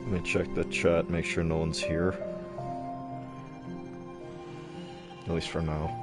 Let me check the chat, make sure no one's here. At least for now.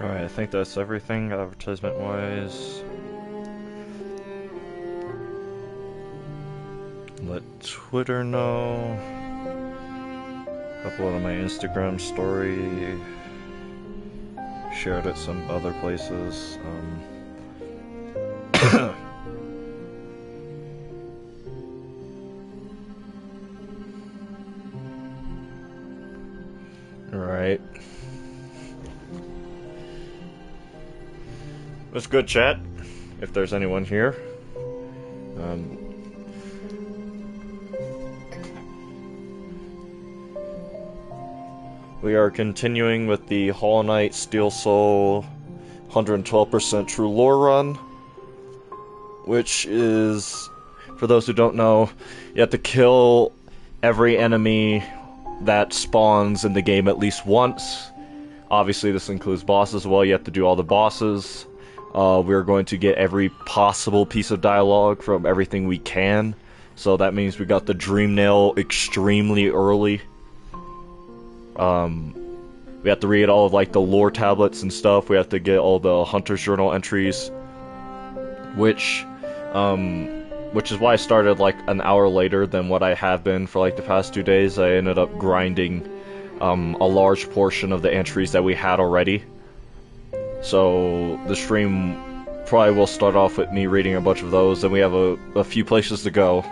Alright, I think that's everything advertisement-wise. Let Twitter know. Upload on my Instagram story. Shared it some other places. Alright. That's good, chat. If there's anyone here. We are continuing with the Hollow Knight Steel Soul 112% True Lore run, which is, for those who don't know, you have to kill every enemy that spawns in the game at least once. Obviously this includes bosses as well, you have to do all the bosses. We're going to get every possible piece of dialogue from everything we can. So that means we got the Dream Nail extremely early. We have to read all of like the lore tablets and stuff. We have to get all the Hunter's Journal entries, which is why I started like an hour later than what I have been for like the past 2 days. I ended up grinding a large portion of the entries that we had already. So the stream probably will start off with me reading a bunch of those, and we have a few places to go.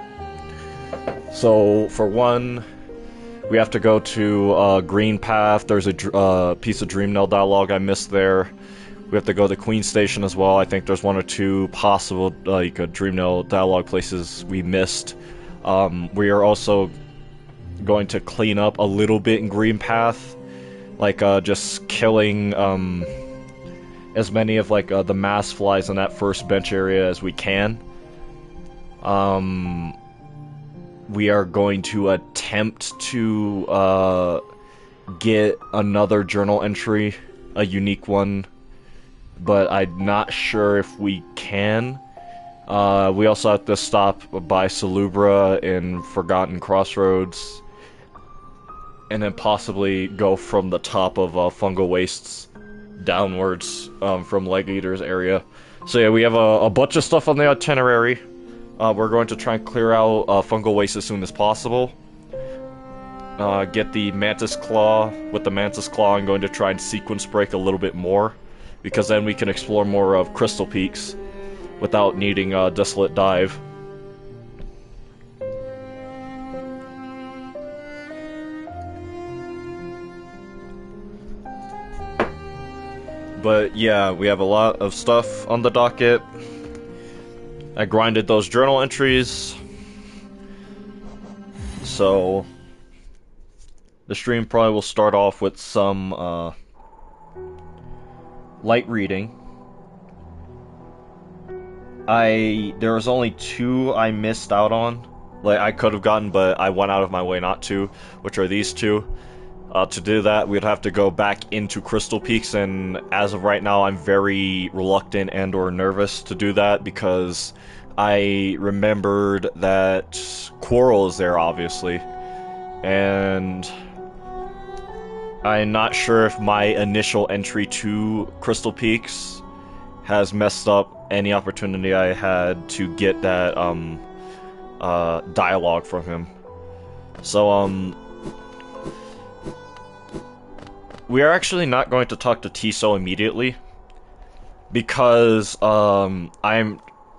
So for one, we have to go to Green Path. There's a piece of Dream Nail dialogue I missed there. We have to go to Queen Station as well. I think there's 1 or 2 possible Dream Nail dialogue places we missed. We are also going to clean up a little bit in Green Path, like just killing as many of like the mass flies in that first bench area as we can. We are going to attempt to get another journal entry, a unique one, but I'm not sure if we can. We also have to stop by Salubra in Forgotten Crossroads, and then possibly go from the top of Fungal Wastes downwards from Leg Eater's area. So yeah, we have a bunch of stuff on the itinerary. We're going to try and clear out Fungal Waste as soon as possible. Get the Mantis Claw. With the Mantis Claw, I'm going to try and sequence break a little bit more, because then we can explore more of Crystal Peaks without needing a Desolate Dive. But yeah, we have a lot of stuff on the docket. I grinded those journal entries. So the stream probably will start off with some light reading. There was only 2 I missed out on. Like, I could have gotten, but I went out of my way not to, which are these 2. To do that, we'd have to go back into Crystal Peaks, and as of right now, I'm very reluctant and or nervous to do that, because I remembered that Quarrel is there, obviously, and I'm not sure if my initial entry to Crystal Peaks has messed up any opportunity I had to get that, dialogue from him. So, we are actually not going to talk to Tiso immediately, because, for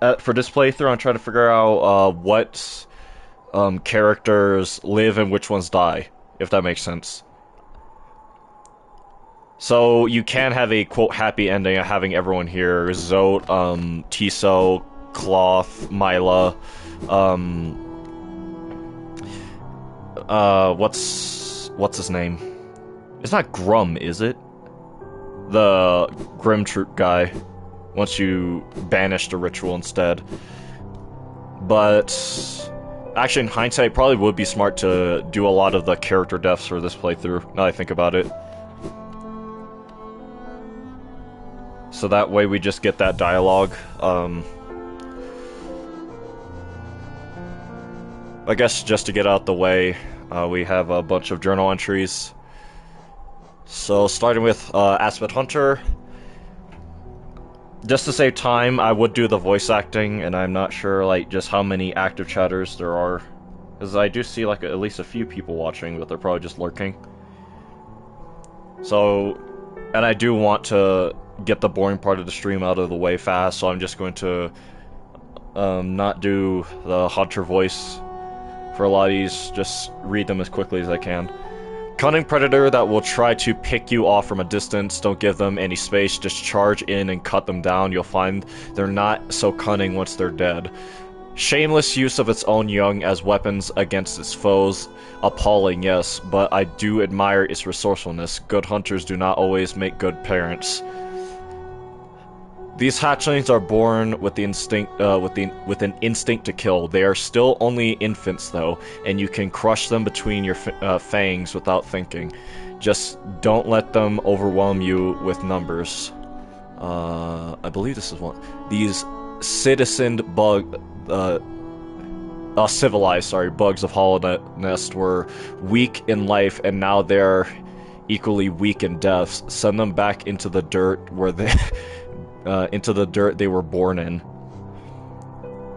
this playthrough, I'm trying to figure out, what, characters live and which ones die, if that makes sense. So, you can have a, quote, happy ending of having everyone here. Zote, Tiso, Cloth, Myla, what's his name? It's not Grum, is it? The Grim Troop guy. Once you banish the ritual instead. But actually, in hindsight, it probably would be smart to do a lot of the character deaths for this playthrough, now that I think about it. So that way we just get that dialogue. I guess just to get out the way, we have a bunch of journal entries. So starting with Aspect Hunter. Just to save time, I would do the voice acting, and I'm not sure like just how many active chatters there are. Because I do see like at least a few people watching, but they're probably just lurking. So, and I do want to get the boring part of the stream out of the way fast, so I'm just going to not do the Hunter voice for a lot of these, just read them as quickly as I can. Cunning predator that will try to pick you off from a distance. Don't give them any space, just charge in and cut them down. You'll find they're not so cunning once they're dead. Shameless use of its own young as weapons against its foes. Appalling, yes, but I do admire its resourcefulness. Good hunters do not always make good parents. These hatchlings are born with the instinct, with an instinct to kill. They are still only infants, though, and you can crush them between your fangs without thinking. Just don't let them overwhelm you with numbers. I believe this is one. These citizened civilized, bugs of Hollow Nest were weak in life, and now they're equally weak in death. Send them back into the dirt where they. Into the dirt they were born in.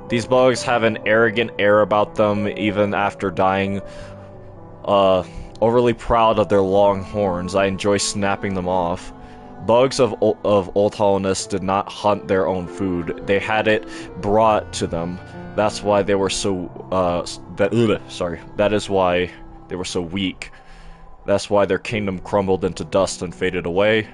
These bugs have an arrogant air about them even after dying. Overly proud of their long horns, I enjoy snapping them off. Bugs of Old Hollowness did not hunt their own food. They had it brought to them. That's why they were so, that is why they were so weak. That's why their kingdom crumbled into dust and faded away.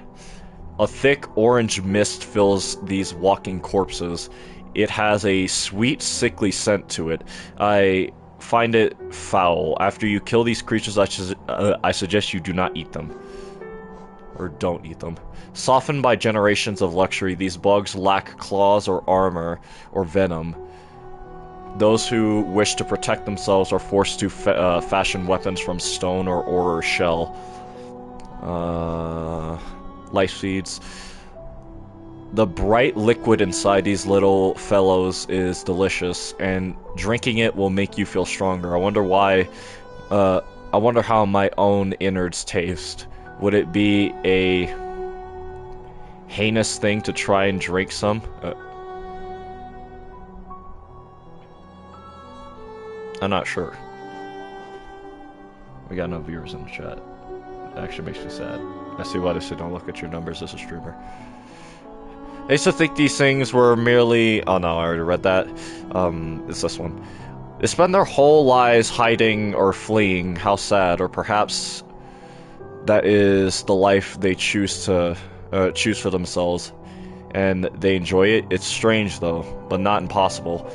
A thick orange mist fills these walking corpses. It has a sweet, sickly scent to it. I find it foul. After you kill these creatures, I suggest you do not eat them. Or don't eat them. Softened by generations of luxury, these bugs lack claws or armor or venom. Those who wish to protect themselves are forced to fashion weapons from stone or ore or shell. Life seeds. The bright liquid inside these little fellows is delicious, and drinking it will make you feel stronger. I wonder why. I wonder how my own innards taste. Would it be a heinous thing to try and drink some? I'm not sure. We got no viewers in the chat. It actually makes me sad. I see why they say don't look at your numbers as a streamer. I used to think these things were merely... Oh no, I already read that. It's this one. They spend their whole lives hiding or fleeing. How sad. Or perhaps that is the life they choose to choose for themselves, and they enjoy it. It's strange though, but not impossible.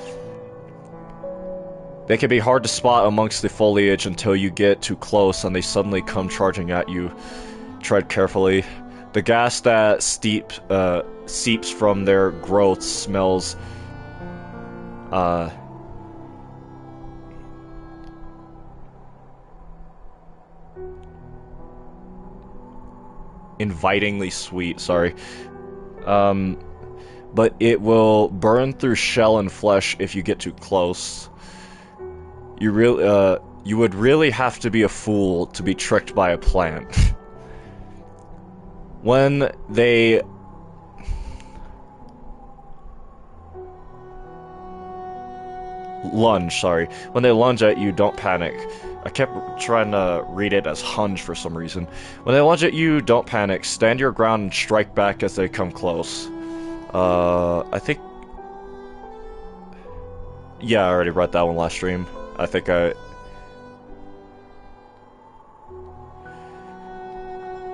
They can be hard to spot amongst the foliage until you get too close and they suddenly come charging at you. Tread carefully. The gas that seeps from their growth smells invitingly sweet, sorry. But it will burn through shell and flesh if you get too close. You would really have to be a fool to be tricked by a plant. When they lunge at you, don't panic. I kept trying to read it as hunge for some reason. When they lunge at you, don't panic. Stand your ground and strike back as they come close. I think... Yeah, I already read that one last stream. I think I...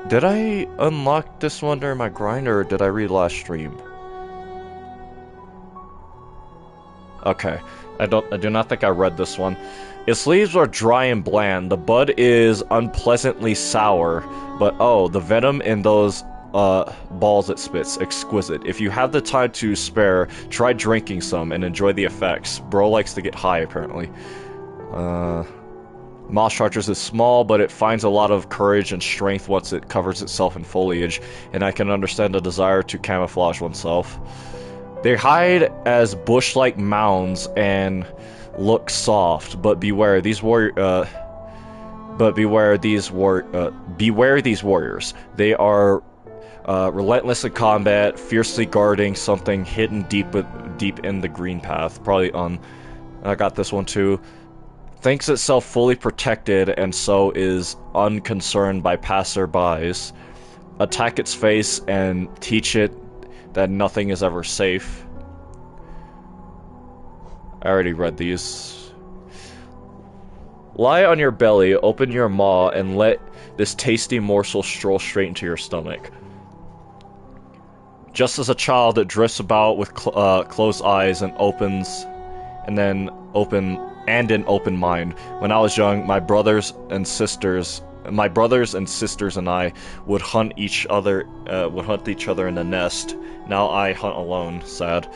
Did I unlock this one during my grind, or did I read last stream? Okay. I do not think I read this one. Its leaves are dry and bland. The bud is unpleasantly sour, but oh, the venom in those balls it spits, exquisite. If you have the time to spare, try drinking some and enjoy the effects. Bro likes to get high, apparently. Moss chartreuse is small, but it finds a lot of courage and strength once it covers itself in foliage, and I can understand the desire to camouflage oneself. They hide as bush-like mounds and look soft, but beware these warriors. They are relentless in combat, fiercely guarding something hidden deep in the green path. Probably on. I got this one too. Thinks itself fully protected and so is unconcerned by passerbys. Attack its face and teach it that nothing is ever safe. I already read these. Lie on your belly, open your maw, and let this tasty morsel stroll straight into your stomach. Just as a child, it drifts about with closed eyes and an open mind. When I was young, my brothers and sisters and I would hunt each other in the nest. Now I hunt alone. Sad.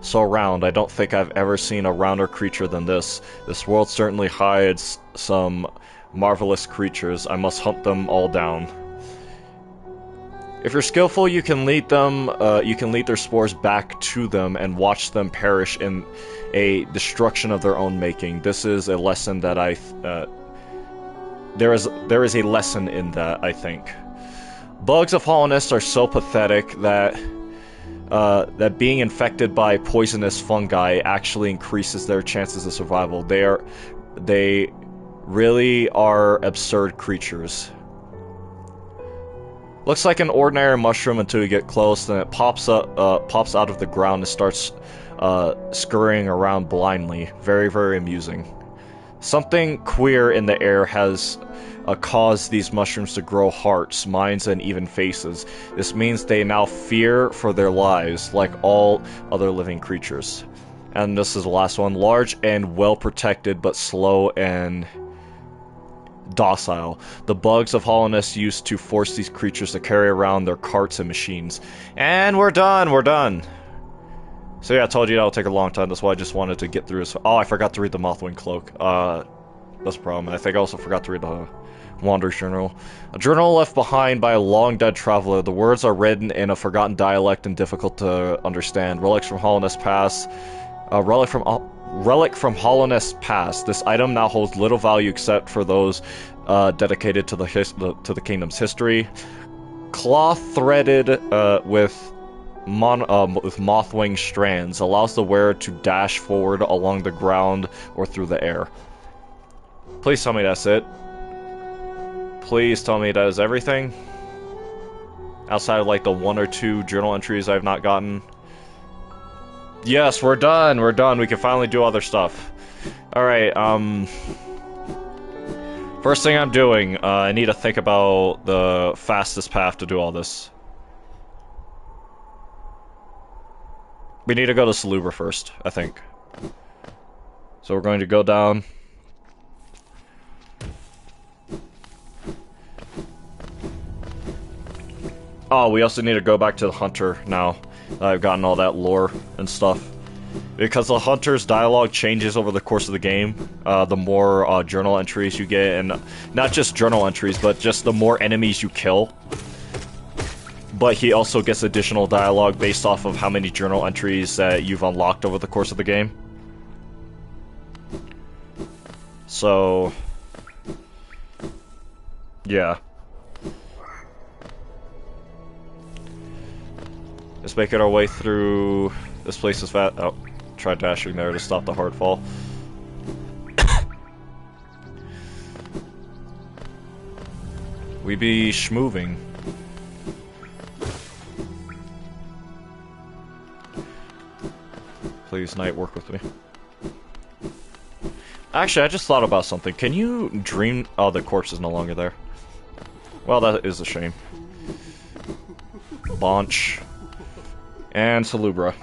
So round, I don't think I've ever seen a rounder creature than this. This world certainly hides some marvelous creatures. I must hunt them all down. If you're skillful, you can lead their spores back to them and watch them perish in a destruction of their own making. This is a lesson that there is a lesson in that, I think. Bugs of hollowness are so pathetic that being infected by poisonous fungi actually increases their chances of survival. They really are absurd creatures. Looks like an ordinary mushroom until you get close, then it pops out of the ground and starts scurrying around blindly. Very, very amusing. Something queer in the air has caused these mushrooms to grow hearts, minds, and even faces. This means they now fear for their lives, like all other living creatures. And this is the last one. Large and well protected, but slow and docile. The bugs of hollowness used to force these creatures to carry around their carts and machines. And we're done! So yeah, I told you that would take a long time, that's why I just wanted to get through this. Oh, I forgot to read the Mothwing Cloak. That's a problem. I think I also forgot to read the Wanderer's Journal. A journal left behind by a long-dead traveler. The words are written in a forgotten dialect and difficult to understand. Relics from Hollowness Pass. Relic from Hollowness Pass. This item now holds little value except for those dedicated to the kingdom's history. Cloth threaded with mothwing strands allows the wearer to dash forward along the ground or through the air. Please tell me that's it. Please tell me that is everything. Outside of like the 1 or 2 journal entries I've not gotten. Yes, we're done. We can finally do other stuff. Alright, first thing I'm doing, I need to think about the fastest path to do all this. We need to go to Salubra first, I think. So we're going to go down. Oh, we also need to go back to the Hunter now. I've gotten all that lore and stuff. Because the Hunter's dialogue changes over the course of the game. The more journal entries you get, and not just journal entries, but just the more enemies you kill. But he also gets additional dialogue based off of how many journal entries that you've unlocked over the course of the game. So... yeah. Let's make it our way through... This place is fat. Oh, tried dashing there to stop the hard fall. We be schmoving. Please, Knight, work with me. Actually, I just thought about something. Can you dream... Oh, the corpse is no longer there. Well, that is a shame. Bonch. And Salubra.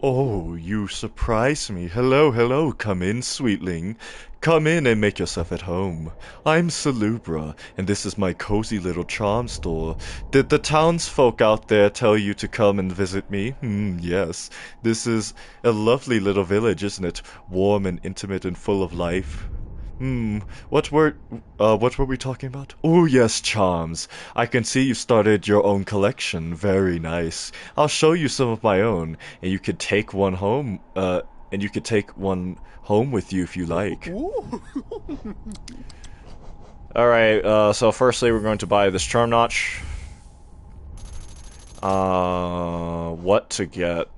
Oh, you surprise me. Hello, hello. Come in, sweetling. Come in and make yourself at home. I'm Salubra, and this is my cozy little charm store. Did the townsfolk out there tell you to come and visit me? Yes. This is a lovely little village, isn't it? Warm and intimate and full of life. What were we talking about? Oh, yes, charms. I can see you started your own collection. Very nice. I'll show you some of my own, and you could take one home, with you if you like. Alright, so firstly we're going to buy this charm notch. What to get?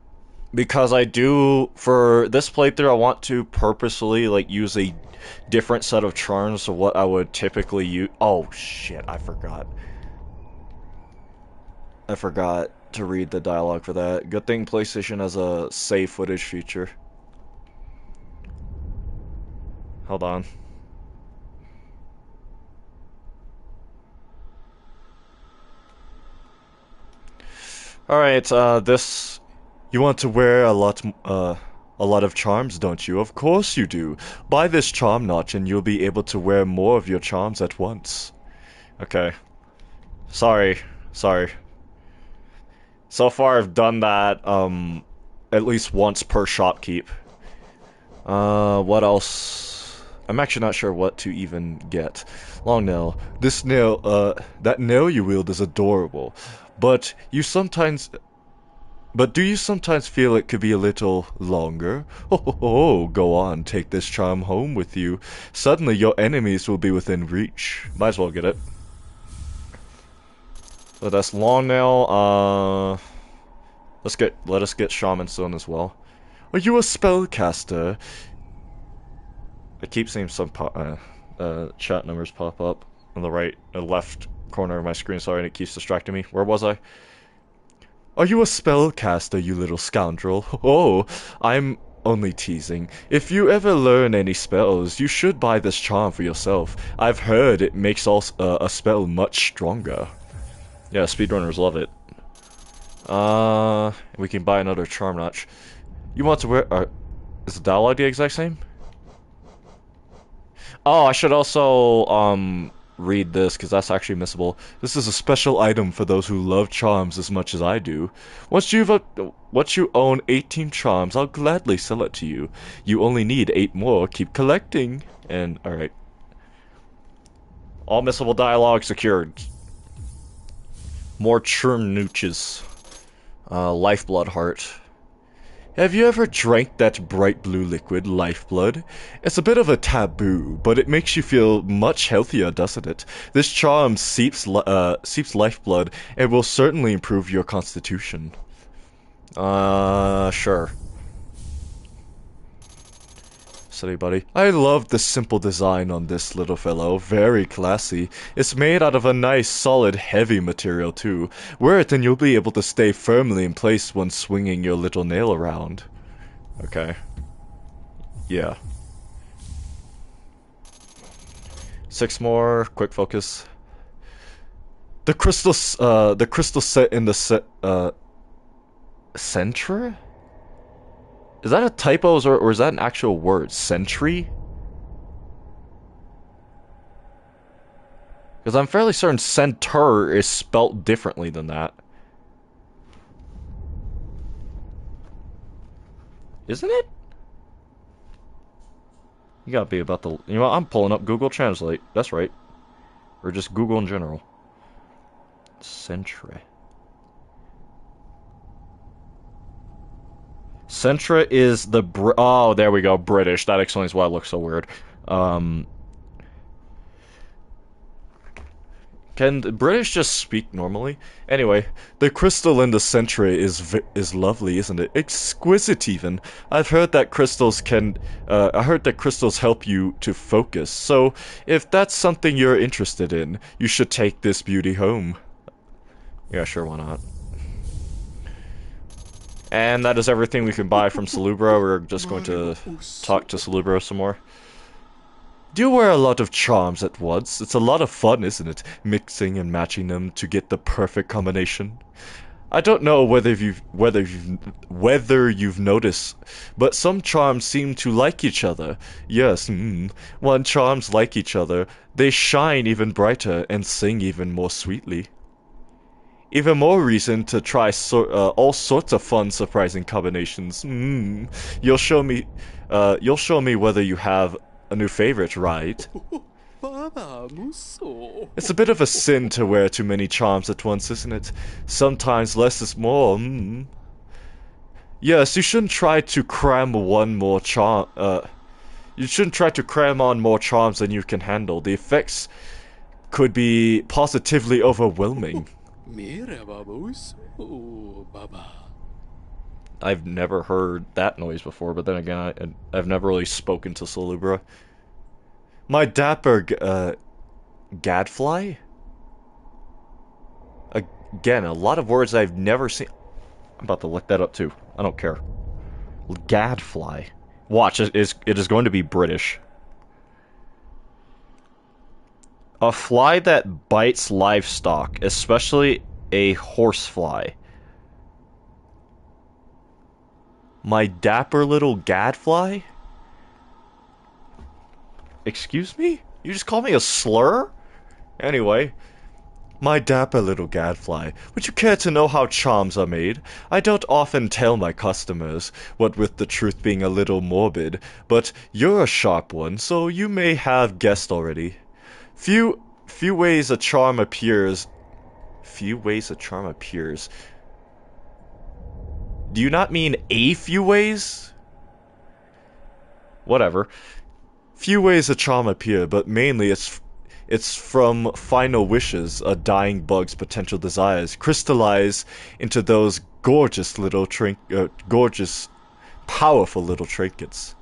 Because I do, for this playthrough, I want to purposely, like, use a different set of charms to what I would typically use. Oh, shit, I forgot. I forgot to read the dialogue for that. Good thing PlayStation has a save footage feature. Hold on. Alright, this... You want to wear a lot of charms, don't you? Of course you do. Buy this charm notch and you'll be able to wear more of your charms at once. Okay. Sorry. So far I've done that, at least once per shopkeep. What else? I'm actually not sure what to even get. Long nail. This nail, that nail you wield is adorable. But do you sometimes feel it could be a little longer? Oh, go on, take this charm home with you. Suddenly your enemies will be within reach. Might as well get it. So that's long nail, let us get Shaman Stone as well. Are you a spellcaster? I keep seeing some chat numbers pop up on the left corner of my screen, sorry, and it keeps distracting me. Where was I? Are you a spellcaster, you little scoundrel? Oh, I'm only teasing. If you ever learn any spells, you should buy this charm for yourself. I've heard it makes a spell much stronger. Yeah, speedrunners love it. We can buy another charm notch. You want to wear... is the dialogue the exact same? Oh, I should also, read this, because that's actually missable. This is a special item for those who love charms as much as I do. Once you own 18 charms, I'll gladly sell it to you. You only need 8 more. Keep collecting. And, alright. All missable dialogue secured. More churn nooches. Lifeblood heart. Have you ever drank that bright blue liquid, lifeblood? It's a bit of a taboo, but it makes you feel much healthier, doesn't it? This charm seeps lifeblood and will certainly improve your constitution. Sure. City buddy. I love the simple design on this little fellow. Very classy. It's made out of a nice, solid, heavy material too. Wear it and you'll be able to stay firmly in place when swinging your little nail around. Okay. Yeah. 6 more. Quick focus. The crystal set in the Centra? Is that a typo or is that an actual word? Sentry? Because I'm fairly certain center is spelt differently than that. Isn't it? You gotta be about the... You know what? I'm pulling up Google Translate. That's right. Or just Google in general. Centra. Centra is the... Oh, there we go. British. That explains why it looks so weird. Can the British just speak normally? Anyway, the crystal in the centre is lovely, isn't it? Exquisite, even. I've heard that crystals help you to focus. So, if that's something you're interested in, you should take this beauty home. Yeah, sure, why not? And that is everything we can buy from Salubro. We're just going to talk to Salubro some more. Do you wear a lot of charms at once? It's a lot of fun, isn't it? Mixing and matching them to get the perfect combination. I don't know whether you've noticed, but some charms seem to like each other. Yes, when charms like each other, they shine even brighter and sing even more sweetly. Even more reason to try all sorts of fun, surprising combinations. You'll show me whether you have a new favorite, right? It's a bit of a sin to wear too many charms at once, isn't it? Sometimes less is more. Yes, you shouldn't try to cram on more charms than you can handle. The effects could be positively overwhelming. I've never heard that noise before, but then again, I've never really spoken to Salubra. My dapper, gadfly? Again, a lot of words I've never seen. I'm about to look that up too. I don't care. Gadfly. Watch, it is going to be British. A fly that bites livestock, especially a horsefly. My dapper little gadfly? Excuse me? You just called me a slur? Anyway, my dapper little gadfly, would you care to know how charms are made? I don't often tell my customers, what with the truth being a little morbid, but you're a sharp one, so you may have guessed already. Few ways a charm appears. Few ways a charm appears. Do you not mean a few ways? Whatever. Few ways a charm appear, but mainly it's from final wishes a dying bug's potential desires crystallize into those gorgeous, powerful little trinkets.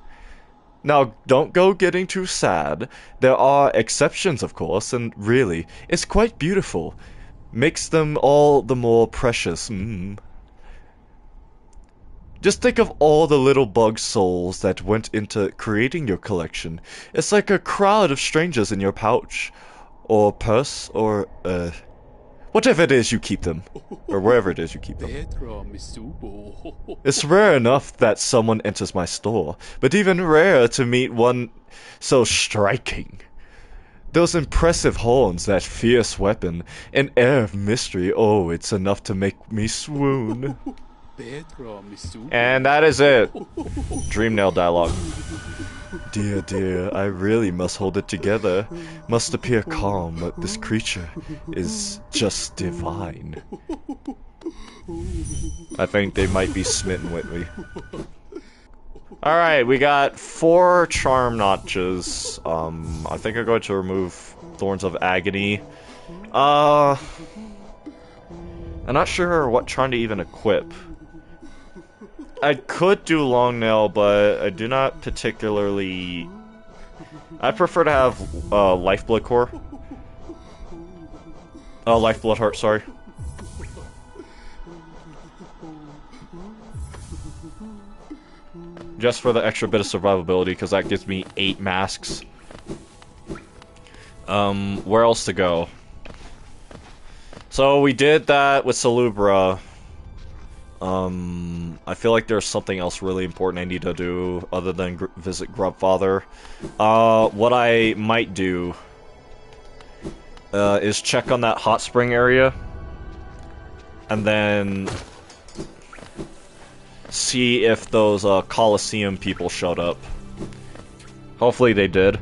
Now, don't go getting too sad. There are exceptions, of course, and really, it's quite beautiful. Makes them all the more precious. Just think of all the little bug souls that went into creating your collection. It's like a crowd of strangers in your pouch, or purse, or, whatever it is you keep them, or wherever it is you keep them. It's rare enough that someone enters my store, but even rarer to meet one so striking. Those impressive horns, that fierce weapon, an air of mystery, oh, it's enough to make me swoon. And that is it. Dreamnail dialogue. Dear, dear, I really must hold it together. Must appear calm, but this creature is just divine. I think they might be smitten with me. Alright, we got 4 charm notches. I think I'm going to remove Thorns of Agony. I'm not sure what trying to even equip. I could do long nail, but I do not particularly... I prefer to have Lifeblood Core. Lifeblood Heart, sorry. Just for the extra bit of survivability, because that gives me 8 masks. Where else to go? So we did that with Salubra. I feel like there's something else really important I need to do other than visit Grubfather. What I might do is check on that hot spring area, and then see if those Colosseum people showed up. Hopefully they did.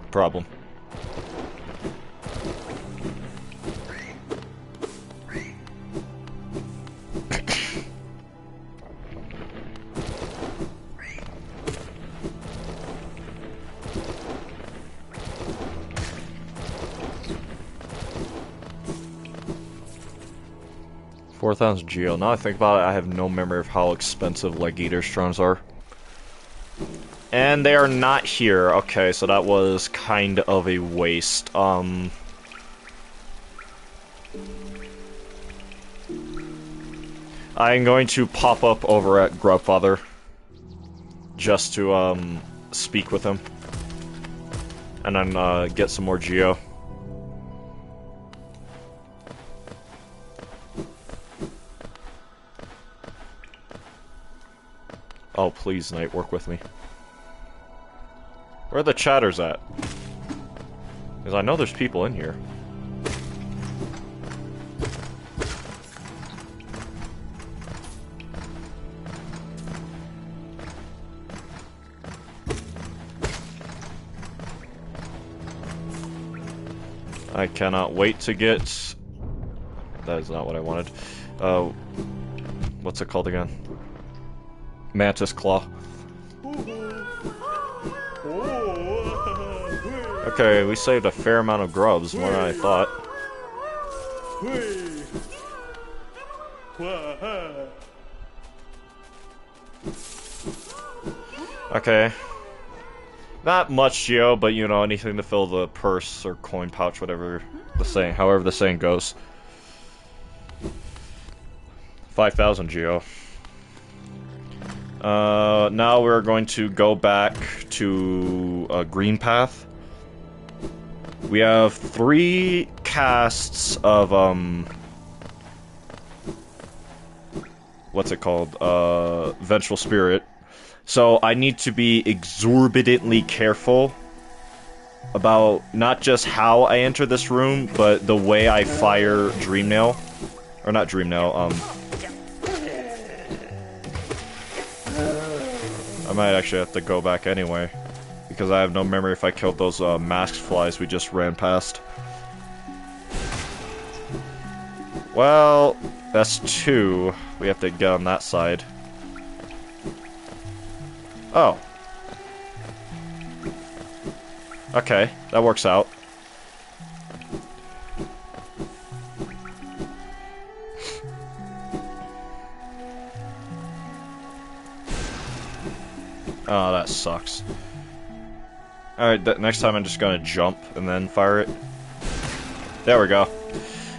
Problem. 4,000 geo. Now I think about it, I have no memory of how expensive Legator drones are. And they are not here. Okay, so that was kind of a waste. I am going to pop up over at Grubfather just to speak with him, and then get some more geo. Oh, please, Knight, work with me. Where are the chatters at? Because I know there's people in here. I cannot wait to get... That is not what I wanted. What's it called again? Mantis Claw. Okay, we saved a fair amount of grubs, more than I thought. Okay. Not much geo, but you know, anything to fill the purse or coin pouch, whatever the saying, however the saying goes. 5,000 geo. Now we're going to go back to Green Path. We have 3 casts of, what's it called? Vengeful Spirit. So I need to be exorbitantly careful about not just how I enter this room, but the way I fire Dreamnail. Or not Dreamnail, I might actually have to go back anyway, because I have no memory if I killed those masked flies we just ran past. Well, that's 2. We have to get on that side. Oh. Okay, that works out. Oh, that sucks. Alright, next time I'm just gonna jump and then fire it. There we go.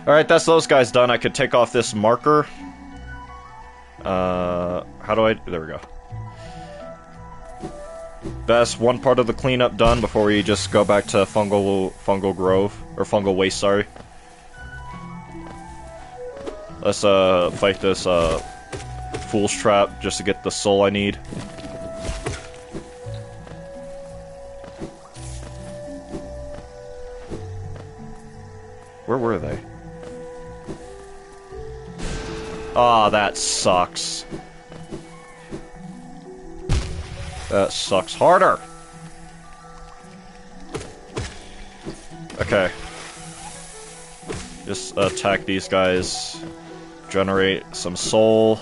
Alright, that's those guys done. I could take off this marker. How do I... There we go. That's one part of the cleanup done before we just go back to Fungal Grove. Or Fungal Waste, sorry. Let's, fight this, Fool's Trap just to get the soul I need. Where were they? Ah, that sucks. That sucks harder. Okay. Just attack these guys. Generate some soul.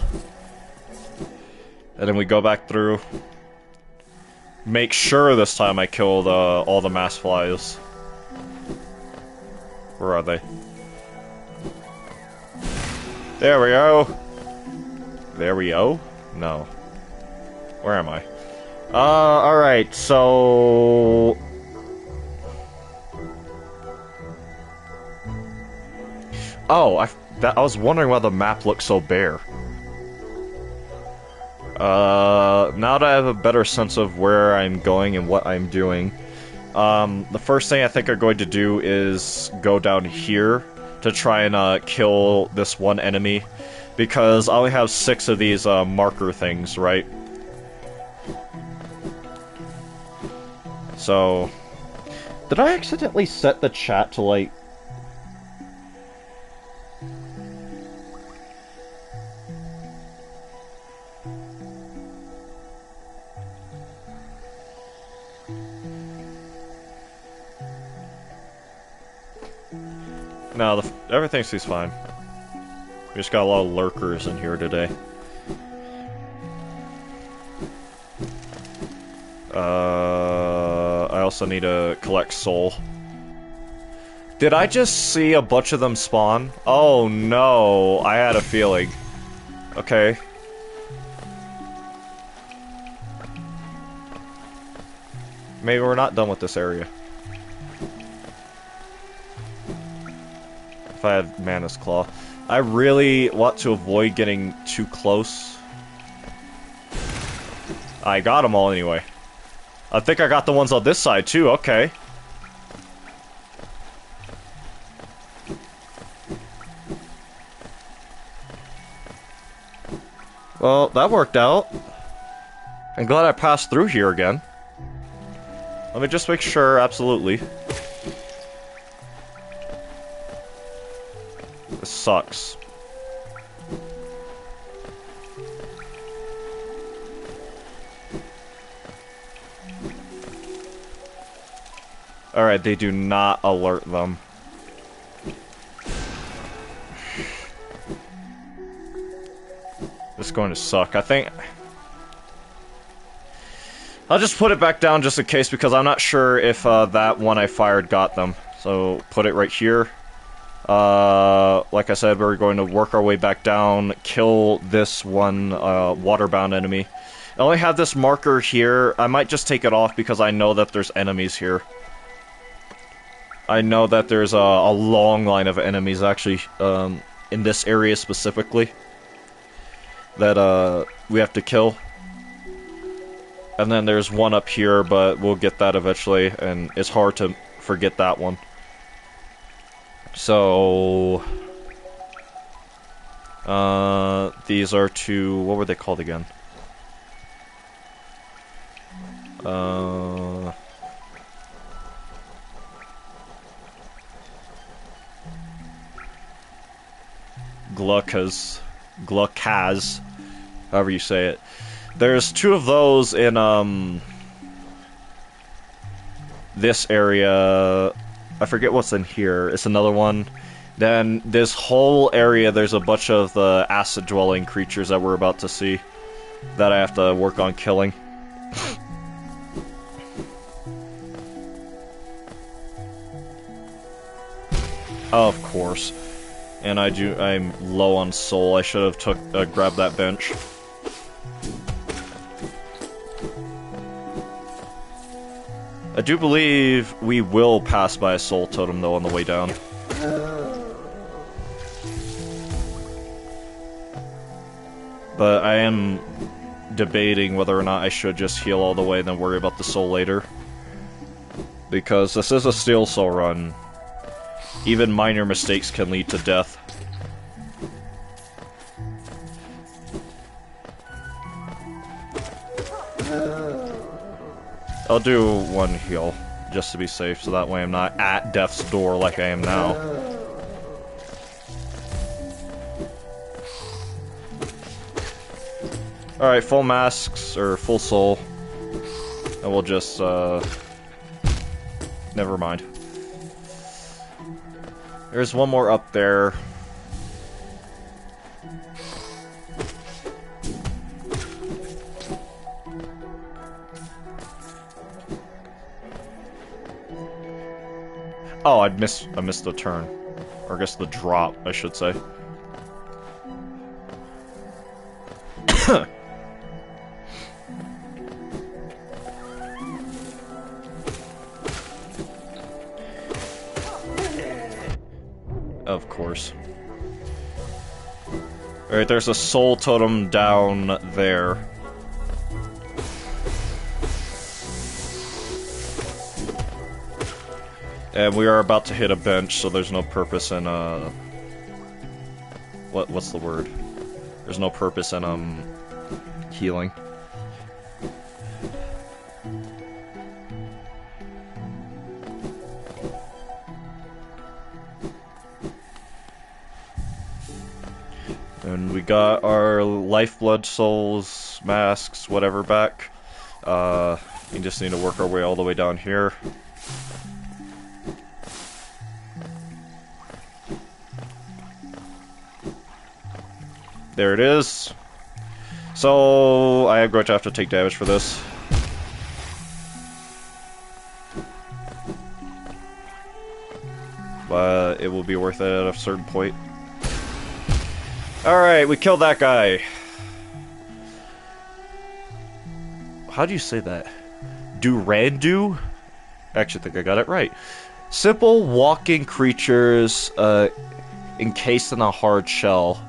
And then we go back through. Make sure this time I killed all the mass flies. Where are they? There we go! There we go? No. Where am I? Alright, so... Oh, I was wondering why the map looks so bare. Now that I have a better sense of where I'm going and what I'm doing, The first thing I think I'm going to do is go down here to try and kill this one enemy, because I only have 6 of these marker things, right? So, did I accidentally set the chat to like... No, everything seems fine. We just got a lot of lurkers in here today. I also need to collect soul. Did I just see a bunch of them spawn? Oh no, I had a feeling. Okay. Maybe we're not done with this area. If I had Mana's Claw. I really want to avoid getting too close. I got them all anyway. I think I got the ones on this side too, okay. Well, that worked out. I'm glad I passed through here again. Let me just make sure, absolutely. This sucks. Alright, they do not alert them. This is going to suck. I think... I'll just put it back down just in case, because I'm not sure if that one I fired got them. So, put it right here. Like I said, we're going to work our way back down, kill this one waterbound enemy. I only have this marker here. I might just take it off because I know that there's enemies here. I know that there's a long line of enemies, actually, in this area specifically, that we have to kill. And then there's one up here, but we'll get that eventually, and it's hard to forget that one. So... these are two... what were they called again? Gluckas, however you say it. There's 2 of those in, this area. I forget what's in here. It's another one. Then, this whole area, there's a bunch of the acid-dwelling creatures that we're about to see that I have to work on killing. Of course. And I'm low on soul. I should have grabbed that bench. I do believe we will pass by a soul totem, though, on the way down. But I am debating whether or not I should just heal all the way and then worry about the soul later. Because this is a steel soul run. Even minor mistakes can lead to death. I'll do one heal, just to be safe, so that way I'm not at death's door like I am now. Alright, full masks, or full soul. And we'll just, never mind. There's one more up there. Oh, I missed the turn. Or I guess the drop, I should say. Of course. Alright, there's a soul totem down there. And we are about to hit a bench, so there's no purpose in, what's the word? There's no purpose in, healing. And we got our lifeblood, souls, masks, whatever back. We just need to work our way all the way down here. There it is. So, I am going to have to take damage for this. But it will be worth it at a certain point. Alright, we killed that guy. How do you say that? Durandu? I actually think I got it right. Simple walking creatures encased in a hard shell.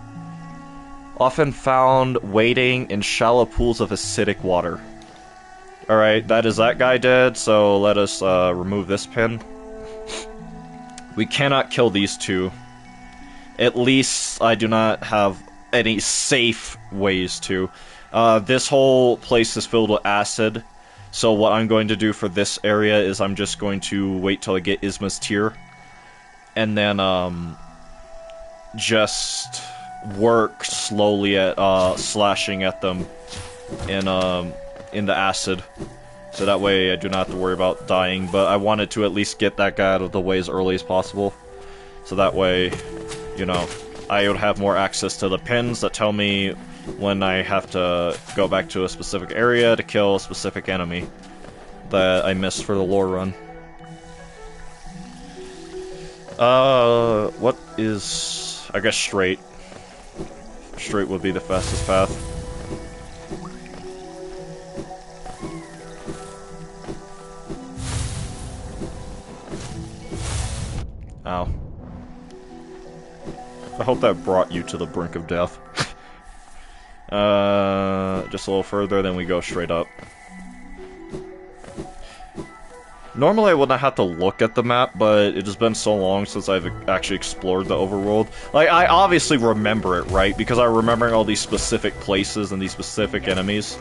Often found wading in shallow pools of acidic water. Alright, that is that guy dead, so let us remove this pin. We cannot kill these two. At least I do not have any safe ways to. This whole place is filled with acid, so what I'm going to do for this area is I'm just going to wait till I get Isma's tier, and then just work slowly at slashing at them in the acid, so that way I do not have to worry about dying. But I wanted to at least get that guy out of the way as early as possible, so that way, you know, I would have more access to the pins that tell me when I have to go back to a specific area to kill a specific enemy that I missed for the lore run. What is... I guess straight. Straight would be the fastest path. Ow. I hope that brought you to the brink of death. Just a little further, then we go straight up. Normally I wouldn't have to look at the map, but it has been so long since I've actually explored the overworld. Like, I obviously remember it, right? Because I'm remembering all these specific places and these specific enemies.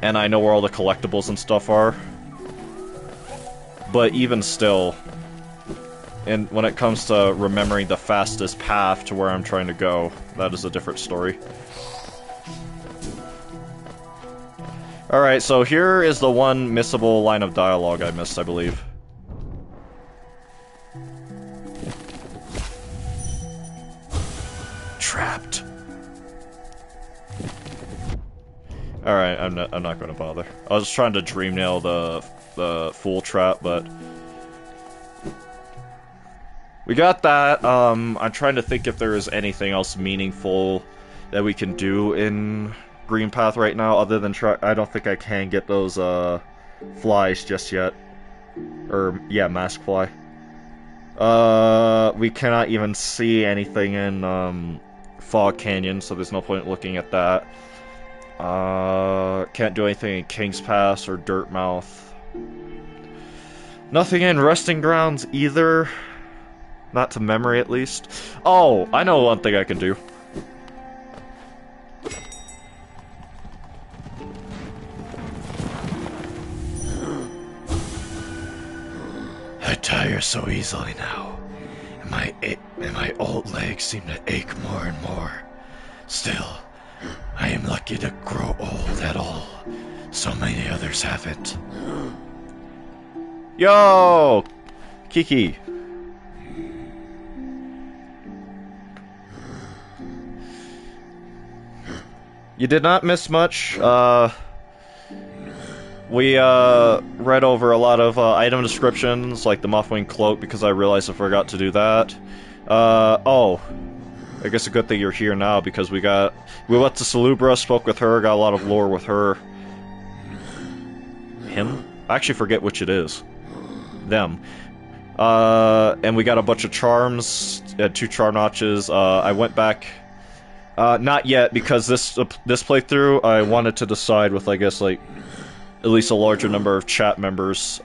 And I know where all the collectibles and stuff are. But even still... And when it comes to remembering the fastest path to where I'm trying to go, that is a different story. Alright, so here is the one missable line of dialogue I missed, I believe. Trapped. Alright, I'm not gonna bother. I was trying to dream nail the fool trap, but... We got that. I'm trying to think if there is anything else meaningful that we can do in Green Path right now, other than try. I don't think I can get those flies just yet. Or yeah, mask fly. We cannot even see anything in Fog Canyon, so there's no point looking at that. Can't do anything in King's Pass or Dirtmouth. Nothing in Resting Grounds either. Not to memory, at least. Oh, I know one thing I can do. I tire so easily now, and my old legs seem to ache more and more. Still, I am lucky to grow old at all. So many others haven't. Yo! Kiki. You did not miss much. We read over a lot of item descriptions, like the Mothwing Cloak, because I realized I forgot to do that. Oh, I guess a good thing you're here now, because we went to Salubra, spoke with her, got a lot of lore with her. Him? I actually forget which it is. Them. And we got a bunch of charms, 2 charm notches. I went back... not yet, because this playthrough, I wanted to decide with, I guess, like, at least a larger number of chat members,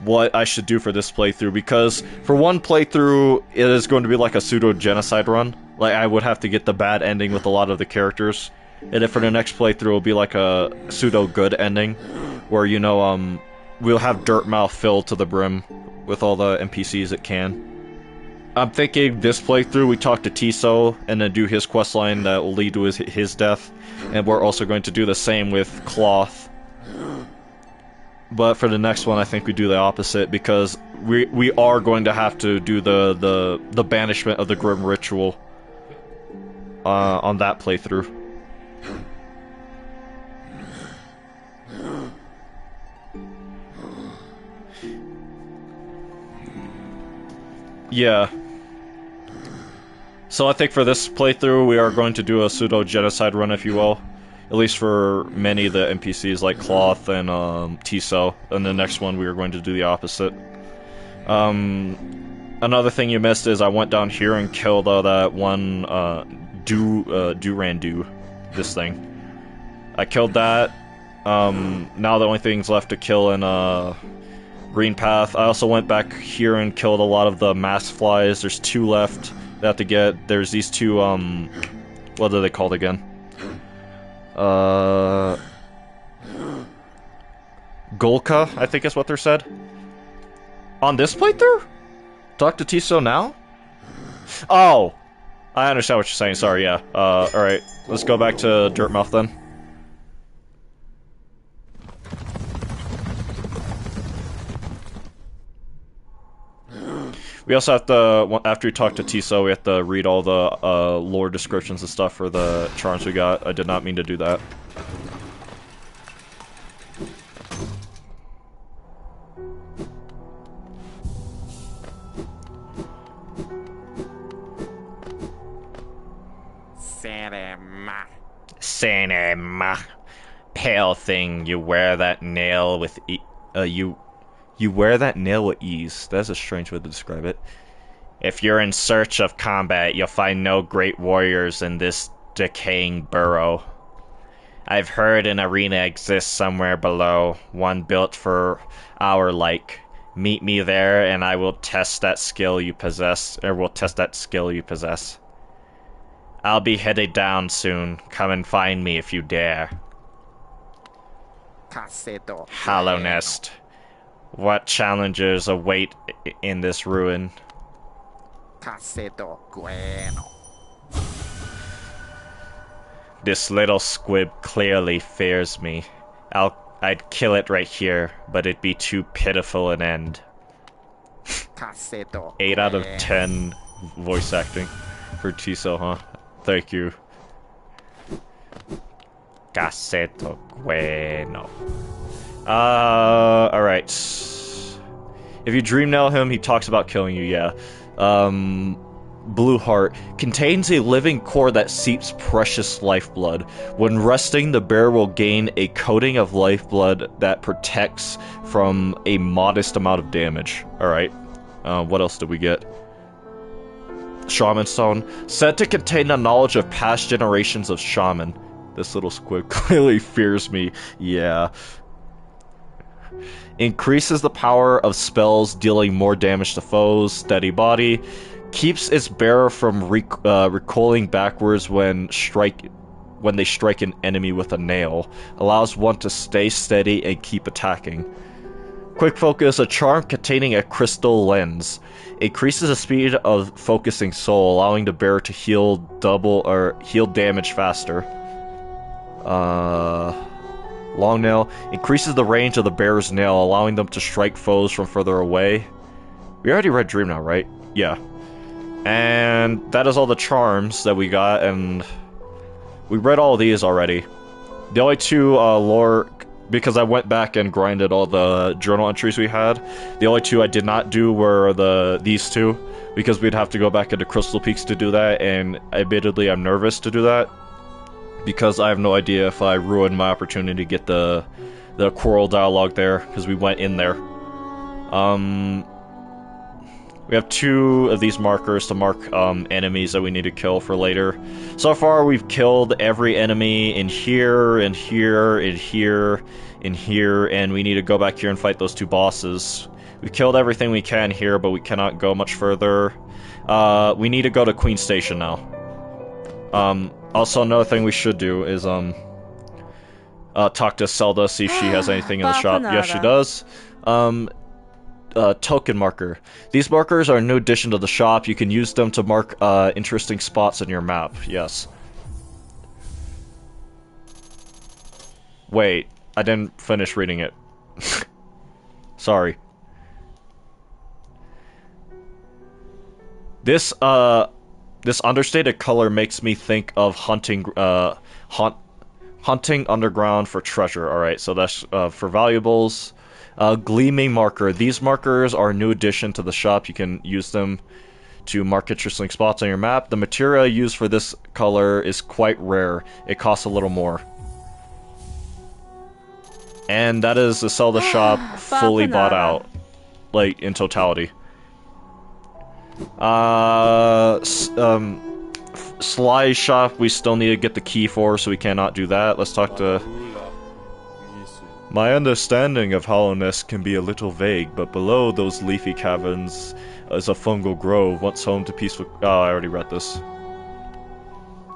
what I should do for this playthrough, because for one playthrough, it is going to be like a pseudo-genocide run. Like, I would have to get the bad ending with a lot of the characters. And then for the next playthrough, it'll be like a pseudo-good ending, where, you know, we'll have Dirtmouth filled to the brim with all the NPCs it can. I'm thinking this playthrough, we talk to Tiso, and then do his questline that will lead to his death. And we're also going to do the same with Cloth. But for the next one, I think we do the opposite, because we are going to have to do the banishment of the Grim Ritual on that playthrough. Yeah. So I think for this playthrough, we are going to do a pseudo-genocide run, if you will. At least for many of the NPCs like Cloth and Tiso. And the next one, we are going to do the opposite. Another thing you missed is I went down here and killed that one Durandu, this thing. I killed that. Now the only things left to kill in Green Path. I also went back here and killed a lot of the mass flies. There's 2 left that I have to get. There's these 2, what are they called again? Golka, I think is what they're said. On this playthrough? Talk to Tiso now? Oh! I understand what you're saying, sorry, yeah. Alright. Let's go back to Dirtmouth then. We also have to, after we talk to Tiso, we have to read all the lore descriptions and stuff for the charms we got. I did not mean to do that. Cinema. Pale thing, you wear that nail with You wear that nail with ease. That's a strange way to describe it. If you're in search of combat, you'll find no great warriors in this decaying burrow. I've heard an arena exists somewhere below, one built for our like. Meet me there, and I will test that skill you possess, or will test that skill you possess. I'll be headed down soon. Come and find me if you dare. Hollow Nest. What challenges await in this ruin? This little squib clearly fears me. I'd kill it right here, but it'd be too pitiful an end. 8 out of 10 voice acting for Tiso, huh? Thank you. Caseto bueno. Alright. If you dream nail him, he talks about killing you, yeah. Blue Heart. Contains a living core that seeps precious lifeblood. When resting, the bear will gain a coating of lifeblood that protects from a modest amount of damage. Alright. What else did we get? Shaman Stone. Said to contain the knowledge of past generations of shaman. This little squid clearly fears me. Yeah. Increases the power of spells, dealing more damage to foes. Steady body. Keeps its bearer from recoiling backwards when they strike an enemy with a nail. Allows one to stay steady and keep attacking. Quick Focus, a charm containing a crystal lens. Increases the speed of focusing soul, allowing the bearer to heal damage faster. Long nail. Increases the range of the bearer's nail, allowing them to strike foes from further away. We already read Dream now, right? Yeah. And that is all the charms that we got, and we read all of these already. The only 2 lore, because I went back and grinded all the journal entries we had, the only 2 I did not do were these 2, because we'd have to go back into Crystal Peaks to do that, and admittedly I'm nervous to do that, because I have no idea if I ruined my opportunity to get the Quarrel dialogue there, because we went in there. We have 2 of these markers to mark enemies that we need to kill for later. So far, we've killed every enemy in here, and here, and here, and here, and we need to go back here and fight those 2 bosses, We killed everything we can here, but we cannot go much further. We need to go to Queen Station now. Also another thing we should do is, talk to Zelda, see if she has anything in the shop. Yes, she does. Token marker. These markers are a new addition to the shop. You can use them to mark, interesting spots in your map. Yes. Wait, I didn't finish reading it. Sorry. This understated color makes me think of hunting underground for treasure. Alright, so that's for valuables. Gleaming marker. These markers are a new addition to the shop. You can use them to mark interesting spots on your map. The material used for this color is quite rare. It costs a little more. And that is the Zelda shop fully bought out. Like, in totality. Sly shop, we still need to get the key for, so we cannot do that. Let's talk to... My understanding of Hollowness can be a little vague, but below those leafy caverns is a fungal grove, once home to peaceful... Oh, I already read this.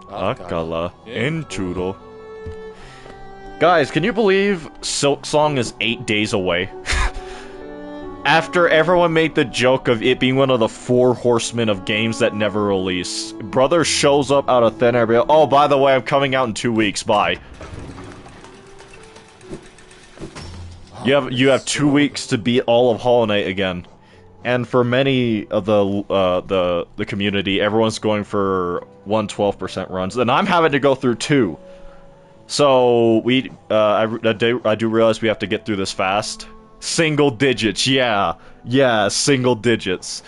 Akala. Intruder. Guys, can you believe Silksong is 8 days away? After everyone made the joke of it being one of the 4 horsemen of games that never release. Brother shows up out of thin air. Oh, by the way, I'm coming out in 2 weeks. Bye. You have 2 weeks to beat all of Hollow Knight again. And for many of the community, everyone's going for 112% runs, and I'm having to go through 2. So I do realize we have to get through this fast. Single digits, yeah, single digits.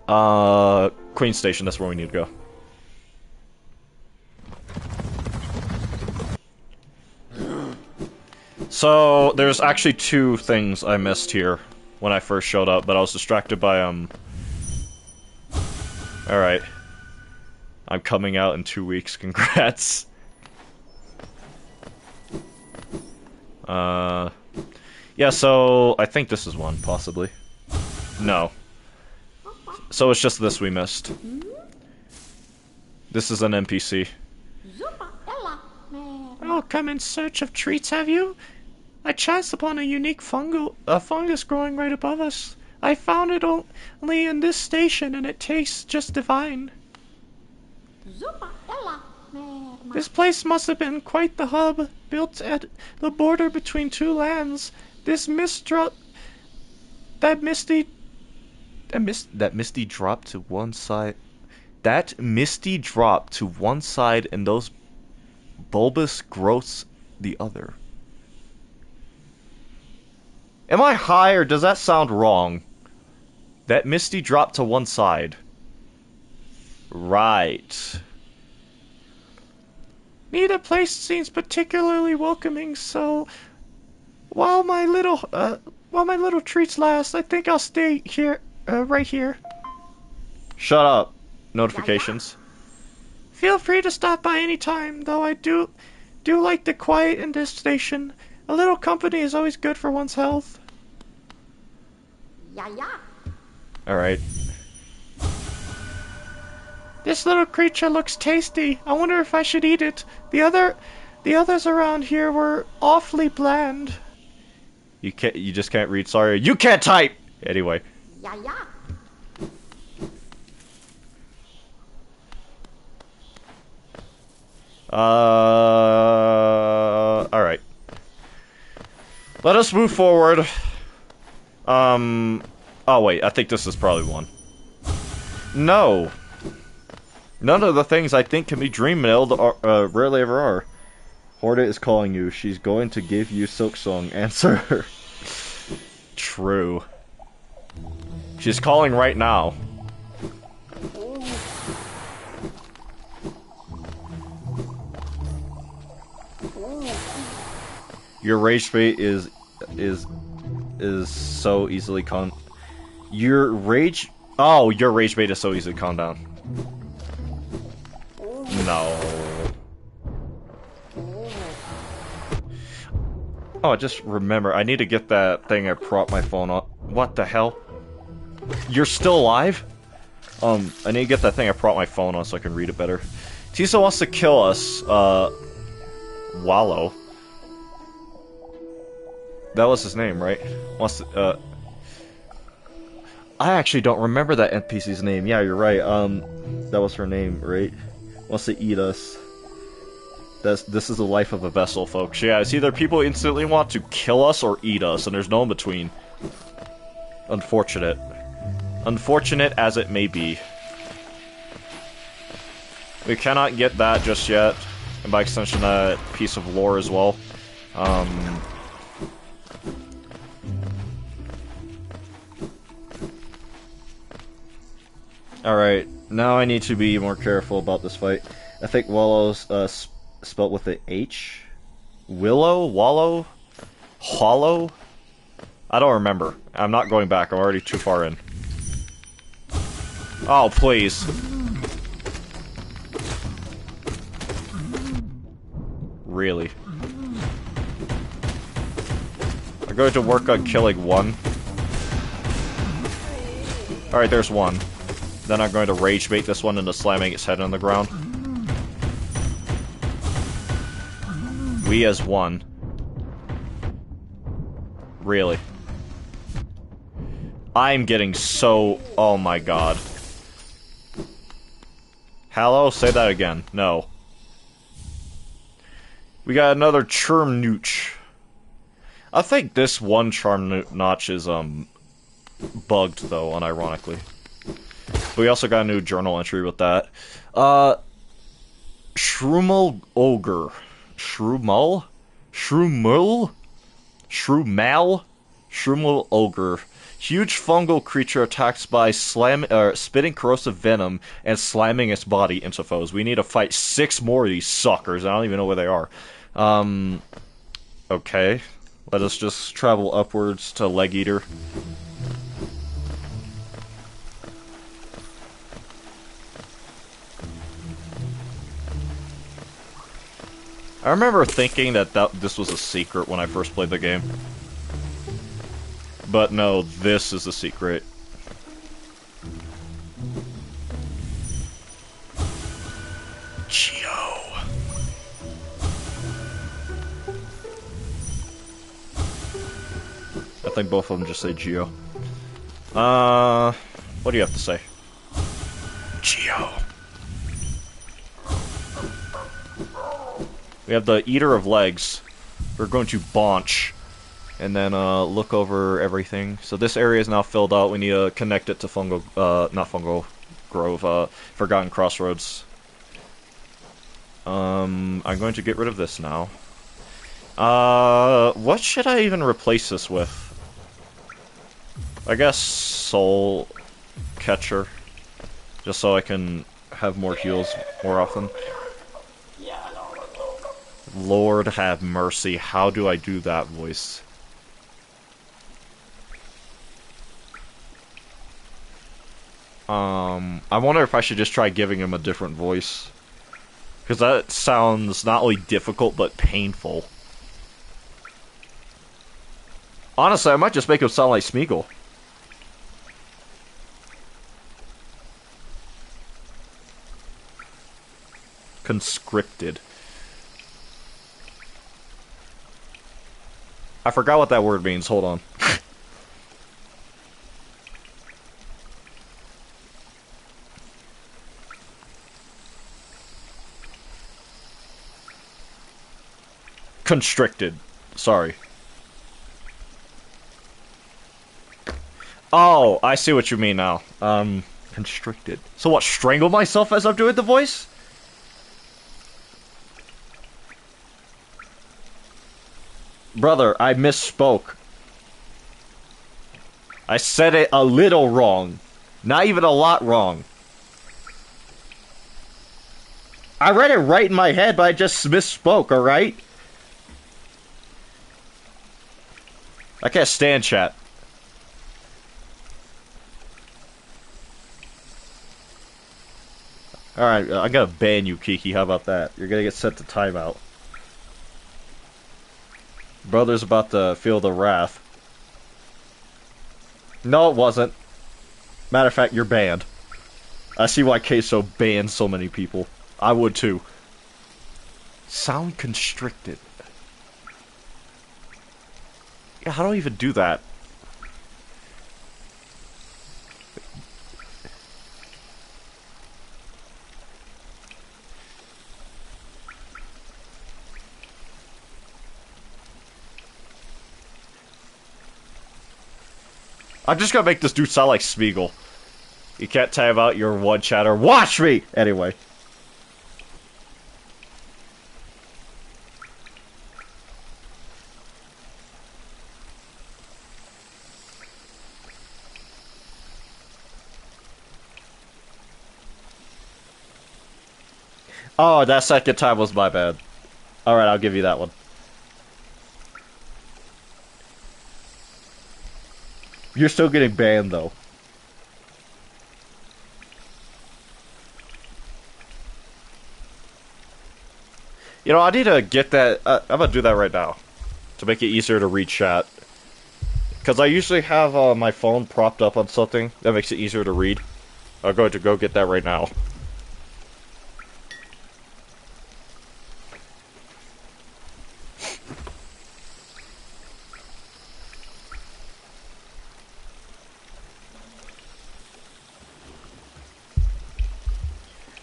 Queen Station, that's where we need to go. So there's actually 2 things I missed here when I first showed up, but I was distracted by Alright. I'm coming out in 2 weeks, congrats. Yeah, so I think this is one, possibly. No. So it's just this we missed. This is an NPC. Oh, come in search of treats, have you? I chanced upon a unique fungus growing right above us. I found it only in this station, and it tastes just divine. This place must have been quite the hub, built at the border between 2 lands. This that misty drop to one side. That misty drop to one side, and those bulbous growths the other. Am I high, or does that sound wrong? That misty drop to one side. Right. Neither place seems particularly welcoming, so while my little treats last, I think I'll stay here, right here. Shut up. Notifications. Feel free to stop by any time, though I do like the quiet in this station. A little company is always good for one's health. Alright. This little creature looks tasty. I wonder if I should eat it. The others around here were awfully bland. You just can't read, sorry. You can't type! Anyway. Alright. Let us move forward. Oh wait, I think this is probably one. No. None of the things I think can be dream-milled rarely ever are. Horda is calling you. She's going to give you silksong. Answer her. True. She's calling right now. Your rage bait is so easily your rage bait is so easily calmed down. No. Oh, I just remember, I need to get that thing I propped my phone on. What the hell? You're still alive? I need to get that thing I brought my phone on so I can read it better. Tisa wants to kill us, Wallow. That was his name, right? Wants to, I actually don't remember that NPC's name. Yeah, you're right. That was her name, right? Wants to eat us. This is the life of a vessel, folks. Yeah, it's either people instantly want to kill us or eat us, and there's no in between. Unfortunate. Unfortunate as it may be. We cannot get that just yet, and by extension that piece of lore as well. Alright, now I need to be more careful about this fight. I think Wallow's spelled with an H? Willow? Wallow? Hollow? I don't remember. I'm not going back, I'm already too far in. Oh, please. Really? I'm going to work on killing one. Alright, there's one. Then I'm going to rage bait this one into slamming its head on the ground. We as one. Really? I'm getting so... Oh my god. Hello? Say that again. No. We got another Charm Nooch. I think this one Charm Notch is, bugged, though, unironically. But we also got a new journal entry with that. Shroomel Ogre. Shroomel? Shroomel? Shroomel? Shroomel Ogre. Huge fungal creature attacks by spitting corrosive venom and slamming its body into foes. We need to fight 6 more of these suckers. I don't even know where they are. Okay. Let us just travel upwards to Leg Eater. I remember thinking that this was a secret when I first played the game. But no, this is a secret. Geo. I think both of them just say Geo. What do you have to say? Geo. We have the Eater of Legs. We're going to Bonch. And then, look over everything. So this area is now filled out. We need to connect it to Fungal, not Fungal Grove, Forgotten Crossroads. I'm going to get rid of this now. What should I even replace this with? I guess Soul Catcher. Just so I can have more heals more often. Lord have mercy, how do I do that voice? I wonder if I should just try giving him a different voice. Because that sounds not only difficult, but painful. Honestly, I might just make him sound like Smeagol. Conscripted. I forgot what that word means, hold on. Constricted. Sorry. Oh, I see what you mean now. Constricted. So what, strangle myself as I'm doing the voice? Brother, I misspoke. I said it a little wrong. Not even a lot wrong. I read it right in my head, but I just misspoke, alright? I can't stand chat. Alright, I'm gonna ban you, Kiki. How about that? You're gonna get sent to timeout. Brother's about to feel the wrath. No, it wasn't. Matter of fact, you're banned. I see why Queso banned so many people. I would too. Sound constricted. Yeah, how do I even do that? I'm just gonna make this dude sound like Smeagol. You can't time out your one chatter. Watch me! Anyway. Oh, that second time was my bad. Alright, I'll give you that one. You're still getting banned, though. You know, I need to get that... I'm gonna do that right now. To make it easier to read chat. Because I usually have my phone propped up on something that makes it easier to read. I'm going to go get that right now.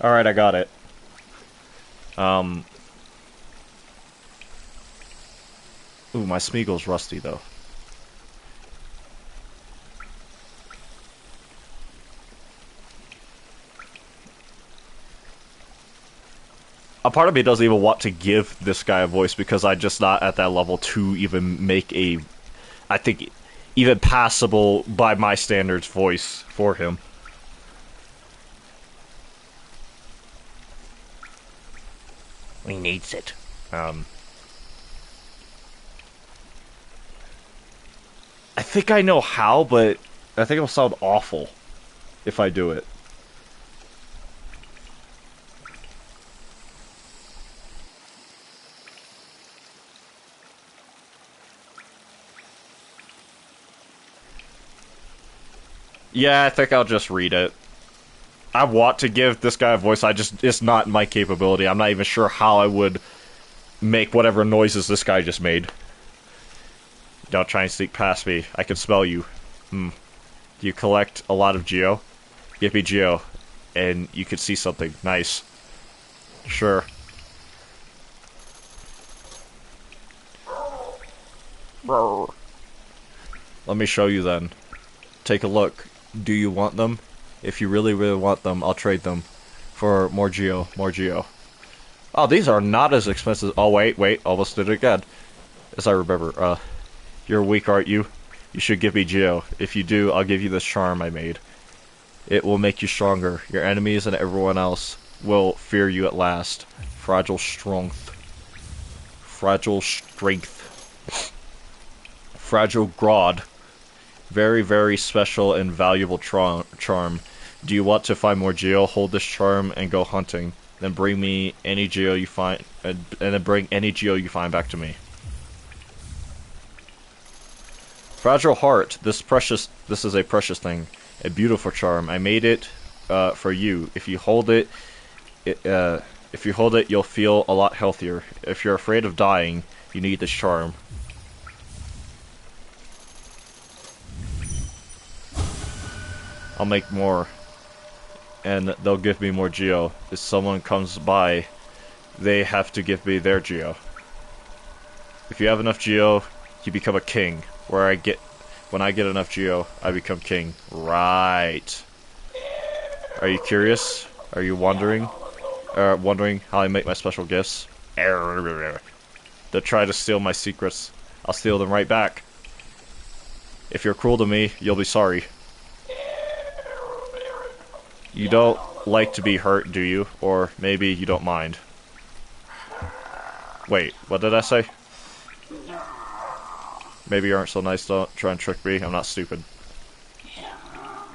Alright, I got it. Ooh, my Smeagol's rusty, though. A part of me doesn't even want to give this guy a voice because I'm just not at that level to even make a, I think, even passable by my standards voice for him. We needs it. I think I know how, but I think it'll sound awful if I do it. Yeah, I think I'll just read it. I want to give this guy a voice, it's not my capability. I'm not even sure how I would make whatever noises this guy just made. Don't try and sneak past me. I can smell you. Do you collect a lot of Geo? Give me Geo, and you can see something. Nice. Sure. Let me show you then. Take a look. Do you want them? If you really, really want them, I'll trade them for more Geo. More Geo. Oh, these are not as expensive. Oh, wait. Almost did it again. As I remember, you're weak, aren't you? You should give me Geo. If you do, I'll give you this charm I made. It will make you stronger. Your enemies and everyone else will fear you at last. Fragile strength. Fragile strength. Fragile Grodd. Very, very special and valuable charm. Do you want to find more Geo? Hold this charm and go hunting. Then bring me any Geo you find, and then bring any Geo you find back to me. Fragile Heart. This is a precious thing. A beautiful charm. I made it for you. If you hold it, you'll feel a lot healthier. If you're afraid of dying, you need this charm. I'll make more, and they'll give me more Geo. If someone comes by, they have to give me their Geo. If you have enough Geo, you become a king. When I get enough Geo, I become king. Right. Are you curious? Are you wondering how I make my special gifts? They'll try to steal my secrets. I'll steal them right back. If you're cruel to me, you'll be sorry. You don't like to be hurt, do you? Or maybe you don't mind. Wait, what did I say? Maybe you aren't so nice, don't try and trick me. I'm not stupid.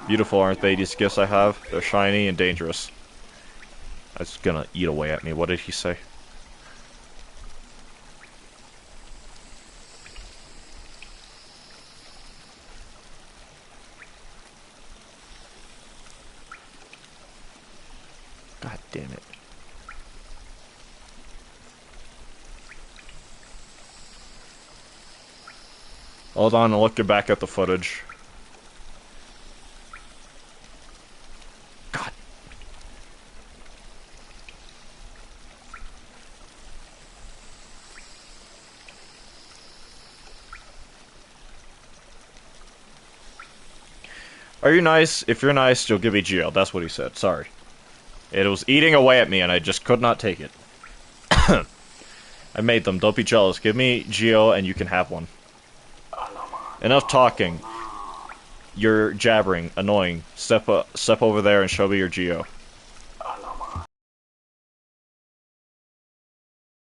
Beautiful, aren't they, these gifts I have? They're shiny and dangerous. It's gonna eat away at me. What did he say? damn it. Hold on, I'm looking back at the footage. God. Are you nice? If you're nice, you'll give me Geo. That's what he said. Sorry. It was eating away at me and I just could not take it. I made them. Don't be jealous. Give me Geo and you can have one. Enough talking. You're jabbering. Annoying. Step over there and show me your Geo.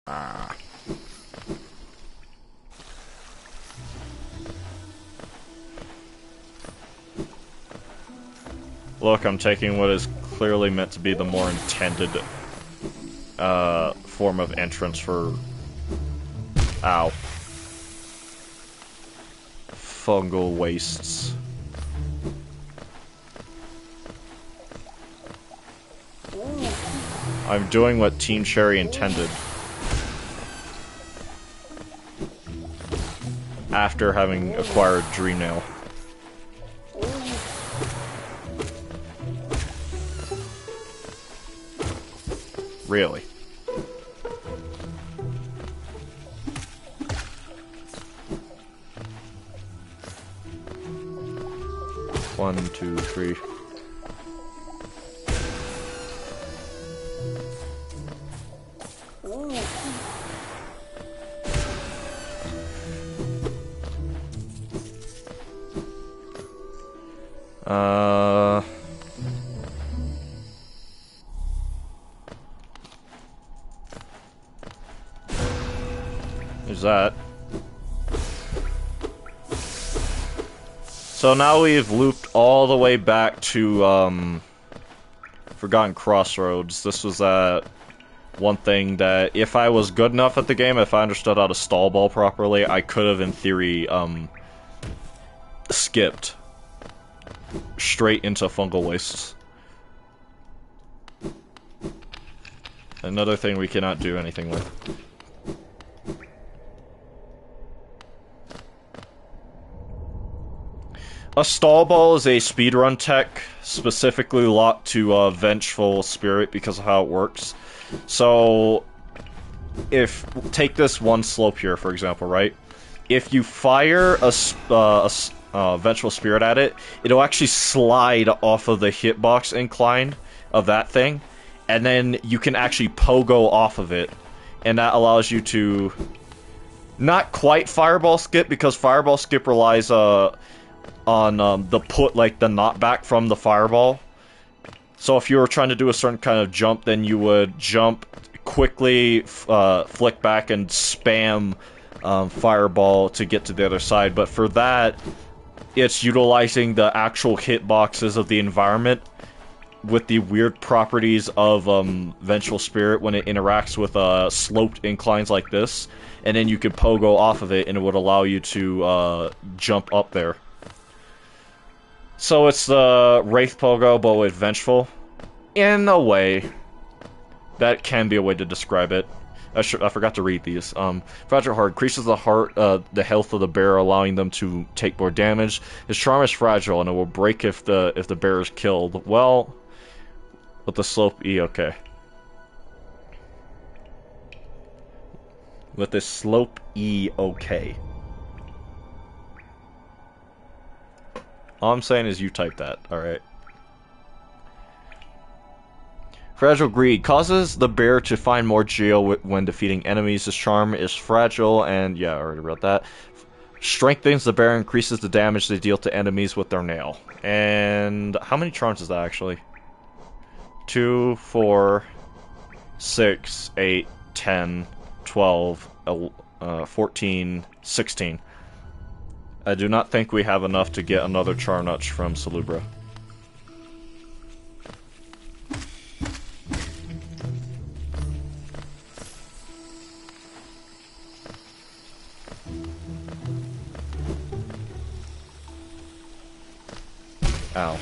Ah. Look, I'm taking what is clearly meant to be the more intended form of entrance for... Ow. Fungal wastes. I'm doing what Team Cherry intended. After having acquired Dreamnail. Really? One, two, three. There's that. So now we've looped all the way back to, Forgotten Crossroads. This was one thing that, if I was good enough at the game, if I understood how to stall ball properly, I could have, in theory, skipped straight into fungal wastes. Another thing we cannot do anything with. A stall ball is a speedrun tech, specifically locked to Vengeful Spirit because of how it works. So, take this one slope here, for example, right? If you fire a Vengeful Spirit at it, it'll actually slide off of the hitbox incline of that thing, and then you can actually pogo off of it, and that allows you to not quite Fireball Skip, because Fireball Skip relies on the knockback from the fireball. So if you were trying to do a certain kind of jump, then you would jump quickly, flick back, and spam fireball to get to the other side. But for that, it's utilizing the actual hitboxes of the environment with the weird properties of Vengeful Spirit when it interacts with sloped inclines like this, and then you could pogo off of it, and it would allow you to jump up there. So it's the Wraith Pogo, but with Vengeful. In a way. That can be a way to describe it. I forgot to read these. Fragile Heart increases the health of the bear, allowing them to take more damage. His charm is fragile, and it will break if the bear is killed. Well, with the slope E, okay. With the slope E, okay. All I'm saying is you type that, alright? Fragile Greed causes the bear to find more geo when defeating enemies. His charm is fragile, and yeah, I already wrote that. Strengthens the bear, increases the damage they deal to enemies with their nail. And how many charms is that actually? 2, 4, 6, 8, 10, 12, 14, 16. I do not think we have enough to get another Charnuch from Salubra. Ow.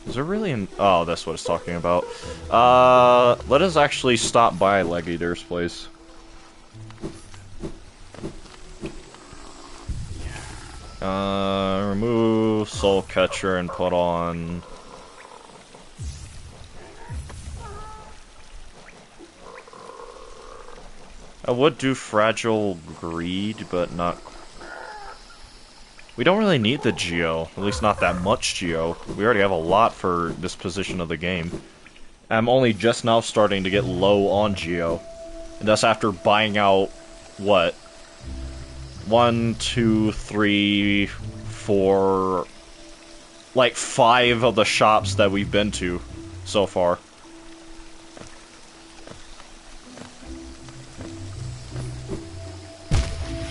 Is there really an... Oh, that's what it's talking about. Let us actually stop by Leg Eater's place. Remove Soul Catcher and put on... I would do Fragile Greed, but not... We don't really need the Geo, at least not that much Geo. We already have a lot for this position of the game. I'm only just now starting to get low on Geo. And that's after buying out, what? 1, 2, 3, 4... like 5 of the shops that we've been to so far.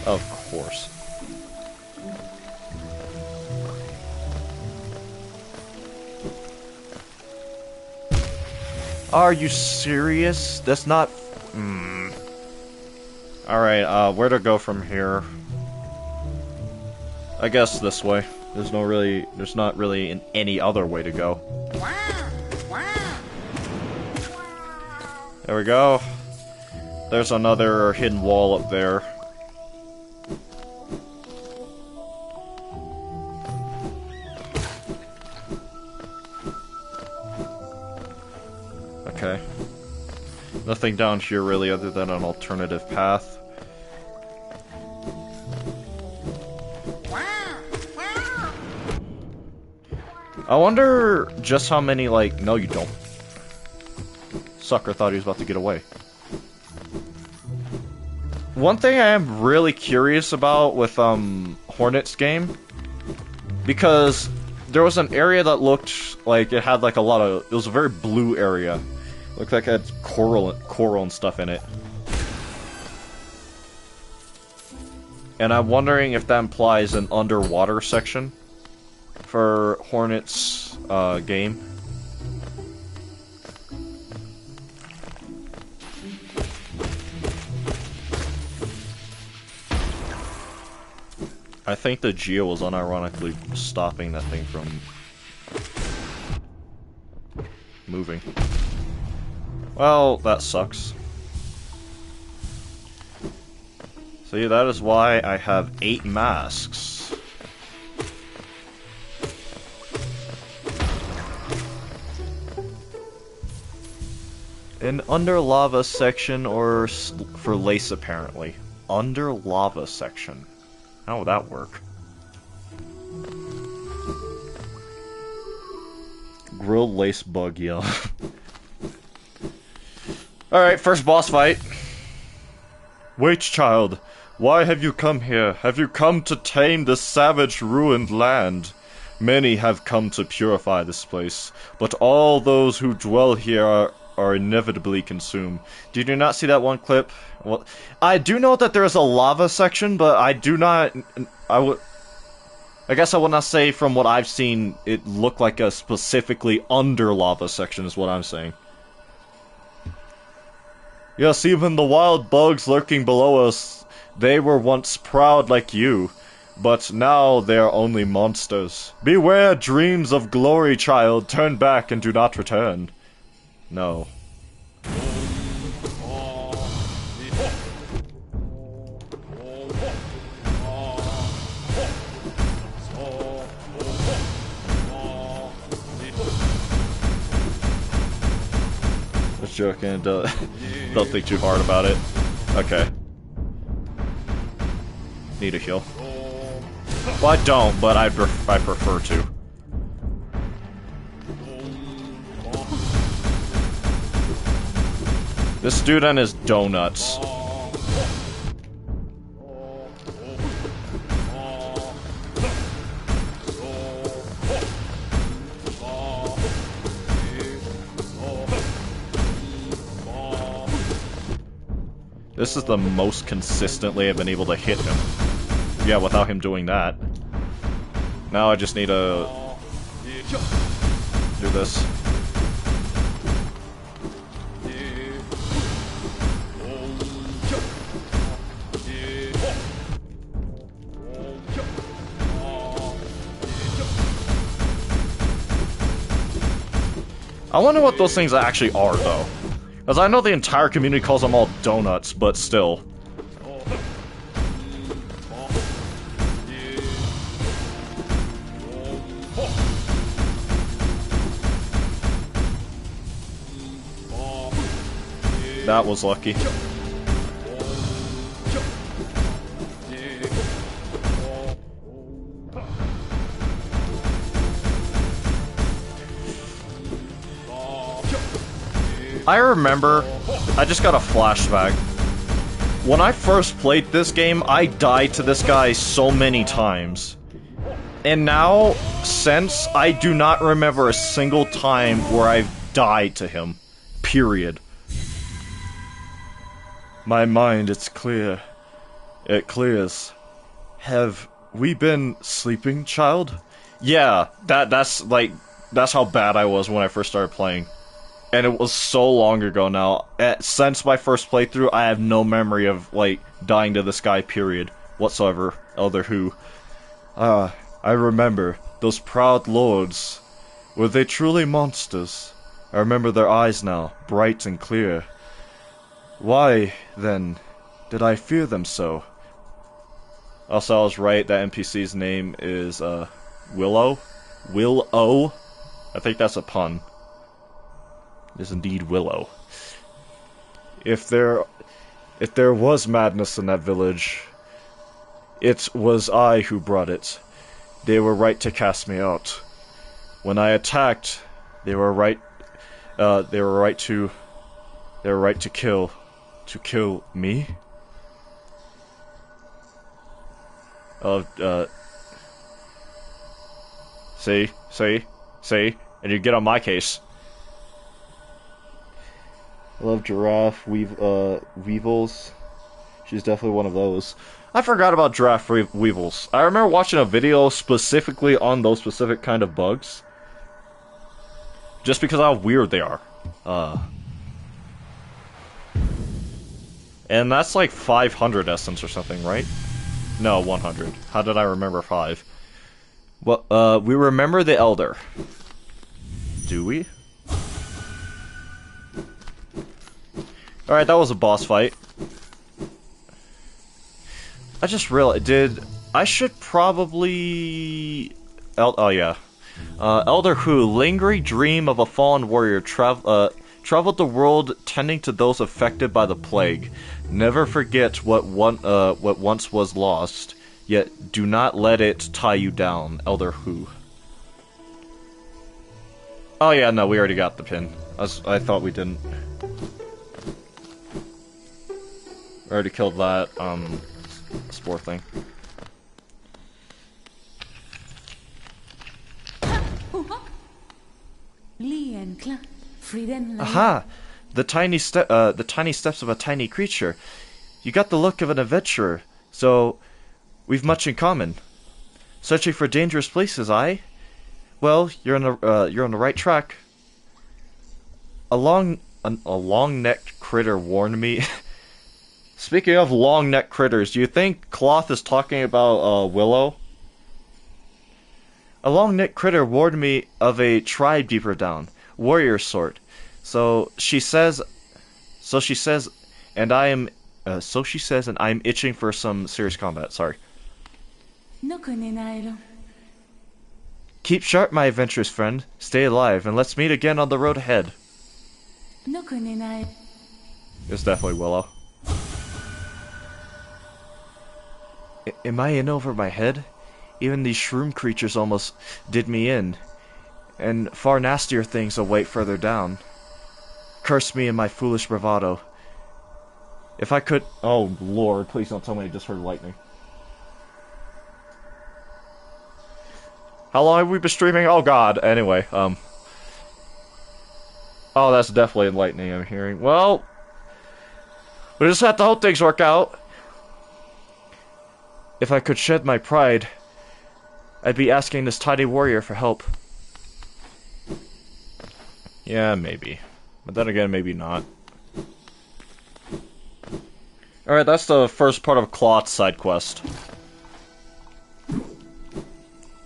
Of course. Are you serious? That's not... Alright, where to go from here? I guess this way. There's not really any other way to go. There we go. There's another hidden wall up there. Okay. Nothing down here really other than an alternative path. I wonder just how many, like... No, you don't. Sucker thought he was about to get away. One thing I am really curious about with, Hornet's game, because there was an area that looked like it had, like, a lot of... It was a very blue area. Looked like it had coral and stuff in it. And I'm wondering if that implies an underwater section for Hornet's game. I think the Geo was unironically stopping that thing from moving. Well, that sucks. See, that is why I have 8 masks. An under lava section or for lace apparently. Under lava section. How would that work? Grilled lace bug, yeah. Alright, first boss fight. Wait, child. Why have you come here? Have you come to tame this savage, ruined land? Many have come to purify this place, but all those who dwell here are inevitably consumed. Did you not see that one clip? Well, I do know that there is a lava section, but I do not... I guess I would not say from what I've seen it looked like a specifically under lava section is what I'm saying. Yes, even the wild bugs lurking below us, they were once proud like you, but now they are only monsters. Beware dreams of glory, child, turn back and do not return. No. Just joking, don't think too hard about it. Okay. Need a heal. Well, I don't, but I prefer to. This dude and his donuts. This is the most consistently I've been able to hit him. Yeah, without him doing that. Now I just need to do this. I wonder what those things actually are, though. Because I know the entire community calls them all donuts, but still. That was lucky. I remember, I just got a flashback. When I first played this game, I died to this guy so many times. And now, since, I do not remember a single time where I've died to him. Period. My mind, it's clear. It clears. Have we been sleeping, child? Yeah, that's how bad I was when I first started playing. And it was so long ago now. Since my first playthrough, I have no memory of, like, dying to this guy, period. Whatsoever. Elder Who. I remember. Those proud lords. Were they truly monsters? I remember their eyes now, bright and clear. Why, then, did I fear them so? Also, I was right, that NPC's name is, Willow? Will-O? I think that's a pun. It is indeed Willow. If there was madness in that village, it was I who brought it. They were right to cast me out. When I attacked, they were right to kill me? See, and you get on my case. I love giraffe, weevils. She's definitely one of those. I forgot about giraffe weevils. I remember watching a video specifically on those specific kind of bugs. Just because of how weird they are. And that's like 500 essence or something, right? No, 100. How did I remember 5? Well, we remember the Elder. Do we? Alright, that was a boss fight. I just realized, I should probably... oh yeah. Elder Who, lingering dream of a fallen warrior, traveled the world tending to those affected by the plague. Never forget what once was lost, yet do not let it tie you down. Elder Who. Oh yeah, no, we already got the pin. I thought we didn't. We already killed that, spore thing. Aha! The tiny steps of a tiny creature. You got the look of an adventurer, so we've much in common. Searching for dangerous places, aye? Well, you're on the right track. A long-necked critter warned me. Speaking of long-necked critters, do you think Cloth is talking about Willow? A long-necked critter warned me of a tribe deeper down, warrior sort. So she says, and I am itching for some serious combat. Sorry. Keep sharp, my adventurous friend. Stay alive, and let's meet again on the road ahead. It's definitely Willow. Am I in over my head? Even these shroom creatures almost did me in. And far nastier things await further down. Curse me and my foolish bravado. If I could... Oh, Lord, please don't tell me I just heard lightning. How long have we been streaming? Oh, God. Anyway, Oh, that's definitely lightning I'm hearing. Well, we just have to hope things work out. If I could shed my pride, I'd be asking this tiny warrior for help. Yeah, maybe. But then again, maybe not. Alright, that's the first part of Cloth's side quest.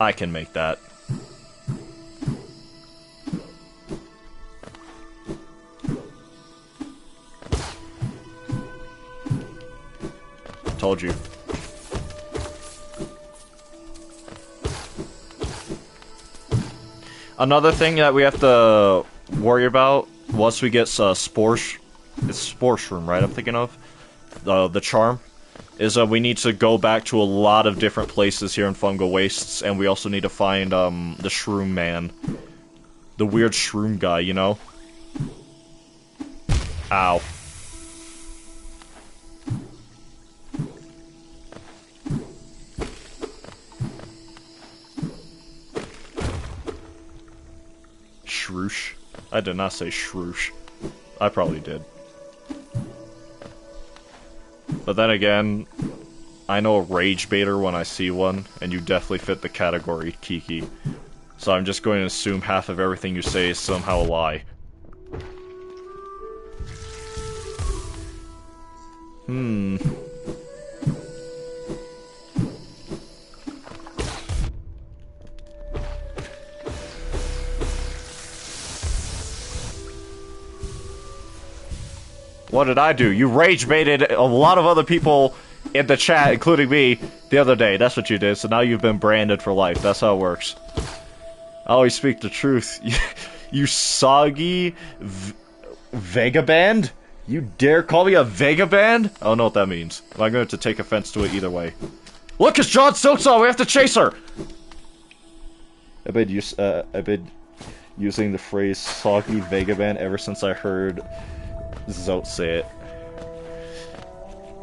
I can make that. Told you. Another thing that we have to worry about once we get it's Spore Shroom, right? I'm thinking of the charm is we need to go back to a lot of different places here in Fungal Wastes, and we also need to find the Shroom Man, the weird Shroom guy, you know? Ow. Shroosh. I did not say shroosh. I probably did. But then again, I know a rage baiter when I see one, and you definitely fit the category, Kiki. So I'm just going to assume half of everything you say is somehow a lie. What did I do? You rage baited a lot of other people in the chat, including me, the other day. That's what you did, so now you've been branded for life. That's how it works. I always speak the truth. You soggy vagabond? You dare call me a vagabond? I don't know what that means. I'm going to take offense to it either way. Look, it's John Silksong! We have to chase her! I've been using the phrase soggy vagabond ever since I heard Zote say it.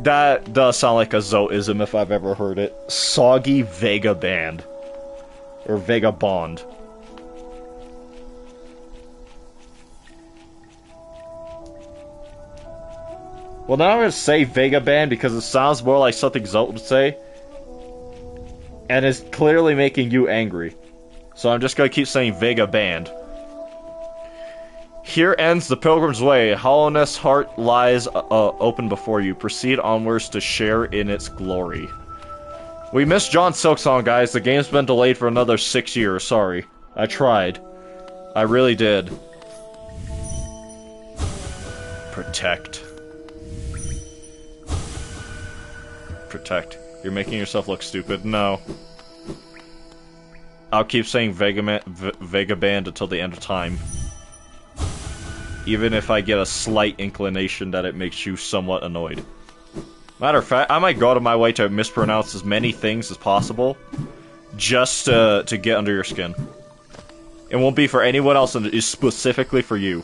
That does sound like a Zoteism if I've ever heard it. Soggy vagabond. Or vagabond. Well, now I'm gonna say vagabond because it sounds more like something Zote would say. And it's clearly making you angry. So I'm just gonna keep saying vagabond. Here ends the Pilgrim's Way. Hollowness heart lies open before you. Proceed onwards to share in its glory. We missed John Silksong, guys. The game's been delayed for another 6 years. Sorry. I tried. I really did. Protect. Protect. You're making yourself look stupid. No. I'll keep saying vagabond until the end of time. Even if I get a slight inclination that it makes you somewhat annoyed. Matter of fact, I might go out of my way to mispronounce as many things as possible, just to get under your skin. It won't be for anyone else, and it is specifically for you.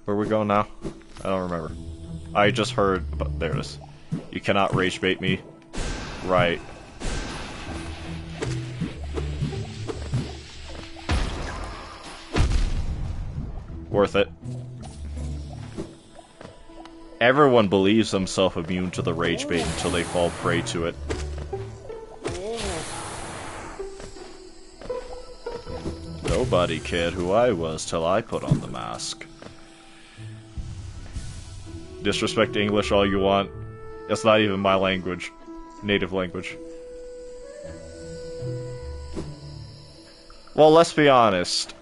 Where are we going now? I don't remember. I just heard, but there it is. You cannot rage bait me. Right. Worth it. Everyone believes themselves immune to the rage bait until they fall prey to it. Nobody cared who I was till I put on the mask. Disrespect English all you want. It's not even my language. Native language. Well, let's be honest.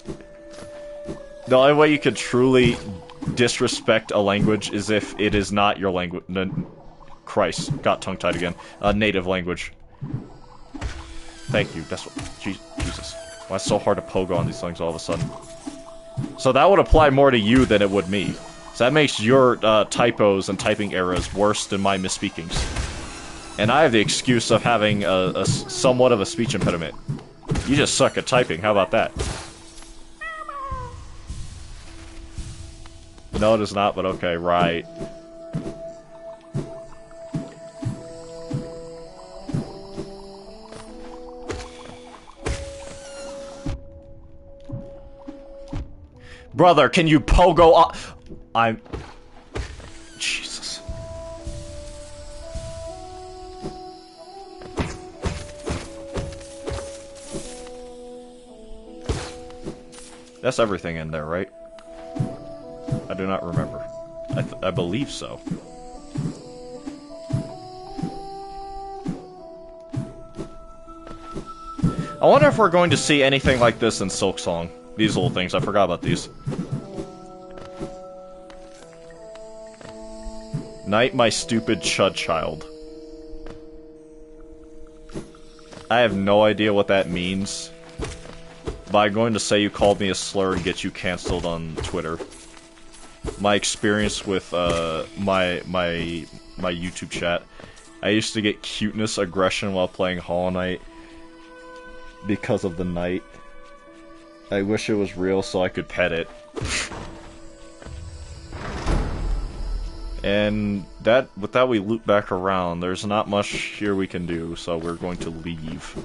The only way you could truly disrespect a language is if it is not your language. Christ, got tongue-tied again. Native language. Thank you. That's what. Jesus. Why it's so hard to pogo on these things all of a sudden? So that would apply more to you than it would me. So that makes your typos and typing errors worse than my misspeakings. And I have the excuse of having a somewhat of a speech impediment. You just suck at typing, how about that? No, it is not, but okay, right. Brother, can you pogo off? I'm... Jesus. That's everything in there, right? I do not remember. I believe so. I wonder if we're going to see anything like this in Silksong. These little things, I forgot about these. Night, my stupid chud child. I have no idea what that means. But I'm going to say you called me a slur and get you cancelled on Twitter. My experience with my YouTube chat. I used to get cuteness aggression while playing Hollow Knight because of the night. I wish it was real so I could pet it. And with that we loop back around. There's not much here we can do, so we're going to leave.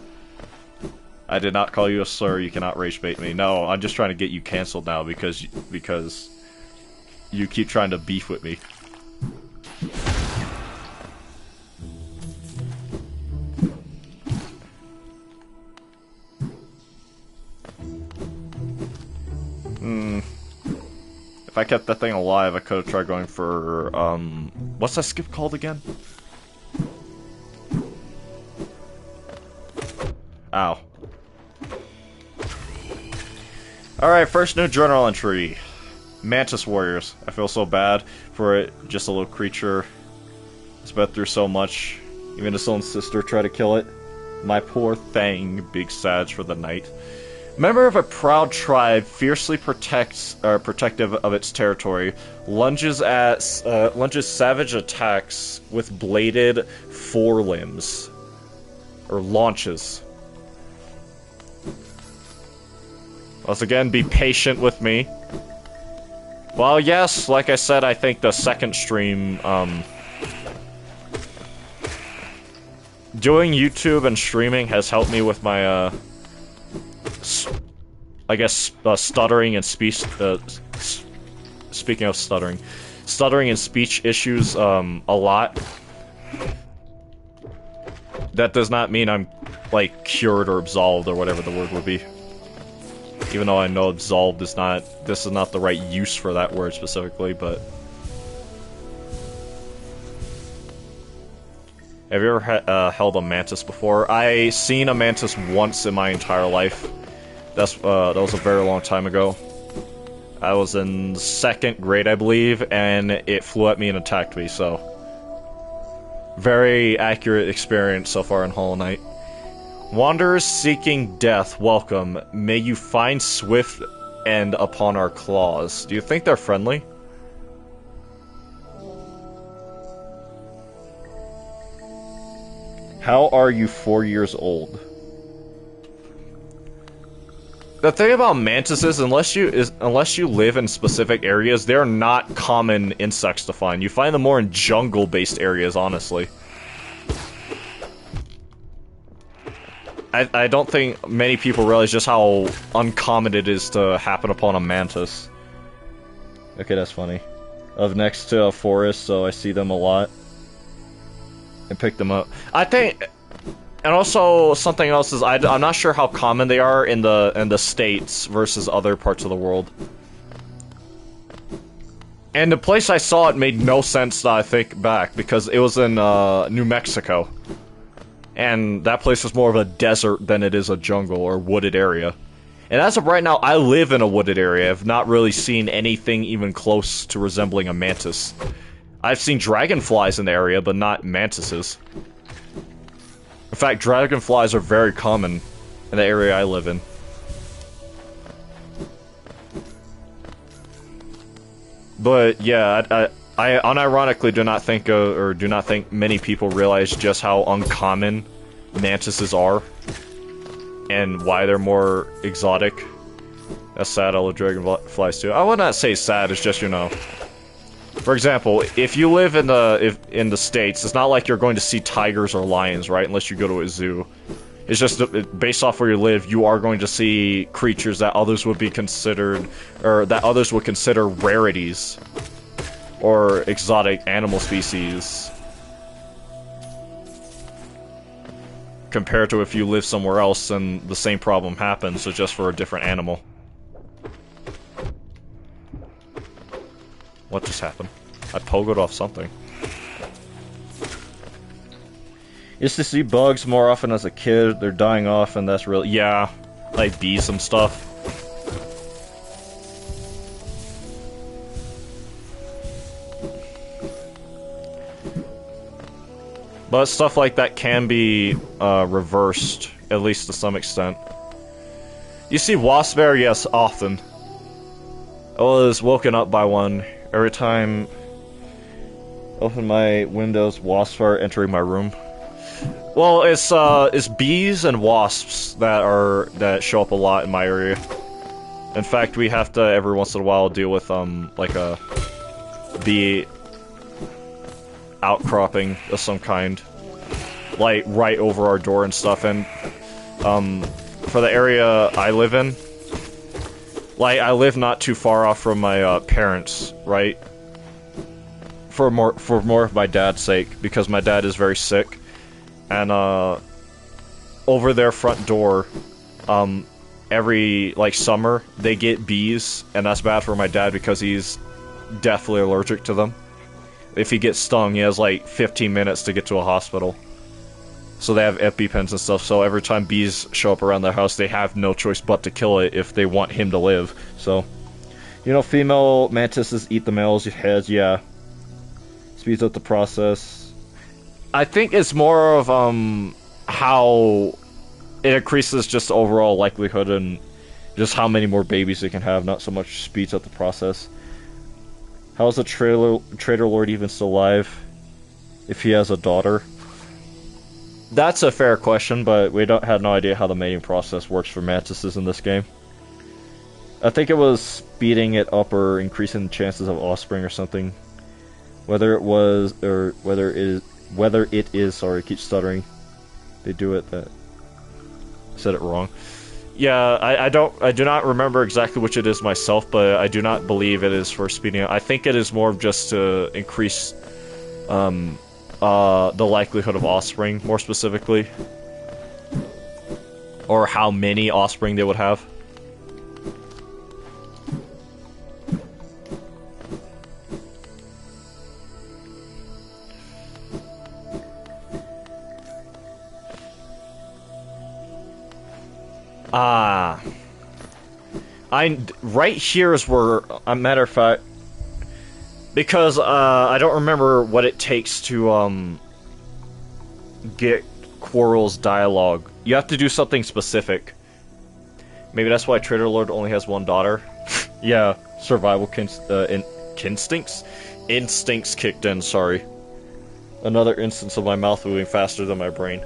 I did not call you a slur, you cannot rage bait me. No, I'm just trying to get you cancelled now because you keep trying to beef with me. If I kept that thing alive, I could have tried going for, what's that skip called again? Ow. Alright, first new journal entry. Mantis Warriors. I feel so bad for it. Just a little creature. It's been through so much. Even its own sister tried to kill it. My poor thing. Big sads for the night. Member of a proud tribe, fiercely protective of its territory, lunges savage attacks with bladed forelimbs. Or launches. Once again, be patient with me. Well, yes, like I said, I think the second stream, doing YouTube and streaming has helped me with my, I guess, stuttering and speech, speaking of stuttering and speech issues, a lot. That does not mean I'm, like, cured or absolved or whatever the word would be. Even though I know absolved is not, this is not the right use for that word specifically, but... Have you ever held a mantis before? I seen a mantis once in my entire life. That was a very long time ago. I was in 2nd grade, I believe, and it flew at me and attacked me, so... Very accurate experience so far in Hollow Knight. Wanderers seeking death, welcome. May you find swift end upon our claws. Do you think they're friendly? How are you 4 years old? The thing about mantises, unless you live in specific areas, they're not common insects to find. You find them more in jungle-based areas, honestly. I don't think many people realize just how uncommon it is to happen upon a mantis. Okay, that's funny. I live next to a forest, so I see them a lot. And pick them up. I think... And also, something else is, I'm not sure how common they are in the States versus other parts of the world. And the place I saw it made no sense that I think back, because it was in New Mexico. And that place is more of a desert than it is a jungle or wooded area. And as of right now, I live in a wooded area. I've not really seen anything even close to resembling a mantis. I've seen dragonflies in the area, but not mantises. In fact, dragonflies are very common in the area I live in. But yeah, I unironically do not think many people realize just how uncommon mantises are and why they're more exotic. That's sad. I love dragonflies too. I would not say sad. It's just, you know. For example, if you live in the States, it's not like you're going to see tigers or lions, right? Unless you go to a zoo. It's just based off where you live, you are going to see creatures that others would be considered, or that others would consider rarities. Or exotic animal species. Compared to if you live somewhere else and the same problem happens, so just for a different animal. What just happened? I pogoed off something. Used to see bugs more often as a kid. They're dying off, and that's really yeah, like bees and stuff. But stuff like that can be reversed, at least to some extent. You see wasp there? Yes, often. I was woken up by one every time I open my windows. Wasps are entering my room. Well, it's bees and wasps that show up a lot in my area. In fact, we have to every once in a while deal with like a bee outcropping of some kind, like right over our door and stuff. And for the area I live in, like I live not too far off from my parents, right? For more of my dad's sake, because my dad is very sick, and over their front door, every like summer they get bees, and that's bad for my dad because he's deathly allergic to them. If he gets stung, he has like 15 minutes to get to a hospital. So they have EpiPens and stuff, so every time bees show up around their house, they have no choice but to kill it if they want him to live. So, you know, female mantises eat the male's heads, yeah. Speeds up the process. I think it's more of, how it increases just the overall likelihood and just how many more babies it can have, not so much speeds up the process. How is the Trader Lord even still alive if he has a daughter? That's a fair question, but we had no idea how the mating process works for mantises in this game. I think it was speeding it up or increasing the chances of offspring or something. Whether it was, or whether it is, sorry, I keep stuttering. They do it that... I said it wrong. Yeah, I do not remember exactly which it is myself, but I do not believe it is for speeding up. I think it is more just to increase, the likelihood of offspring, more specifically. Or how many offspring they would have. Right here is where, a matter of fact, because, I don't remember what it takes to, get Quarrel's dialogue. You have to do something specific. Maybe that's why Trader Lord only has one daughter. Yeah, survival instincts? Instincts kicked in, sorry. Another instance of my mouth moving faster than my brain.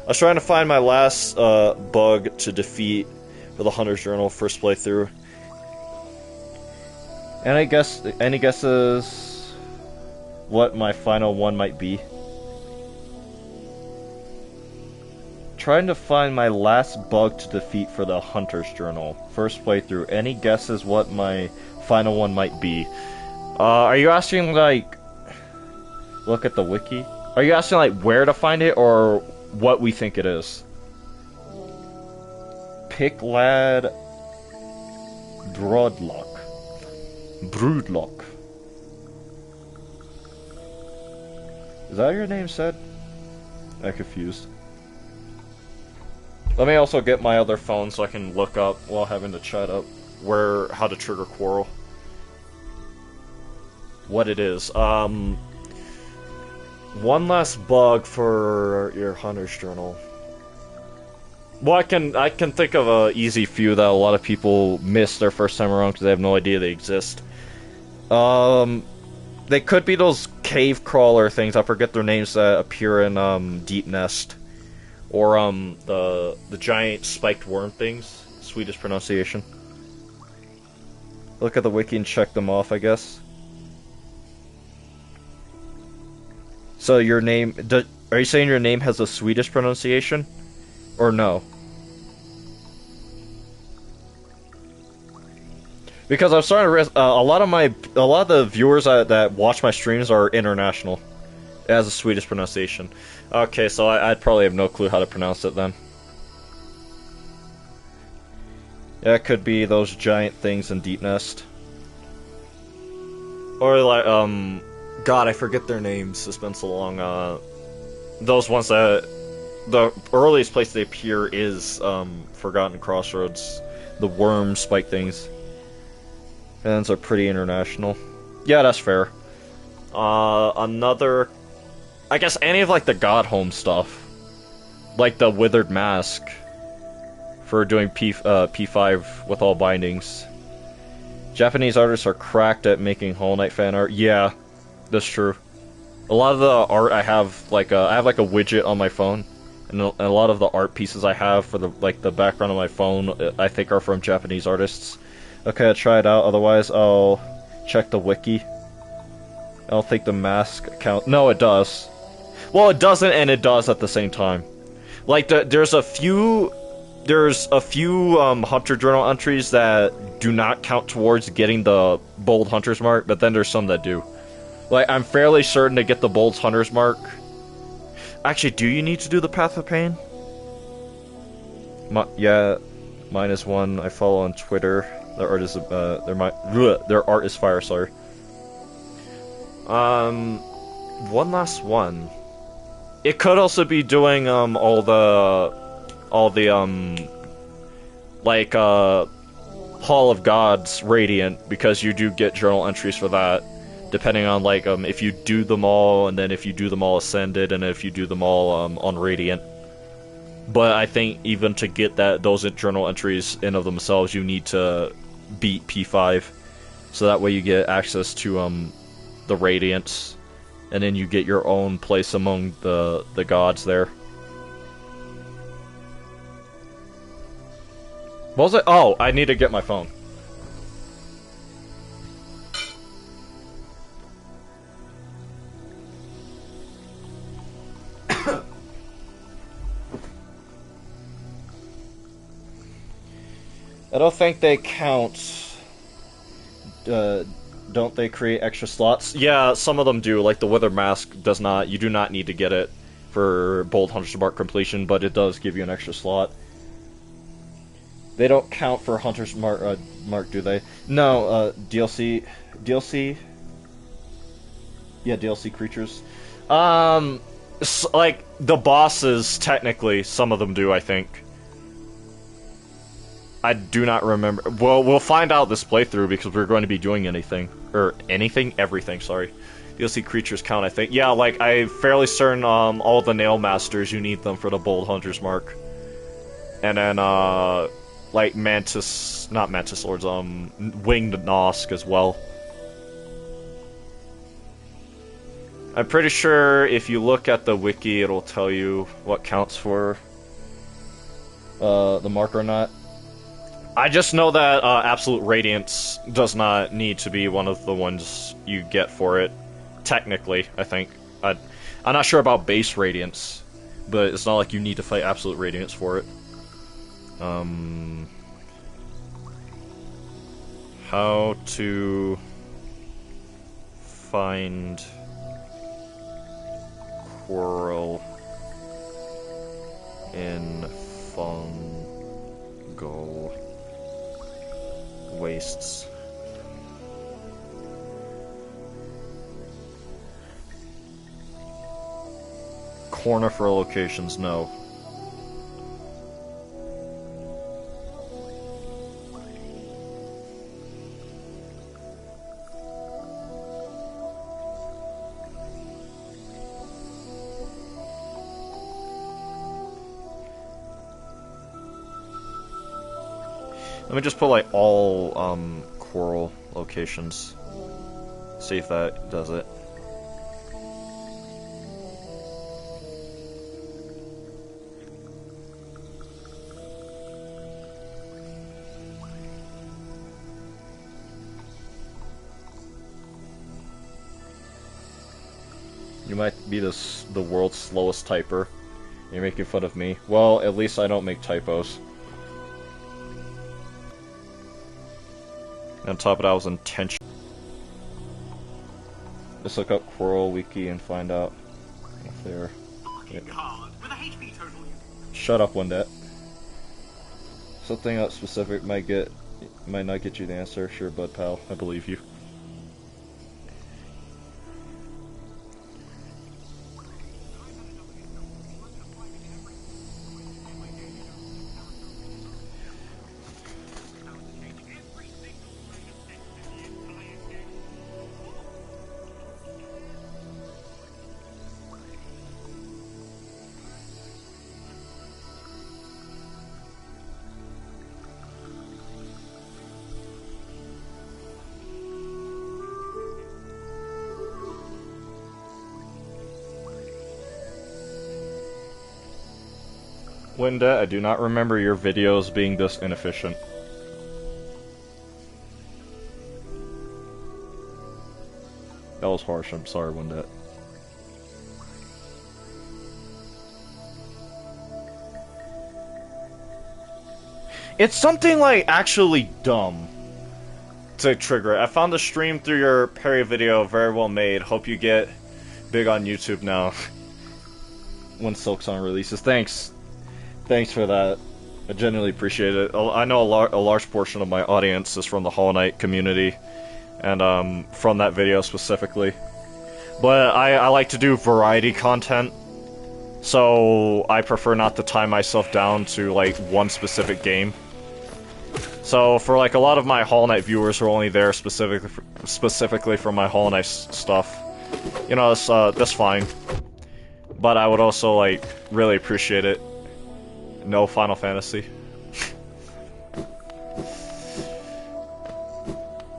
I was trying to find my last, bug to defeat for the Hunter's Journal first playthrough. And I guess, any guesses what my final one might be? Trying to find my last bug to defeat for the Hunter's Journal first playthrough. Any guesses what my final one might be? Are you asking, like, look at the wiki? Are you asking, like, where to find it, or what we think it is? Picklad Broadlock. Broodlock. Is that your name said? I'm confused. Let me also get my other phone so I can look up while having the chat up how to trigger Quarrel. What it is. One last bug for your Hunter's Journal. Well, I can think of a easy few that a lot of people miss their first time around because they have no idea they exist. They could be those cave crawler things. I forget their names that appear in Deep Nest, or the giant spiked worm things. Swedish pronunciation. Look at the wiki and check them off, I guess. So your name, are you saying your name has a Swedish pronunciation, or no? Because I'm starting to a lot of the viewers that watch my streams are international. It has a Swedish pronunciation. Okay, so I'd probably have no clue how to pronounce it then. Yeah, it could be those giant things in Deep Nest. Or like, God, I forget their names. It's been so long. Those ones that the earliest place they appear is Forgotten Crossroads. The worm spike things. Fans are pretty international. Yeah, that's fair. Another, I guess any of like the God Home stuff, like the Withered Mask, for doing P5 with all bindings. Japanese artists are cracked at making Hollow Knight fan art. Yeah, that's true. A lot of the art I have like a widget on my phone, and a lot of the art pieces I have for the background of my phone I think are from Japanese artists. Okay, I'll try it out. Otherwise, I'll check the wiki. I don't think the mask count. No, it does. Well, it doesn't, and it does at the same time. Like there's a few Hunter Journal entries that do not count towards getting the Bold Hunter's Mark, but then there's some that do. Like, I'm fairly certain to get the Bold Hunter's Mark. Actually, do you need to do the Path of Pain? Yeah, -1. I follow on Twitter. Their art is their art is fire. Sorry. One last one. It could also be doing all the Hall of Gods Radiant, because you do get journal entries for that, depending on like if you do them all, and then if you do them all Ascended, and if you do them all on Radiant. But I think even to get those journal entries in of themselves, you need to beat P5, so that way you get access to the Radiance, and then you get your own place among the gods there. What was it? Oh, I need to get my phone. I don't think they count. Don't they create extra slots? Yeah, some of them do. Like the Wither Mask does not. You do not need to get it for Bold Hunter's Mark completion, but it does give you an extra slot. They don't count for Hunter's Mark, do they? No, DLC. Yeah, DLC creatures. Like the bosses, technically, some of them do. I think. I do not remember. Well, we'll find out this playthrough because we're going to be doing everything, sorry. DLC creatures count, I think. Yeah, like, I'm fairly certain all the Nail Masters, you need them for the Bold Hunter's Mark. And then, like, not Mantis Lords, Winged Nosk as well. I'm pretty sure if you look at the wiki, it'll tell you what counts for the mark or not. I just know that Absolute Radiance does not need to be one of the ones you get for it. Technically, I think. I'm not sure about Base Radiance, but it's not like you need to fight Absolute Radiance for it. How to find Quarrel in Fungal Wastes. Corner for locations, no. Let me just put like all coral locations. See if that does it. You might be the world's slowest typer. You're making fun of me. Well, at least I don't make typos. And on top of that, I was intentional. Let's look up Quarrel Wiki and find out if they're... Shut up, Wendet. Something else specific might not get you the answer. Sure, bud pal. I believe you. Winda, I do not remember your videos being this inefficient. That was harsh, I'm sorry, Winda. It's something like actually dumb to trigger it. I found the stream through your parry video very well made. Hope you get big on YouTube now when silksong releases. Thanks for that. I genuinely appreciate it. I know a large portion of my audience is from the Hollow Knight community, and from that video specifically. But I like to do variety content, so I prefer not to tie myself down to like one specific game. So for like a lot of my Hollow Knight viewers who are only there specifically for my Hollow Knight stuff, you know, that's fine. But I would also like really appreciate it. No Final Fantasy.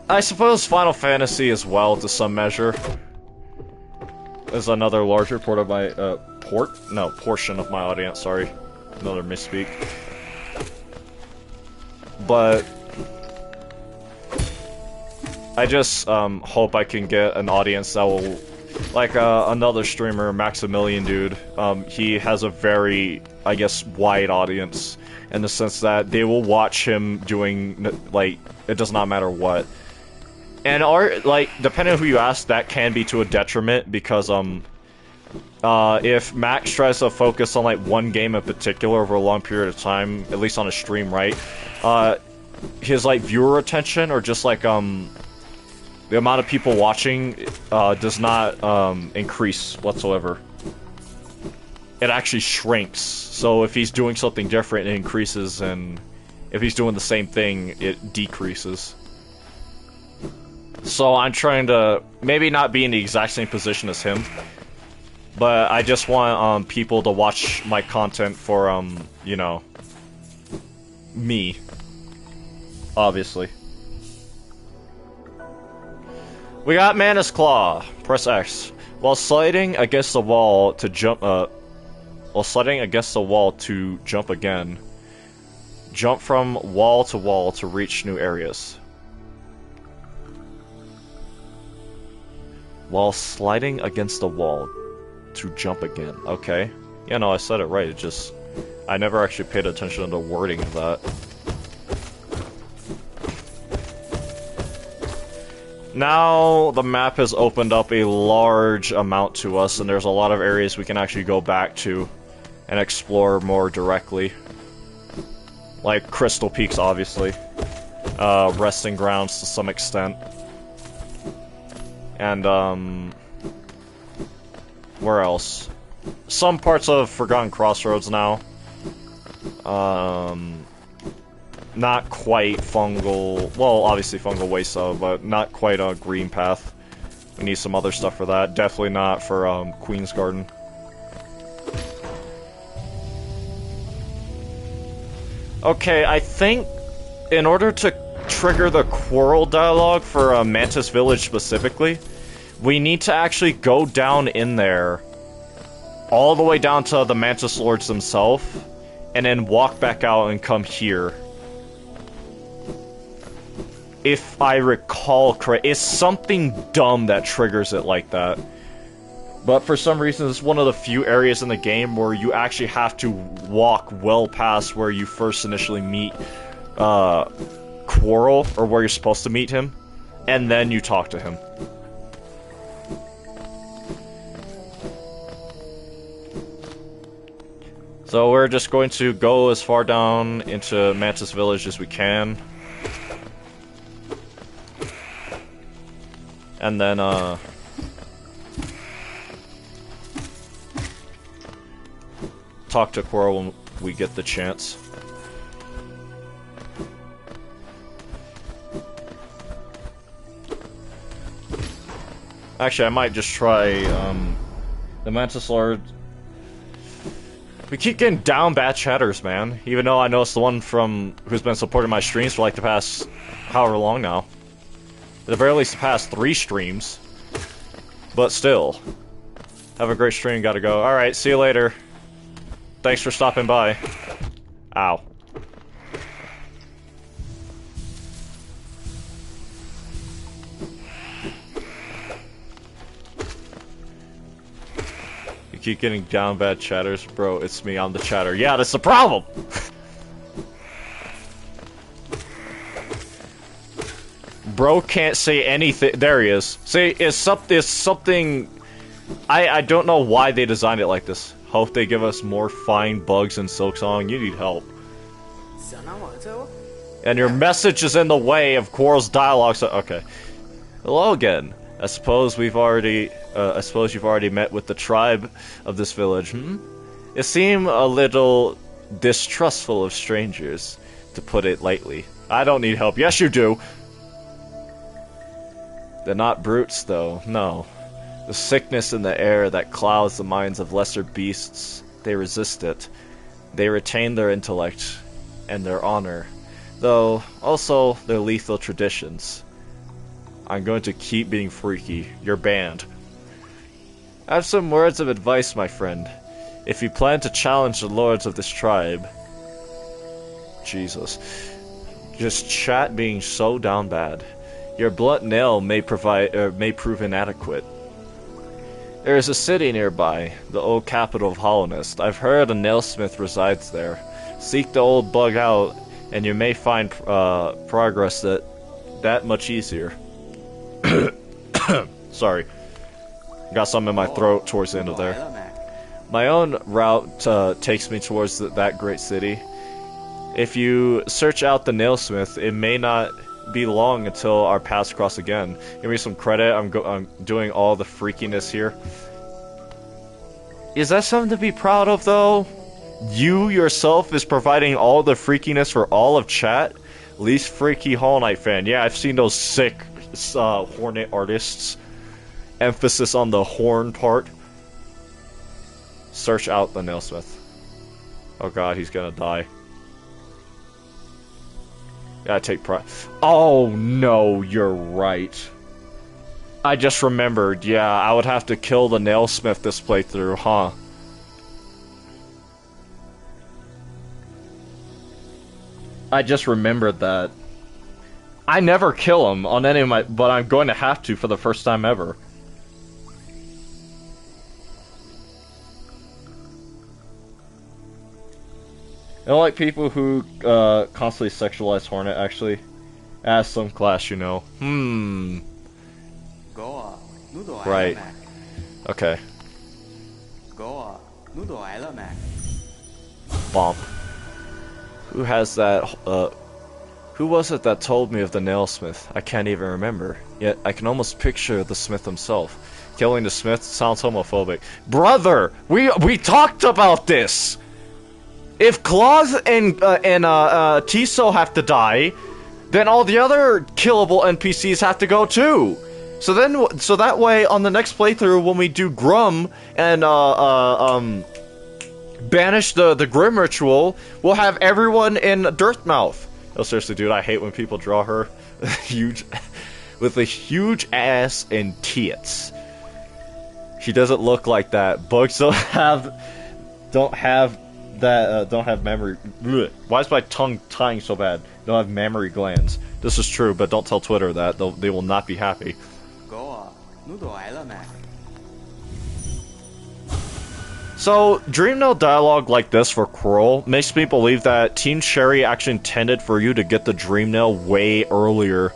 I suppose Final Fantasy as well, to some measure, is another larger part of my portion of my audience. Sorry, another misspeak. But I just hope I can get an audience that will, like another streamer, Maximilian dude. He has a very, I guess, wide audience in the sense that they will watch him doing, like, it does not matter what. And like, depending on who you ask, that can be to a detriment, because if Max tries to focus on like one game in particular over a long period of time, at least on a stream, right? His like viewer attention, or just like the amount of people watching, does not increase whatsoever. It actually shrinks. So if he's doing something different, it increases, and if he's doing the same thing, it decreases. So I'm trying to maybe not be in the exact same position as him, but I just want people to watch my content for you know, me, obviously. We got Mantis Claw. Press X while sliding against the wall to jump. While sliding against the wall to jump again. Jump from wall to reach new areas. While sliding against the wall to jump again. Okay. Yeah, no, I said it right. It just, I never actually paid attention to the wording of that. Now the map has opened up a large amount to us, and there's a lot of areas we can actually go back to and explore more directly. Like Crystal Peaks, obviously. Resting grounds to some extent. And, where else? Some parts of Forgotten Crossroads now. Not quite Fungal, well, obviously Fungal Waste, but not quite a Green Path. We need some other stuff for that. Definitely not for, Queen's Garden. Okay, I think in order to trigger the quarrel dialogue for Mantis Village specifically, we need to actually go down in there, all the way down to the Mantis Lords themselves, and then walk back out and come here. If I recall correct, it's something dumb that triggers it like that. But for some reason, it's one of the few areas in the game where you actually have to walk well past where you first initially meet Quarrel, or where you're supposed to meet him, and then you talk to him. So we're just going to go as far down into Mantis Village as we can. And then, talk to Quarrel when we get the chance. Actually, I might just try, the Mantis Lord. We keep getting down bad chatters, man. Even though I know it's the one from who's been supporting my streams for like the past however long now. At the very least the past 3 streams. But still. Have a great stream, gotta go. Alright, see you later. Thanks for stopping by. Ow. You keep getting down bad chatters. Bro, it's me, I'm the chatter. Yeah, that's the problem! Bro can't say anything. There he is. See, it's something... I don't know why they designed it like this. Hope they give us more fine bugs in silksong. You need help. And your message is in the way of Quarrel's dialogue, so... Okay. Hello again. I suppose you've already met with the tribe of this village, hmm? You seem a little distrustful of strangers, to put it lightly. I don't need help. Yes, you do! They're not brutes, though. No. The sickness in the air that clouds the minds of lesser beasts, they resist it. They retain their intellect and their honor, though also their lethal traditions. I'm going to keep being freaky. You're banned. I have some words of advice, my friend. If you plan to challenge the lords of this tribe... Jesus. Just chat being so down bad. Your blunt nail may prove inadequate. There is a city nearby, the old capital of Hollownest. I've heard a nailsmith resides there. Seek the old bug out, and you may find progress that much easier. Sorry. Got something in my throat towards the end of there. My own route takes me towards that great city. If you search out the nailsmith, it may not be long until our paths cross again. Give me some credit. I'm doing all the freakiness here. Is that something to be proud of, though? You yourself is providing all the freakiness for all of chat? Least freaky Hollow Knight fan. Yeah, I've seen those sick Hornet artists. Emphasis on the horn part. Search out the nailsmith. Oh god, he's gonna die. Yeah, take pride. Oh no, you're right. I just remembered. Yeah, I would have to kill the nailsmith this playthrough, huh? I just remembered that. I never kill him on any of my, but I'm going to have to for the first time ever. I don't like people who constantly sexualize Hornet, actually. As some class, you know. Right. Okay. Bomp. Who has that, who was it that told me of the nailsmith? I can't even remember. Yet, I can almost picture the smith himself. Killing the smith sounds homophobic. Brother! We talked about this! If Claus and Tiso have to die, then all the other killable NPCs have to go too. So that way, on the next playthrough, when we do Grum and banish the Grim ritual, we'll have everyone in Dirtmouth. Oh, seriously, dude, I hate when people draw her huge, with a huge ass and tits. She doesn't look like that. Bugs don't have memory. Blech. Why is my tongue tying so bad? Don't have mammary glands. This is true, but don't tell Twitter that. They will not be happy. So, Dreamnail dialogue like this for Quarrel makes me believe that Team Cherry actually intended for you to get the Dreamnail way earlier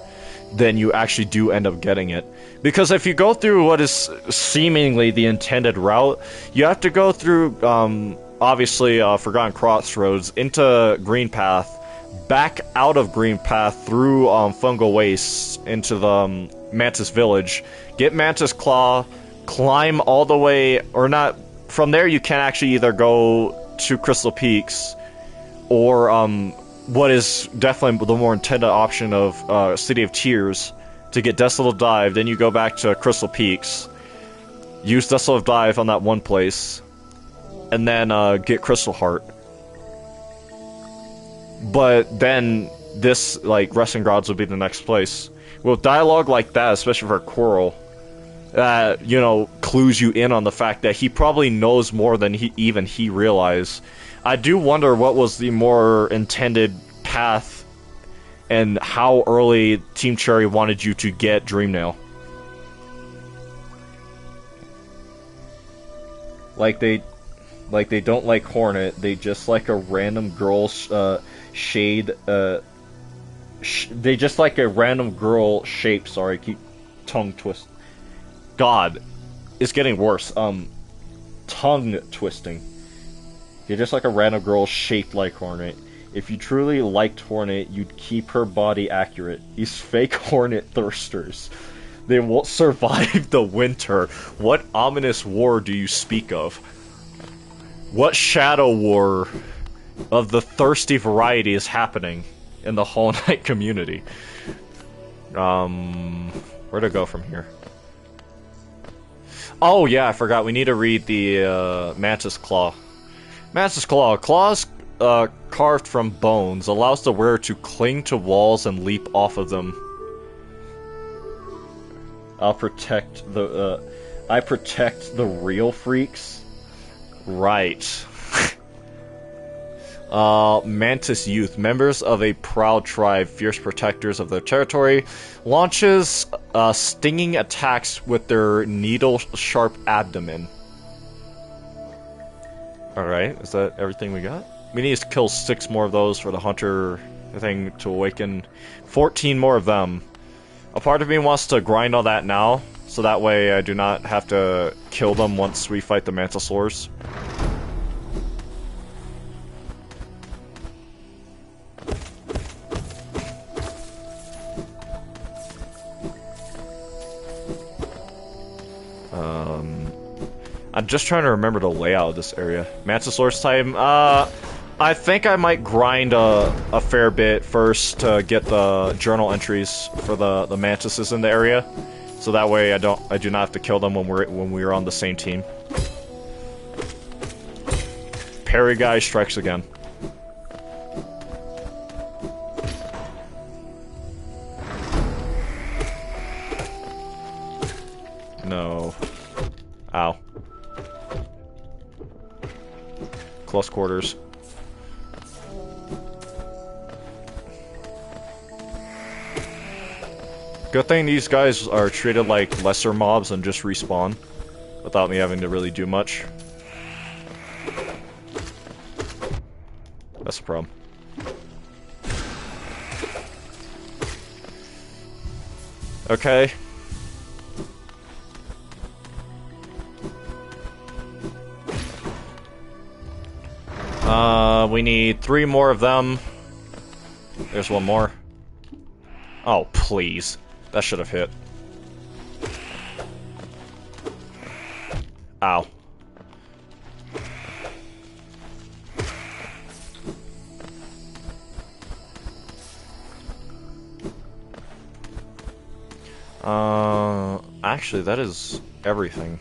than you actually do end up getting it. Because if you go through what is seemingly the intended route, you have to go through, obviously, Forgotten Crossroads, into Green Path, back out of Green Path through Fungal Wastes into the Mantis Village, get Mantis Claw, climb all the way, or not, from there you can actually either go to Crystal Peaks, or what is definitely the more intended option of City of Tears, to get Desolate Dive, then you go back to Crystal Peaks, use Desolate Dive on that one place, and then get Crystal Heart. But then this, like, Resting Gods would be the next place. With dialogue like that, especially for Quarrel, you know, clues you in on the fact that he probably knows more than he realized. I do wonder what was the more intended path and how early Team Cherry wanted you to get Dreamnail. Like they don't like Hornet, they just like a random girl shade, they just like a random girl shape, sorry, I keep tongue twist. God, it's getting worse, tongue twisting. You're just like a random girl shaped like Hornet. If you truly liked Hornet, you'd keep her body accurate. These fake Hornet thirsters. They won't survive the winter. What ominous war do you speak of? What shadow war of the thirsty variety is happening in the Hollow Knight community? Where to go from here? Oh yeah, I forgot. We need to read the Mantis Claw. Mantis Claw. Claws carved from bones allows the wearer to cling to walls and leap off of them. I protect the real freaks. Right. Mantis Youth, members of a proud tribe, fierce protectors of their territory, launches stinging attacks with their needle-sharp abdomen. Alright, is that everything we got? We need to kill 6 more of those for the hunter thing to awaken. 14 more of them. A part of me wants to grind all that now, so that way I do not have to kill them once we fight the Mantisaurs. I'm just trying to remember the layout of this area. Mantisaurus time, I think I might grind a fair bit first to get the journal entries for the mantises in the area, so that way I do not have to kill them when we're on the same team. Parry guy strikes again. No. Ow. Close quarters. Good thing these guys are treated like lesser mobs and just respawn without me having to really do much. That's the problem. Okay. We need 3 more of them. There's 1 more. Oh, please. That should have hit. Ow. Actually, that is everything.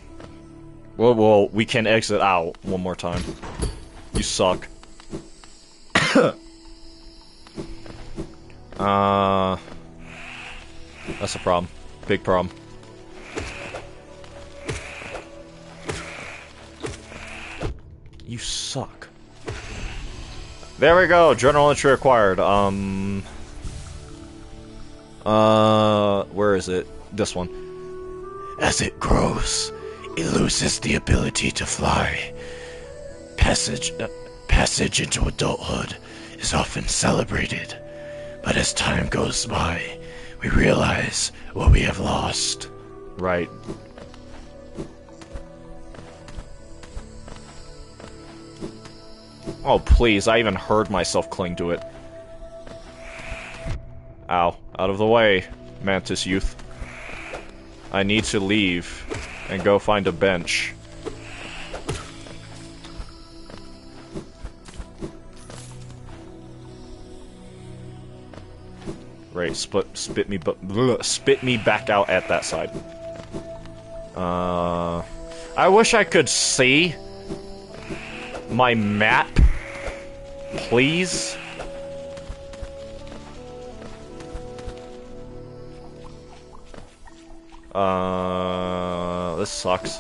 Well, we can exit out 1 more time. You suck. That's a problem. Big problem. You suck. There we go. Journal entry acquired. Where is it? This one. As it grows, it loses the ability to fly. Passage into adulthood is often celebrated, but as time goes by, we realize what we have lost. Right. Oh, please, I even heard myself cling to it. Ow. Out of the way, Mantis Youth. I need to leave and go find a bench. Right, spit me back out at that side. I wish I could see my map, please. this sucks.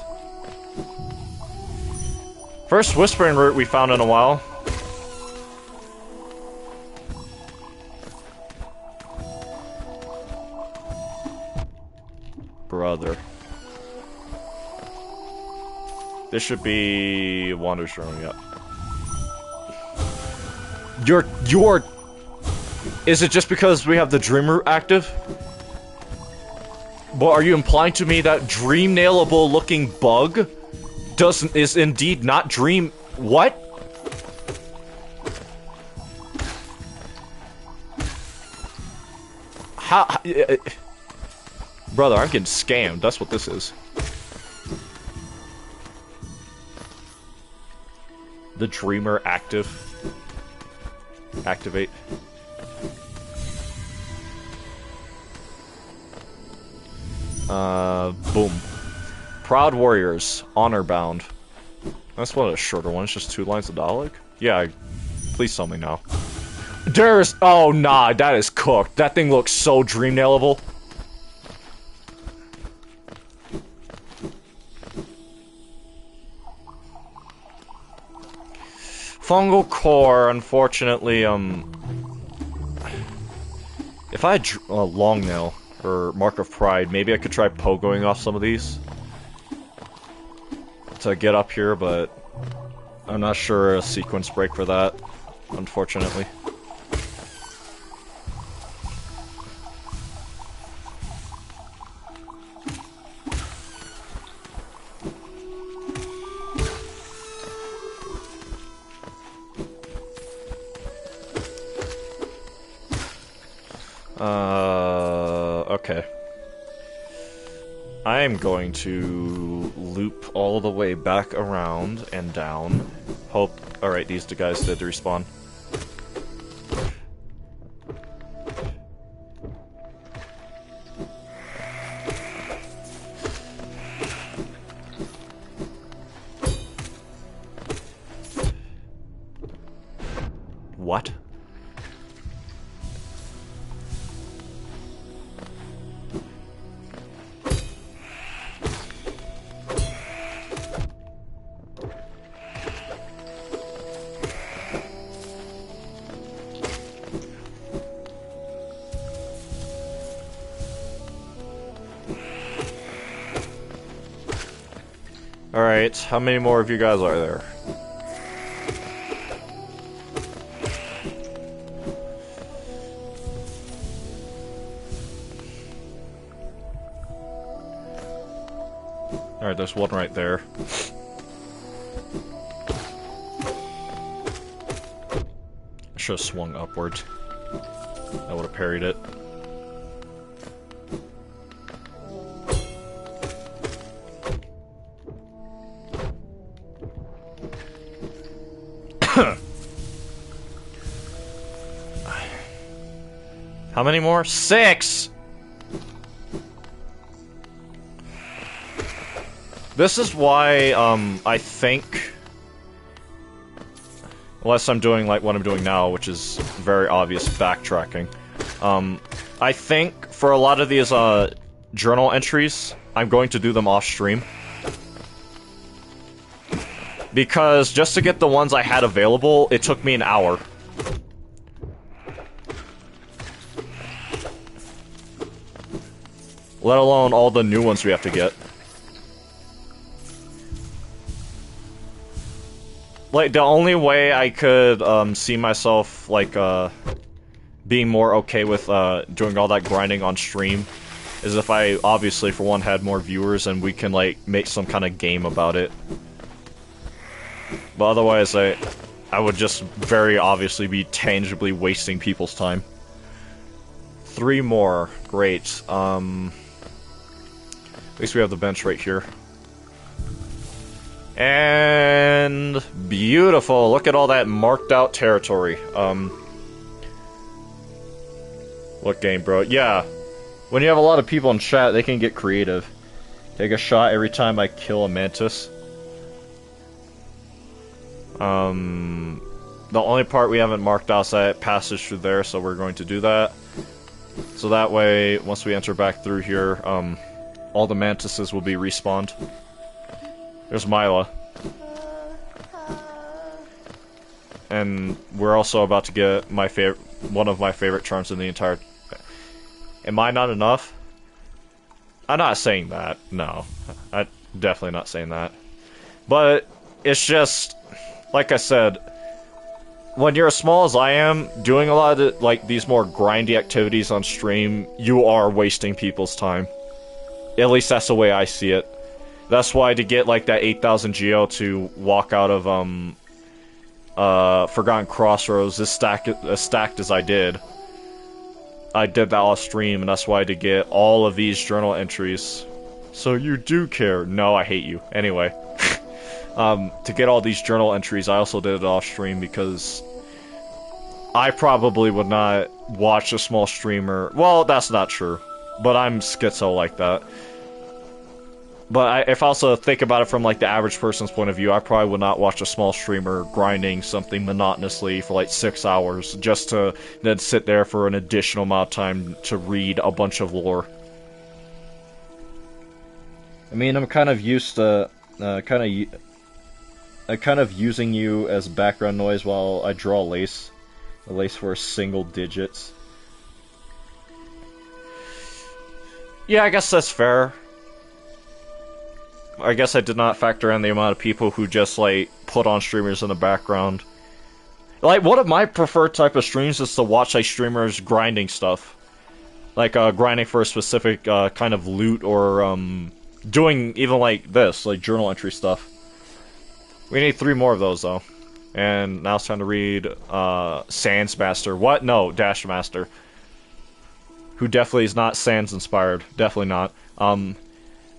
First whispering root we found in a while. Brother. This should be Wander's Room, yep. You're... Is it just because we have the dream root active? But are you implying to me that dream nailable looking bug is indeed not dream... What? How brother, I'm getting scammed. That's what this is. The Dreamer active. Activate. Boom. Proud Warriors. Honor Bound. That's one of the shorter ones, just 2 lines of dialogue? Yeah, please tell me now. There's... Oh, nah, that is cooked. That thing looks so dream nailable. Fungal Core, unfortunately, if I had Long Nail, or Mark of Pride, maybe I could try pogoing off some of these to get up here, but I'm not sure a sequence break for that, unfortunately. Okay. I am going to loop all the way back around and down. Hope... Alright, these two guys did respawn. What? Alright, how many more of you guys are there? Alright, there's one right there. I should have swung upwards. I would have parried it. How many more? 6! This is why, I think... Unless I'm doing like what I'm doing now, which is very obvious backtracking. I think for a lot of these, journal entries, I'm going to do them off-stream. Because just to get the ones I had available, it took me an hour. Let alone all the new ones we have to get. Like, the only way I could, see myself, like, being more okay with, doing all that grinding on stream is if I, obviously, for one, had more viewers and we can, like, make some kind of game about it. But otherwise, I would just very obviously be tangibly wasting people's time. 3 more. Great. At least we have the bench right here. And... beautiful! Look at all that marked out territory. What game, bro? Yeah. When you have a lot of people in chat, they can get creative. Take a shot every time I kill a mantis. The only part we haven't marked out is that passage through there, so we're going to do that. So that way, once we enter back through here, all the mantises will be respawned. There's Mila. And we're also about to get my one of my favorite charms in the entire... Am I not enough? I'm not saying that, no. I'm definitely not saying that. But, it's just, like I said, when you're as small as I am, doing a lot of, like, these more grindy activities on stream, you are wasting people's time. At least that's the way I see it. That's why to get, like, that 8,000 Geo to walk out of, Forgotten Crossroads as stacked as I did that off stream, and that's why to get all of these journal entries. So you do care. No, I hate you. Anyway. To get all these journal entries, I also did it off stream because I probably would not watch a small streamer. Well, that's not true. But I'm schizo like that. But if I also think about it from like the average person's point of view, I probably would not watch a small streamer grinding something monotonously for like 6 hours just to then sit there for an additional amount of time to read a bunch of lore. I mean, I'm kind of used to kind of using you as background noise while I draw a lace for single digits. Yeah, I guess that's fair. I guess I did not factor in the amount of people who just, like, put on streamers in the background. Like, one of my preferred type of streams is to watch, like, streamers grinding stuff. Like, grinding for a specific, kind of loot, or, doing even, like, this, like, journal entry stuff. We need 3 more of those, though. And now it's time to read, Sans Master. What? No, Dash Master. Who definitely is not Sans inspired. Definitely not.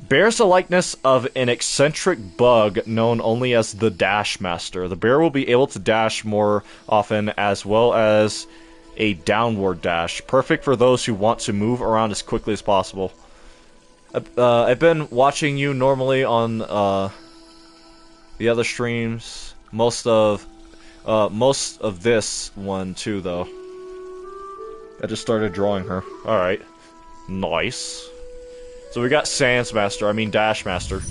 Bears the likeness of an eccentric bug known only as the Dash Master. The bear will be able to dash more often as well as a downward dash. Perfect for those who want to move around as quickly as possible. I've been watching you normally on the other streams. Most of this one too, though. I just started drawing her. Alright. Nice. So we got Sans Master, I mean Dash Master.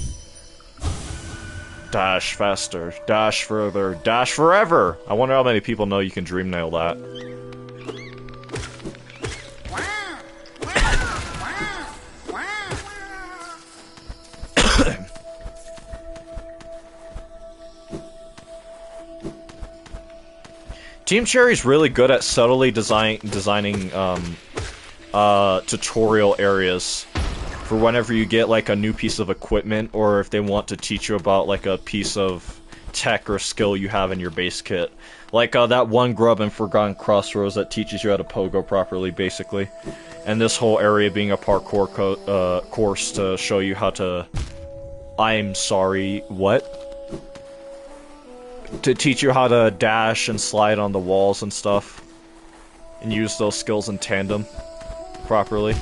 Dash faster, dash further, dash forever! I wonder how many people know you can dream nail that. Team Cherry's really good at subtly designing tutorial areas for whenever you get like a new piece of equipment, or if they want to teach you about like a piece of tech or skill you have in your base kit. Like that one grub in Forgotten Crossroads that teaches you how to pogo properly, basically. And this whole area being a parkour course to show you how to... I'm sorry, what? To teach you how to dash and slide on the walls and stuff. And use those skills in tandem properly.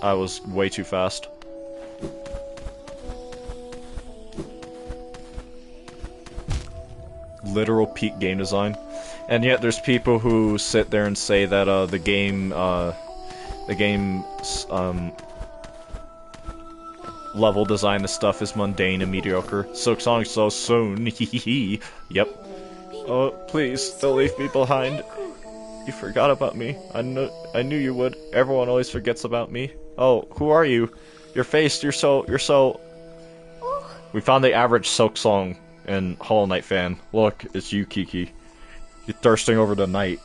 I was way too fast. Literal peak game design. And yet there's people who sit there and say that the game's level design and stuff is mundane and mediocre. Silksong so soon. Hehehe. Yep. Oh, please, don't leave me behind. You forgot about me. I knew you would. Everyone always forgets about me. Oh, who are you? Your face, you're so... We found the average silksong and Hollow Knight fan. Look, it's you, Kiki. You're thirsting over the night.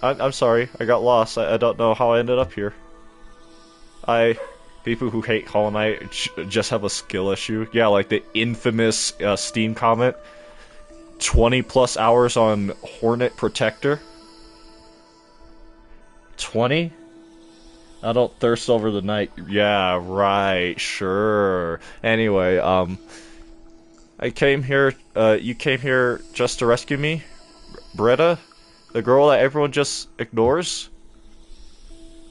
I'm sorry, I got lost. I don't know how I ended up here. People who hate Hollow Knight just have a skill issue. Yeah, like the infamous Steam comment. 20 plus hours on Hornet Protector. 20? I don't thirst over the night. Yeah, right, sure. Anyway, I came here, you came here just to rescue me? Britta? The girl that everyone just ignores?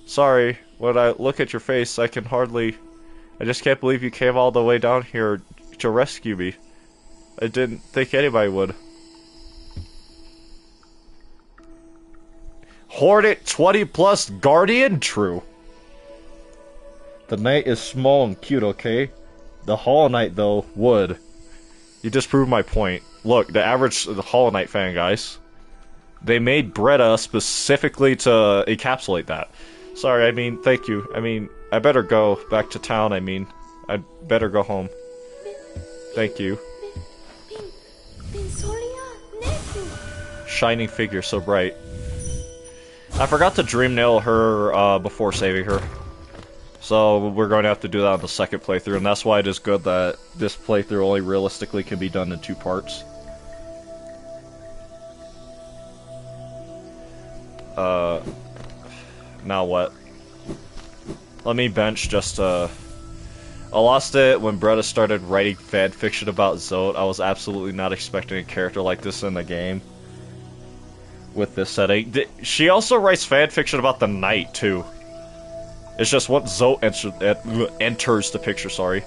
Sorry, when I look at your face, I just can't believe you came all the way down here to rescue me. I didn't think anybody would. Hornet 20 plus Guardian? True. The knight is small and cute, okay? The Hollow Knight, though, would. You just proved my point. Look, the average Hollow Knight fan, guys. They made Bretta specifically to encapsulate that. Sorry, I mean, thank you. I mean, I better go back to town, I mean. I'd better go home. Thank you. Shining figure, so bright. I forgot to dream nail her before saving her. So we're going to have to do that on the second playthrough, and that's why it is good that this playthrough only realistically can be done in 2 parts. Now what? Let me bench just I lost it when Bretta started writing fanfiction about Zote. I was absolutely not expecting a character like this in the game. With this setting. She also writes fanfiction about the knight, too. It's just once Zote enters the picture, sorry.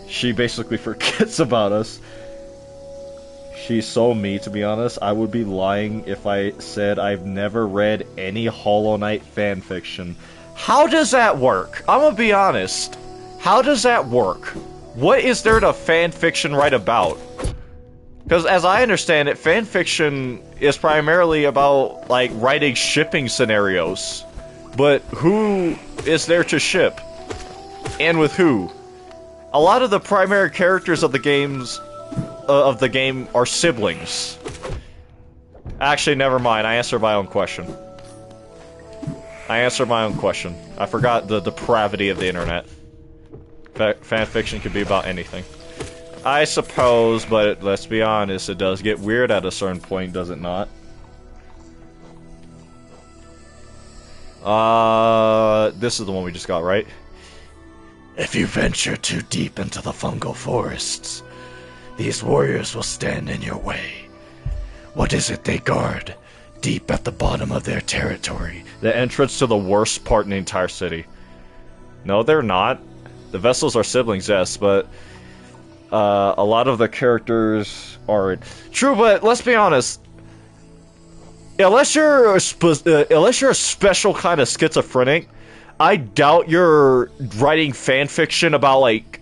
She basically forgets about us. She's so me, to be honest. I would be lying if I said I've never read any Hollow Knight fanfiction. How does that work? I'm gonna be honest. How does that work? What is there to fanfiction write about? Because as I understand it, fanfiction is primarily about, like, writing shipping scenarios. But who is there to ship? And with who? A lot of the primary characters of the game are siblings. Actually, never mind. I answered my own question. I forgot the depravity of the internet. Fanfiction could be about anything. I suppose, but let's be honest, it does get weird at a certain point, does it not? This is the one we just got, right? If you venture too deep into the fungal forests, these warriors will stand in your way. What is it they guard deep at the bottom of their territory? The entrance to the worst part in the entire city. No, they're not. The vessels are siblings, yes, but a lot of the characters aren't. True, but let's be honest. Unless you're a special kind of schizophrenic, I doubt you're writing fanfiction about, like,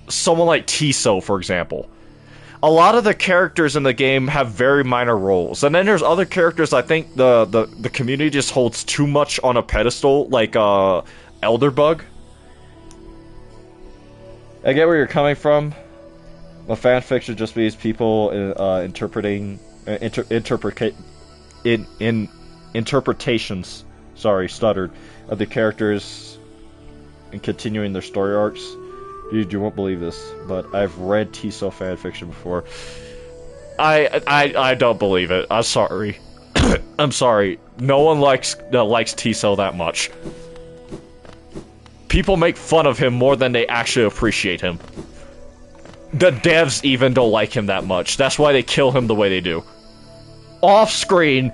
someone like Tiso, for example. A lot of the characters in the game have very minor roles, and then there's other characters I think the community just holds too much on a pedestal, like Elderbug. I get where you're coming from. A fanfic should just be people interpretations, sorry, stuttered, of the characters and continuing their story arcs. You won't believe this, but I've read Tiso fanfiction before. I don't believe it. I'm sorry. I'm sorry. No one likes Tiso that much. People make fun of him more than they actually appreciate him. The devs even don't like him that much. That's why they kill him the way they do. Off screen.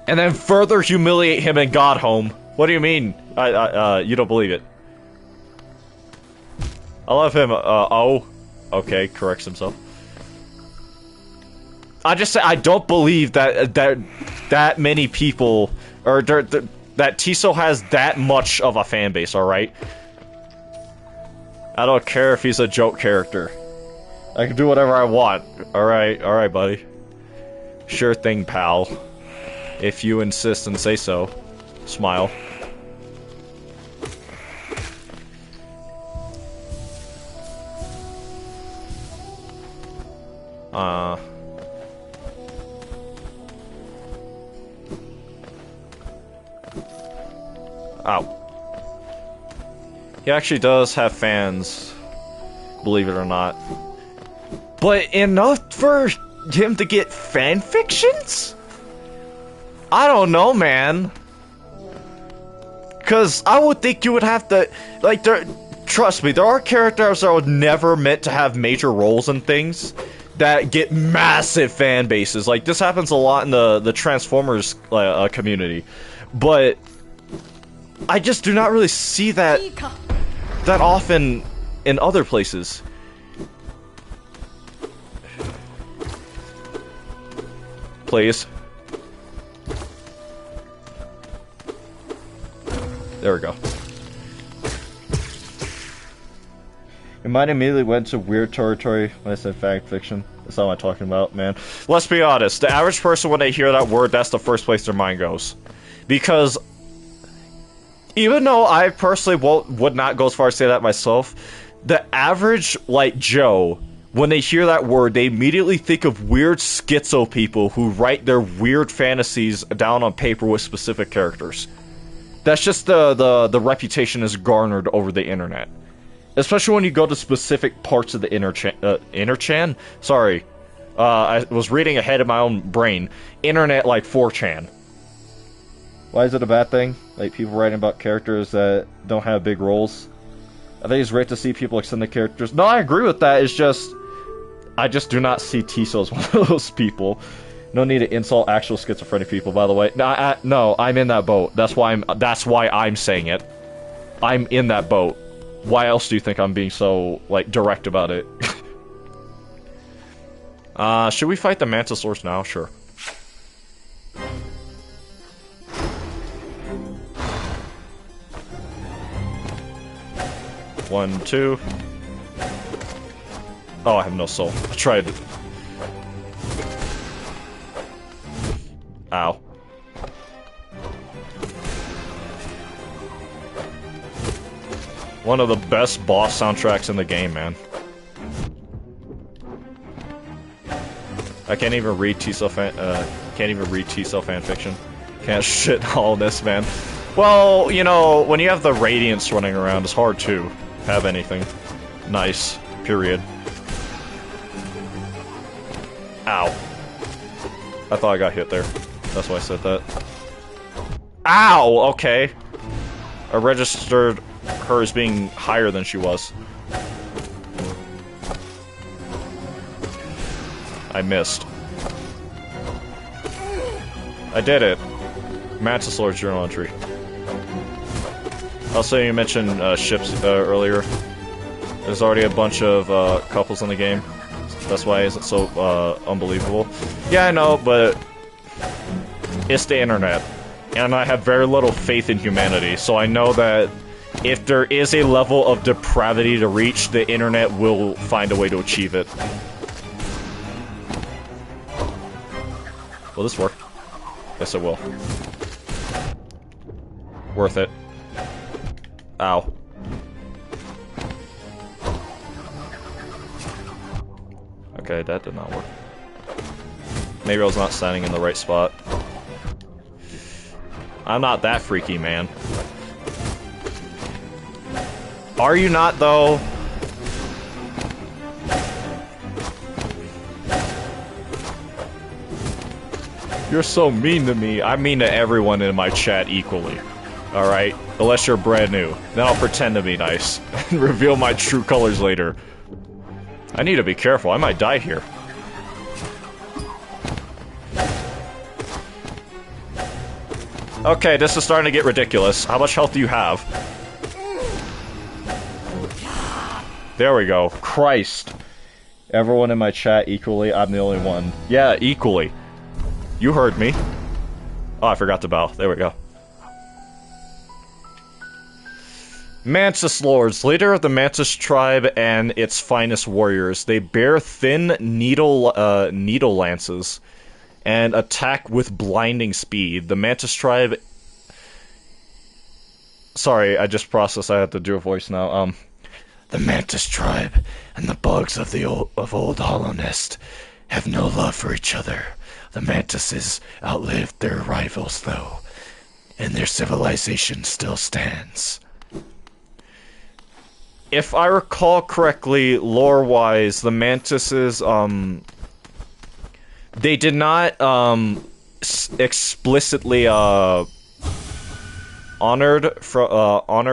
And then further humiliate him in Godhome. What do you mean? You don't believe it. I love him. Oh. Okay, corrects himself. I just say I don't believe that many people, or that Tiso has that much of a fan base, alright? I don't care if he's a joke character. I can do whatever I want. Alright, buddy. Sure thing, pal. If you insist and say so. Smile. Ow. He actually does have fans, believe it or not. But enough for him to get fanfictions? I don't know, man. Cause I would think you would have to, like, trust me, there are characters that are never meant to have major roles in things that get massive fan bases. Like, this happens a lot in the Transformers community. But I just do not really see that often in other places. Please. There we go. Your mind immediately went to weird territory when I said fact fiction. That's not what I'm talking about, man. Let's be honest. The average person, when they hear that word, that's the first place their mind goes. Because even though I personally would not go as far as say that myself, the average, like, Joe, when they hear that word, they immediately think of weird schizo people who write their weird fantasies down on paper with specific characters. That's just the reputation is garnered over the internet. Especially when you go to specific parts of the interchan? Sorry. I was reading ahead of my own brain. Internet like 4chan. Why is it a bad thing? Like, people writing about characters that don't have big roles? I think it's great to see people extend the characters. No, I agree with that. It's just... I just do not see Tiso as one of those people. No need to insult actual schizophrenic people, by the way. No, I'm in that boat. That's why I'm saying it. I'm in that boat. Why else do you think I'm being so, like, direct about it? Should we fight the mantis lords now? Sure. One, two. Oh, I have no soul. I tried. Ow. One of the best boss soundtracks in the game, man. I can't even read T-Cell fanfiction. Can't shit all this, man. Well, you know, when you have the Radiance running around, it's hard to have anything nice. Period. Ow. I thought I got hit there. That's why I said that. Ow! Okay. I registered her as being higher than she was. I missed. I did it. Mantis Lord's journal entry. Also, you mentioned ships earlier. There's already a bunch of couples in the game. That's why it's so unbelievable. Yeah, I know, but it's the internet. And I have very little faith in humanity, so I know that if there is a level of depravity to reach, the internet will find a way to achieve it. Will this work? Yes, it will. Worth it. Ow. Okay, that did not work. Maybe I was not standing in the right spot. I'm not that freaky, man. Are you not, though? You're so mean to me. I mean to everyone in my chat equally. Alright? Unless you're brand new. Then I'll pretend to be nice. And reveal my true colors later. I need to be careful. I might die here. Okay, this is starting to get ridiculous. How much health do you have? There we go. Christ. Everyone in my chat equally. I'm the only one. Yeah, equally. You heard me. Oh, I forgot to bow. There we go. Mantis Lords, leader of the Mantis tribe and its finest warriors. They bear thin needle lances and attack with blinding speed. The Mantis tribe... Sorry, I just processed. I have to do a voice now. The Mantis tribe and the bugs of old Hollow Nest have no love for each other. The Mantises outlived their rivals, though, and their civilization still stands. If I recall correctly, lore-wise, the Mantises, they did not, explicitly, honor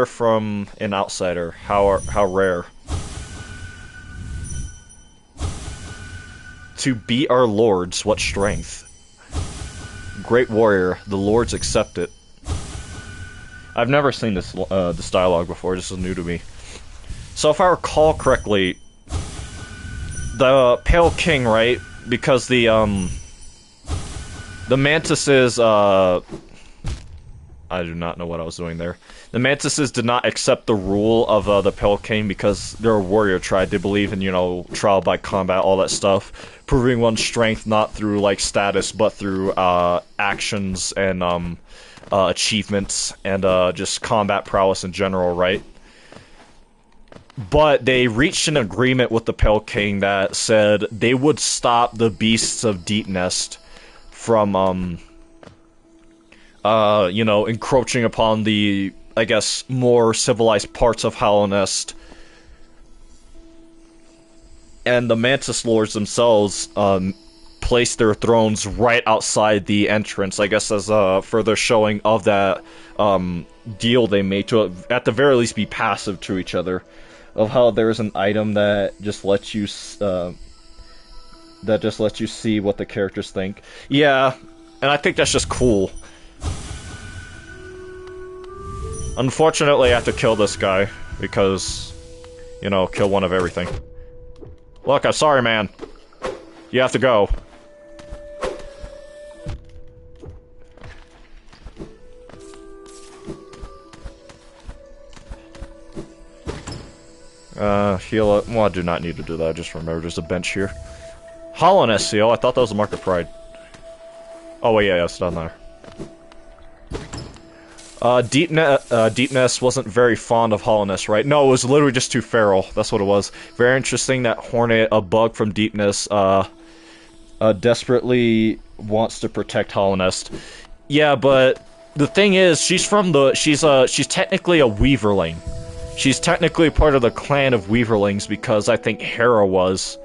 from an outsider. How rare. To beat our lords, what strength. Great warrior, the lords accept it. I've never seen this dialogue before, this is new to me. So if I recall correctly, the Pale King, right? Because the Mantises, I I do not know what I was doing there. The mantises did not accept the rule of the Pale King because they're a warrior tribe. They believe in, you know, trial by combat, all that stuff. Proving one's strength not through, like, status, but through actions and achievements and just combat prowess in general, right? But they reached an agreement with the Pale King that said they would stop the beasts of Deep Nest from, you know, encroaching upon the, I guess, more civilized parts of Hollow Nest. And the Mantis Lords themselves, placed their thrones right outside the entrance, I guess as a further showing of that, deal they made to, at the very least, be passive to each other. Of how there's an item that just lets you, see what the characters think. Yeah, and I think that's just cool. Unfortunately, I have to kill this guy, because, you know, kill one of everything. Look, I'm sorry, man. You have to go. Heal up. Well, I do not need to do that. I just remember there's a bench here. Hollow Nest seal. I thought that was a mark of pride. Oh, wait, yeah, it's down there. Deep Nest wasn't very fond of Hollow Nest, right? No, it was literally just too feral. That's what it was. Very interesting that Hornet, a bug from Deep Nest, desperately wants to protect Hollow Nest. Yeah, but the thing is, she's technically a Weaverling. She's technically part of the clan of Weaverlings because I think Hera was.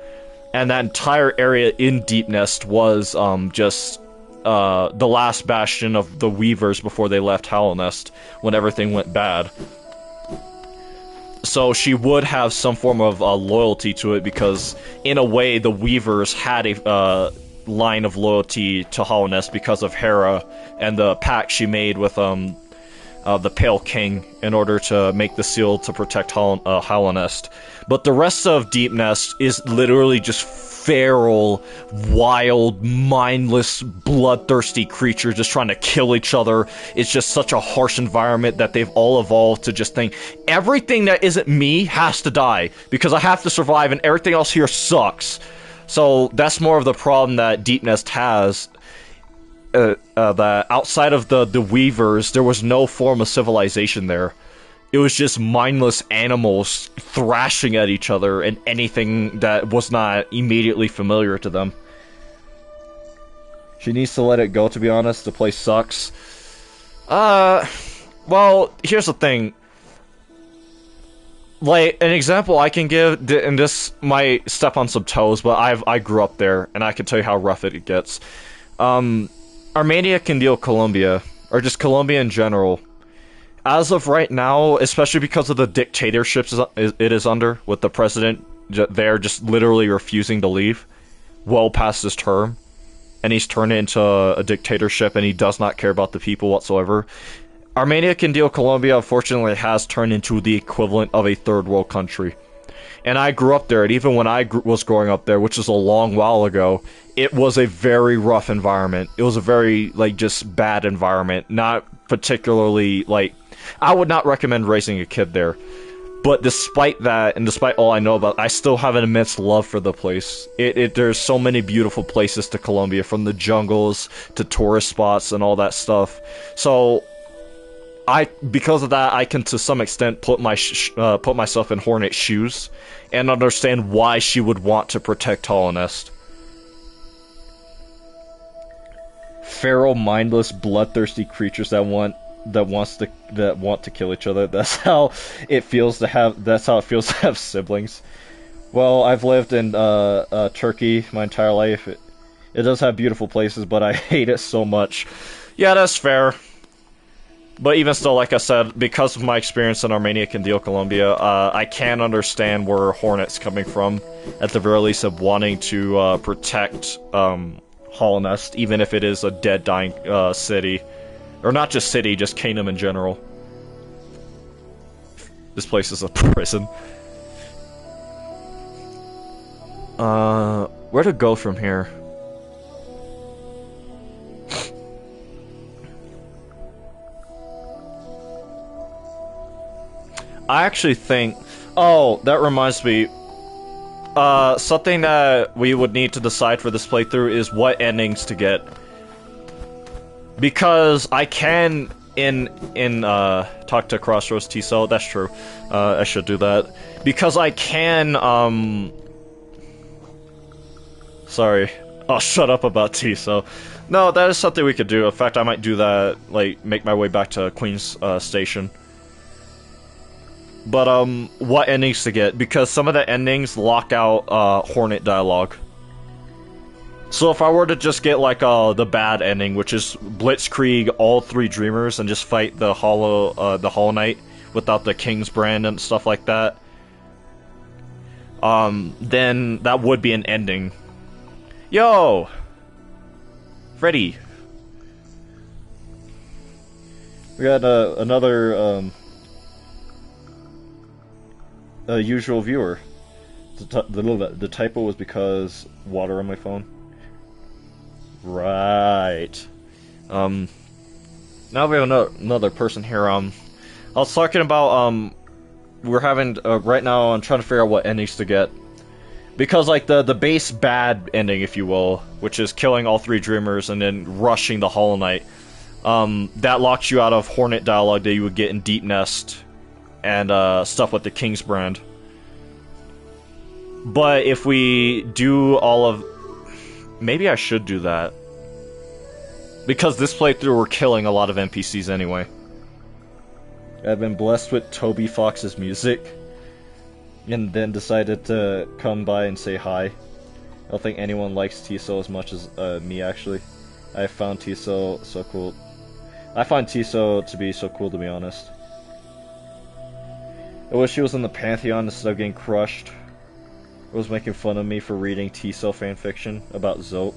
And that entire area in Deep Nest was, just the last bastion of the Weavers before they left Hollow Nest, when everything went bad. So she would have some form of loyalty to it because, in a way, the Weavers had a line of loyalty to Hollow Nest because of Hera and the pact she made with the Pale King in order to make the seal to protect Hollow Nest. But the rest of Deep Nest is literally just feral, wild, mindless, bloodthirsty creatures just trying to kill each other. It's just such a harsh environment that they've all evolved to just think, everything that isn't me has to die, because I have to survive and everything else here sucks. So that's more of the problem that Deep Nest has. That outside of the Weavers, there was no form of civilization there. It was just mindless animals thrashing at each other and anything that was not immediately familiar to them. She needs to let it go, to be honest. The place sucks. Well, here's the thing. Like, an example I can give, and this might step on some toes, but I grew up there, and I can tell you how rough it gets. Armenia can deal Colombia, or just Colombia in general. As of right now, especially because of the dictatorships it is under, with the president there just literally refusing to leave, well past his term, and he's turned it into a dictatorship, and he does not care about the people whatsoever. Armenia can deal Colombia, unfortunately, has turned into the equivalent of a third world country. And I grew up there, and even when I was growing up there, which was a long while ago, it was a very rough environment. It was a very, like, just bad environment. Not particularly, like, I would not recommend raising a kid there. But despite that, and despite all I know about it, I still have an immense love for the place. There's so many beautiful places to Colombia, from the jungles to tourist spots and all that stuff. So, because of that, I can to some extent put myself in Hornet's shoes and understand why she would want to protect Hollow Nest. Feral, mindless, bloodthirsty creatures that want to kill each other. That's how it feels to have siblings. Well, I've lived in Turkey my entire life. It does have beautiful places, but I hate it so much. Yeah, that's fair. But even still, like I said, because of my experience in Armenia, Candile, Colombia, I can understand where Hornet's coming from, at the very least of wanting to protect Hollow Nest, even if it is a dead, dying city. Or not just city, just kingdom in general. This place is a prison. Where to go from here? I actually think... Oh, that reminds me. Something that we would need to decide for this playthrough is what endings to get. Because I can, talk to Crossroads T-Cell, that's true. I should do that. Because I can, Sorry. I'll shut up about T-Cell. No, that is something we could do. In fact, I might do that, like, make my way back to Queen's, Station. But, what endings to get? Because some of the endings lock out, Hornet dialogue. So if I were to just get, like, the bad ending, which is Blitzkrieg all 3 Dreamers and just fight the Hollow Knight without the King's Brand and stuff like that, then that would be an ending. Yo! Freddy! We got, another, usual viewer. The typo was because water on my phone. Right. Now we have another person here. I was talking about, we're having, right now I'm trying to figure out what endings to get. Because, like, the base bad ending, if you will, which is killing all 3 Dreamers and then rushing the Hollow Knight, that locks you out of Hornet dialogue that you would get in Deep Nest and, stuff with the King's Brand. But if we do all of... Maybe I should do that. Because this playthrough we're killing a lot of NPCs anyway. I've been blessed with Toby Fox's music. And then decided to come by and say hi. I don't think anyone likes Tiso as much as me, actually. I found Tiso so cool. I find Tiso to be so cool, to be honest. I wish he was in the Pantheon instead of getting crushed. It was making fun of me for reading T-Cell fanfiction about Zote.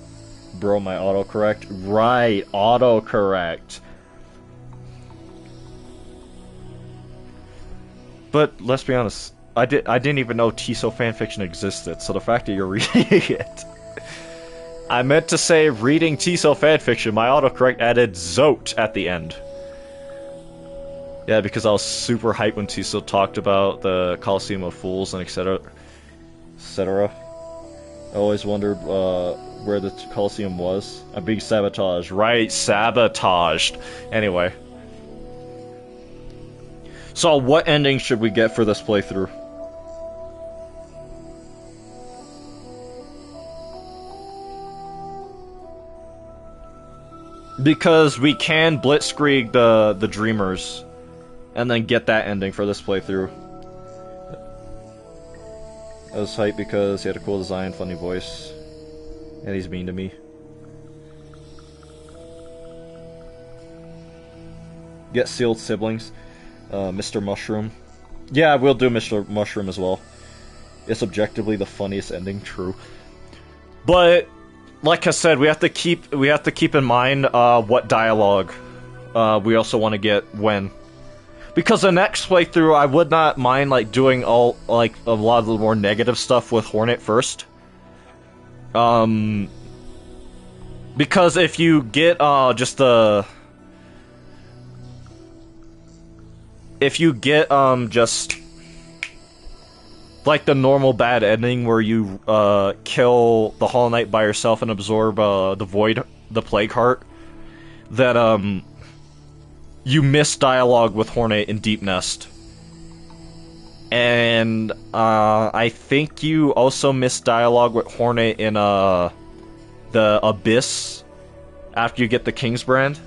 Bro, my autocorrect. Right, autocorrect. But let's be honest, I didn't even know T-Cell fanfiction existed, so the fact that you're reading it... I meant to say reading T-Cell fanfiction, my autocorrect added Zote at the end. Yeah, because I was super hyped when T-Cell talked about the Coliseum of Fools and etc. etc. I always wondered where the Coliseum was. I'm being sabotaged. Right, sabotaged. Anyway. So what ending should we get for this playthrough? Because we can blitzkrieg the Dreamers and then get that ending for this playthrough. I was hyped because he had a cool design, funny voice, and he's mean to me. Get sealed siblings. Mr. Mushroom. Yeah, we'll do Mr. Mushroom as well. It's objectively the funniest ending, true. But like I said, we have to keep in mind what dialogue we also want to get when. Because the next playthrough, I would not mind like doing all like a lot of the more negative stuff with Hornet first. Because if you get just the like the normal bad ending where you kill the Hollow Knight by yourself and absorb the Plague Heart, that you miss dialogue with Hornet in Deep Nest. And I think you also miss dialogue with Hornet in the Abyss after you get the King's Brand.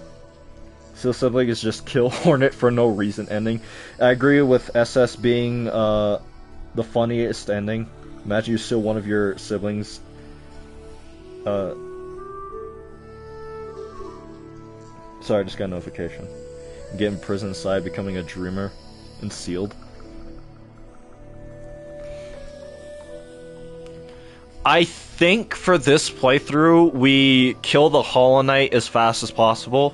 So sibling is just kill Hornet for no reason ending. I agree with SS being the funniest ending. Imagine you steal one of your siblings. Sorry, I just got a notification. Get in prison inside, becoming a dreamer, and sealed. I think for this playthrough, we kill the Hollow Knight as fast as possible.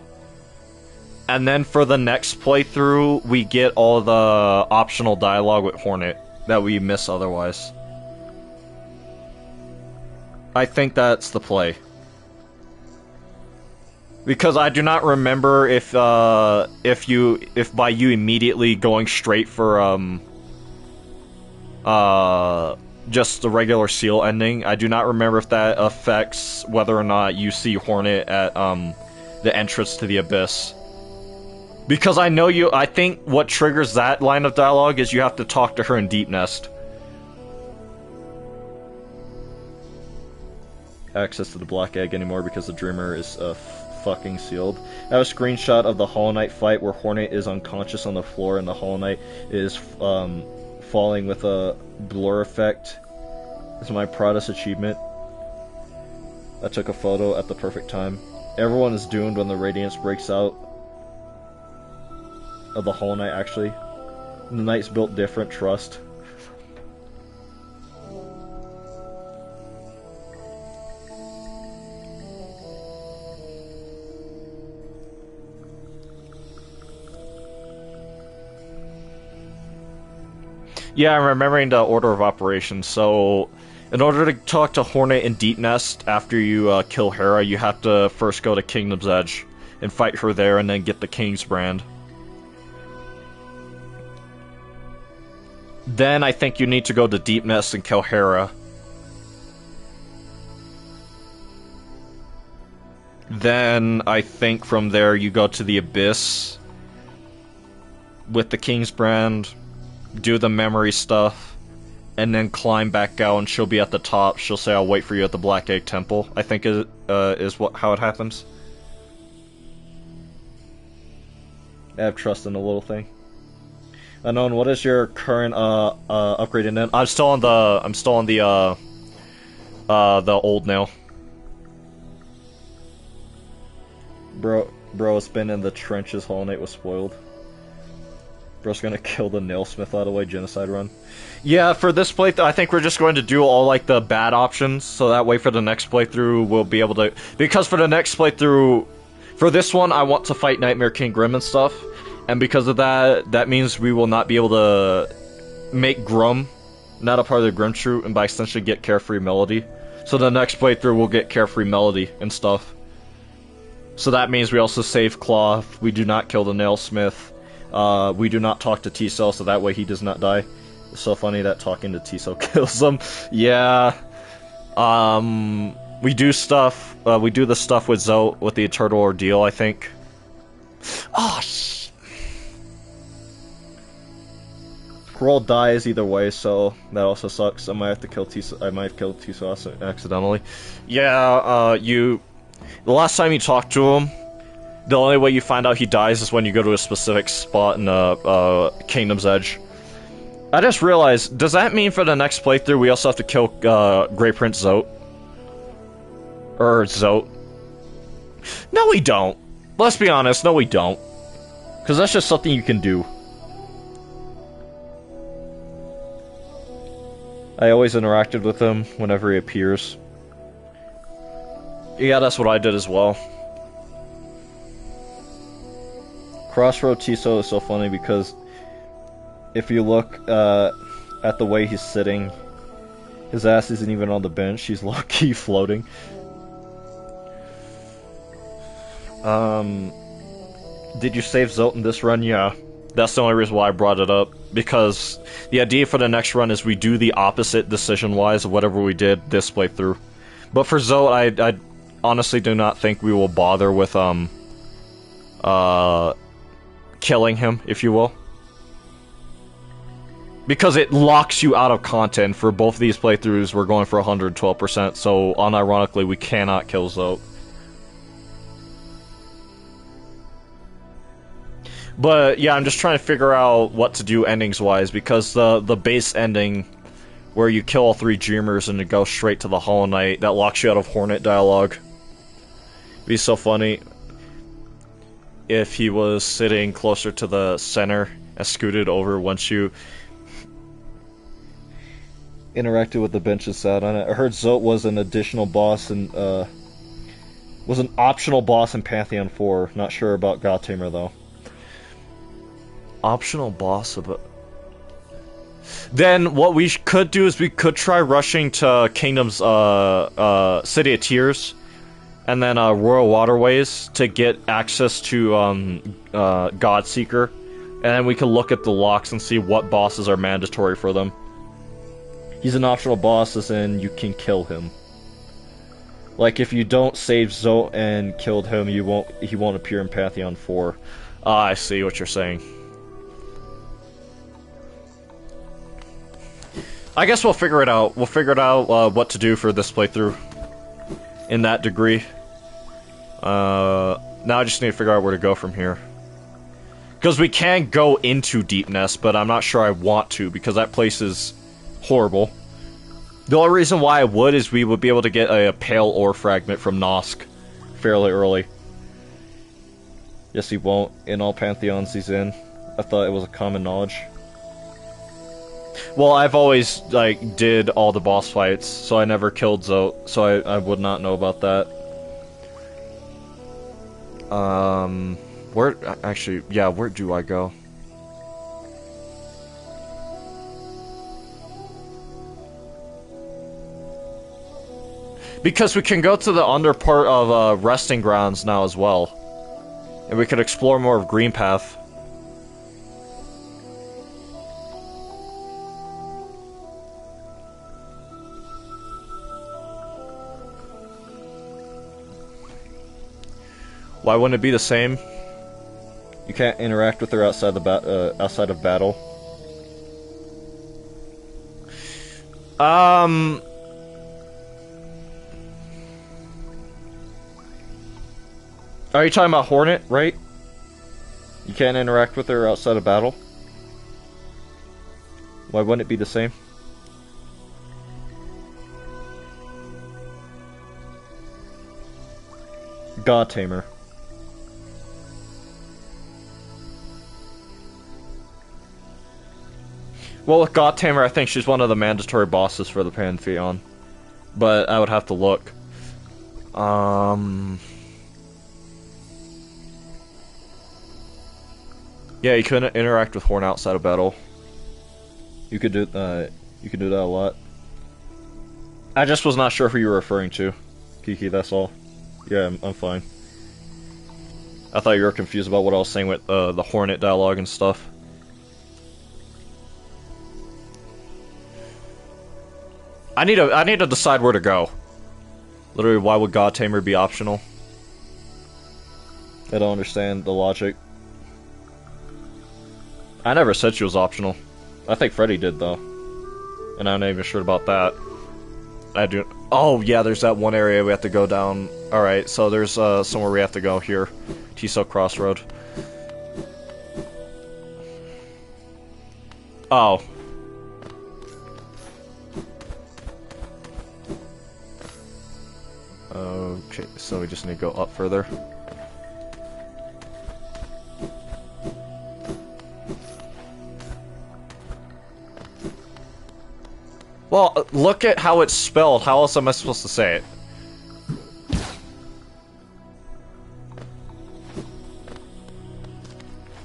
And then for the next playthrough, we get all the optional dialogue with Hornet that we miss otherwise. I think that's the play. Because I do not remember if by you immediately going straight for just the regular seal ending, I do not remember if that affects whether or not you see Hornet at the entrance to the Abyss. Because I think what triggers that line of dialogue is you have to talk to her in Deep Nest. Access to the Black Egg anymore because the Dreamer is fucking sealed. I have a screenshot of the Hollow Knight fight where Hornet is unconscious on the floor and the Hollow Knight is falling with a blur effect. This is my proudest achievement. I took a photo at the perfect time. Everyone is doomed when the radiance breaks out of the Hollow Knight, actually. The Knight's built different, trust. Yeah, I'm remembering the order of operations. So, in order to talk to Hornet in Deep Nest after you kill Hera, you have to first go to Kingdom's Edge and fight her there and then get the King's Brand. Then I think you need to go to Deep Nest and kill Hera. Then I think from there you go to the Abyss with the King's Brand, do the memory stuff, and then climb back out and she'll be at the top. She'll say, I'll wait for you at the Black Egg Temple, I think is how it happens. I have trust in the little thing. Unknown, what is your current upgrade in? I'm still on the old nail. Bro has been in the trenches. Hollow Knight was spoiled. Bro's gonna kill the nailsmith out of the way. Genocide run. Yeah, for this playthrough, I think we're just going to do all like the bad options, so that way for the next playthrough we'll be able to. Because for the next playthrough, for this one, I want to fight Nightmare King Grim and stuff. And because of that, that means we will not be able to make Grum not a part of the Grim Troop, and by extension get Carefree Melody. So the next playthrough we'll get Carefree Melody and stuff. So that means we also save Cloth, we do not kill the Nailsmith, we do not talk to T-Cell, so that way he does not die. It's so funny that talking to T-Cell kills him. Yeah. We do stuff, we do the stuff with Zote, with the Eternal Ordeal, I think. Oh, Roll dies either way, so that also sucks. I might have to kill I might have killed T-Cell accidentally. Yeah, the last time you talked to him, the only way you find out he dies is when you go to a specific spot in Kingdom's Edge. I just realized, does that mean for the next playthrough we also have to kill Grey Prince Zote? Or Zote? No, we don't. Let's be honest, no we don't. Because that's just something you can do. I always interacted with him whenever he appears. Yeah, that's what I did as well. Crossroad Tiso is so funny because if you look at the way he's sitting, his ass isn't even on the bench, he's low-key floating. Did you save Zote in this run? Yeah. That's the only reason why I brought it up, because the idea for the next run is we do the opposite decision-wise of whatever we did this playthrough. But for Zote, I honestly do not think we will bother with, killing him, if you will. Because it locks you out of content. For both of these playthroughs, we're going for 112%, so unironically, we cannot kill Zote. But yeah, I'm just trying to figure out what to do endings-wise, because the base ending, where you kill all 3 Dreamers and you go straight to the Hollow Knight, that locks you out of Hornet dialogue. It'd be so funny if he was sitting closer to the center and scooted over once you interacted with the bench and sat on it. I heard Zote was an additional boss and was an optional boss in Pantheon 4. Not sure about God Tamer though. Optional boss of it. Then what we could do is we could try rushing to Kingdom's City of Tears and then Royal Waterways to get access to Godseeker, and then we can look at the locks and see what bosses are mandatory for them. He's an optional boss, as in you can kill him. Like if you don't save Zoe and killed him, he won't appear in Pantheon 4. Ah, I see what you're saying. I guess we'll figure it out. We'll figure it out what to do for this playthrough. In that degree. Now I just need to figure out where to go from here. Because we can go into Deep Nest, but I'm not sure I want to, because that place is horrible. The only reason why I would is we would be able to get a pale ore fragment from Nosk fairly early. Yes, he won't. In all Pantheons he's in. I thought it was a common knowledge. Well, I've always, like, did all the boss fights, so I never killed Zoe, so I would not know about that. Where, actually, yeah, where do I go? Because we can go to the under part of, Resting Grounds now as well. And we could explore more of Green Path. Why wouldn't it be the same? You can't interact with her outside the outside of battle. Are you talking about Hornet, right? You can't interact with her outside of battle? Why wouldn't it be the same? God Tamer. Well, with God Tamer, I think she's one of the mandatory bosses for the Pantheon. But I would have to look. Yeah, you couldn't interact with Horn outside of battle. You could do that a lot. I just was not sure who you were referring to. Kiki, that's all. Yeah, I'm fine. I thought you were confused about what I was saying with the Hornet dialogue and stuff. I need to decide where to go. Literally, why would God Tamer be optional? I don't understand the logic. I never said she was optional. I think Freddy did, though. And I'm not even sure about that. I do. Oh, yeah, there's that one area we have to go down. Alright, so there's somewhere we have to go here. Tiso Crossroad. Oh. Okay, so we just need to go up further. Well, look at how it's spelled. How else am I supposed to say it?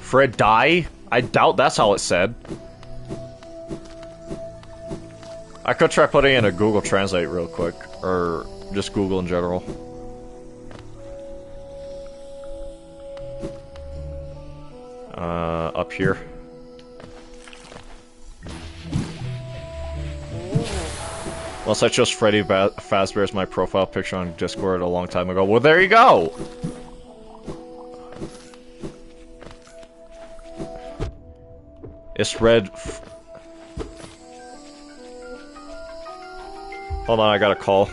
Fred die? I doubt that's how it's said. I could try putting in a Google Translate real quick, or just Google in general. Up here. Unless I chose Freddy Fazbear as my profile picture on Discord a long time ago. Well, there you go! It's red. Hold on, I got a call.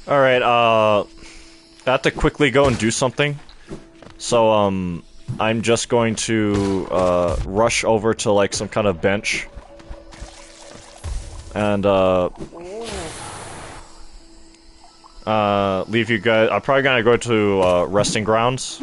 Alright, I have to quickly go and do something. So, I'm just going to, rush over to, like, some kind of bench. And, leave you guys. I'm probably gonna go to, resting grounds.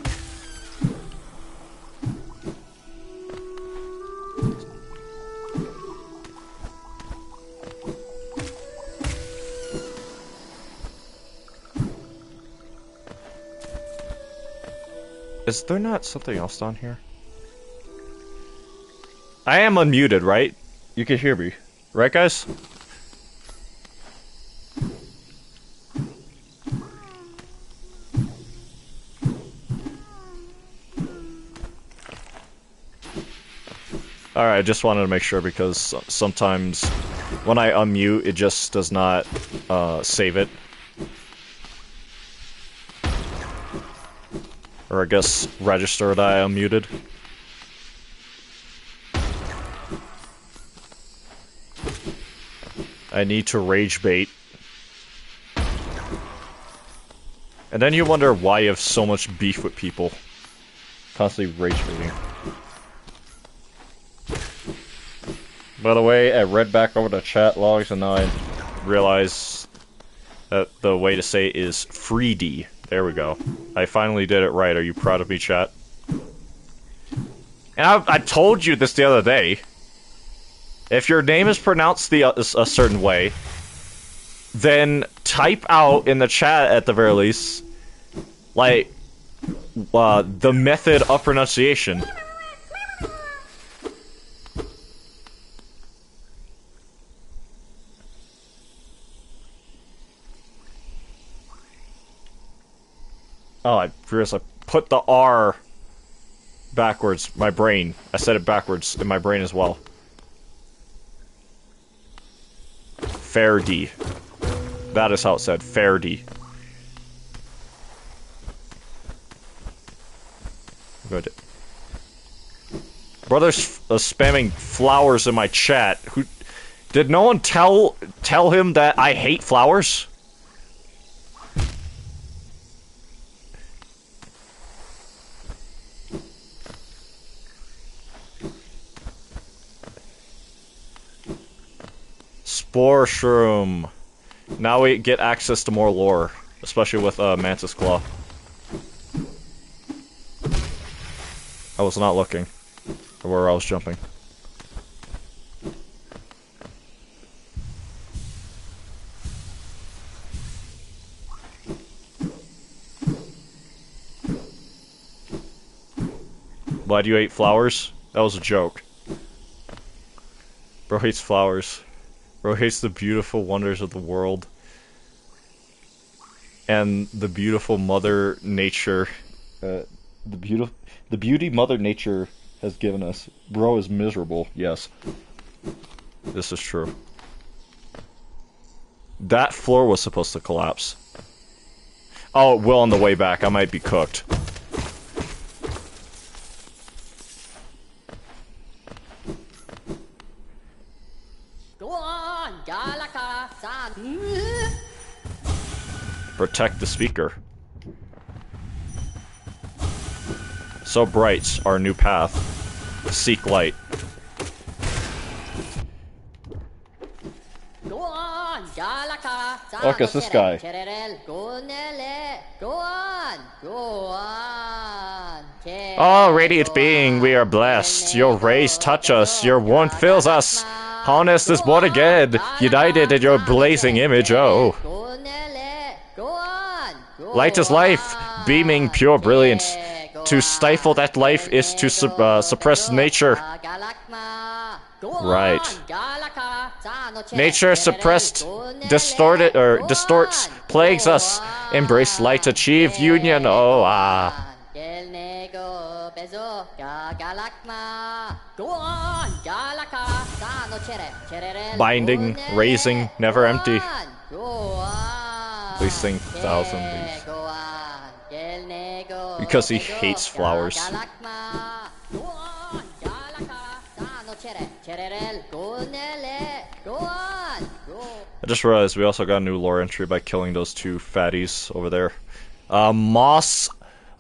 Is there not something else down here? I am unmuted, right? You can hear me. Right, guys? Alright, I just wanted to make sure because sometimes when I unmute, it just does not, save it. Or I guess register that I unmuted. I need to rage bait. And then you wonder why you have so much beef with people. Constantly rage baiting. By the way, I read back over the chat logs and now I realize that the way to say it is Freedy. There we go. I finally did it right. Are you proud of me, chat? And I told you this the other day. If your name is pronounced a certain way, then type out in the chat at the very least, like, the method of pronunciation. Oh, I realized I put the R backwards. My brain. I said it backwards in my brain as well. Fairdy. That is how it said. Fairdy. Good. Brother's spamming flowers in my chat. Who did no one tell him that I hate flowers? Spore Shroom. Now we get access to more lore, especially with Mantis Claw. I was not looking for where I was jumping. Why do you hate flowers? That was a joke. Bro hates flowers. Bro hates the beautiful wonders of the world. And the beautiful Mother Nature. The beauty Mother Nature has given us. Bro is miserable, yes. This is true. That floor was supposed to collapse. Oh, it will on the way back. I might be cooked. Protect the speaker. So bright's our new path. Seek light. Look, it's this guy. Oh, radiant being, we are blessed. Your rays touch us. Your warmth fills us. Honest is born again. United in your blazing image, oh. Light is life, beaming pure brilliance. To stifle that life is to suppress nature. Right. Nature suppressed, distorted, or distorts, plagues us. Embrace light, achieve union, oh ah. Binding, raising, never empty. Leasing 1,000 leaves. Because he hates flowers. just realized we also got a new lore entry by killing those two fatties over there. Moss,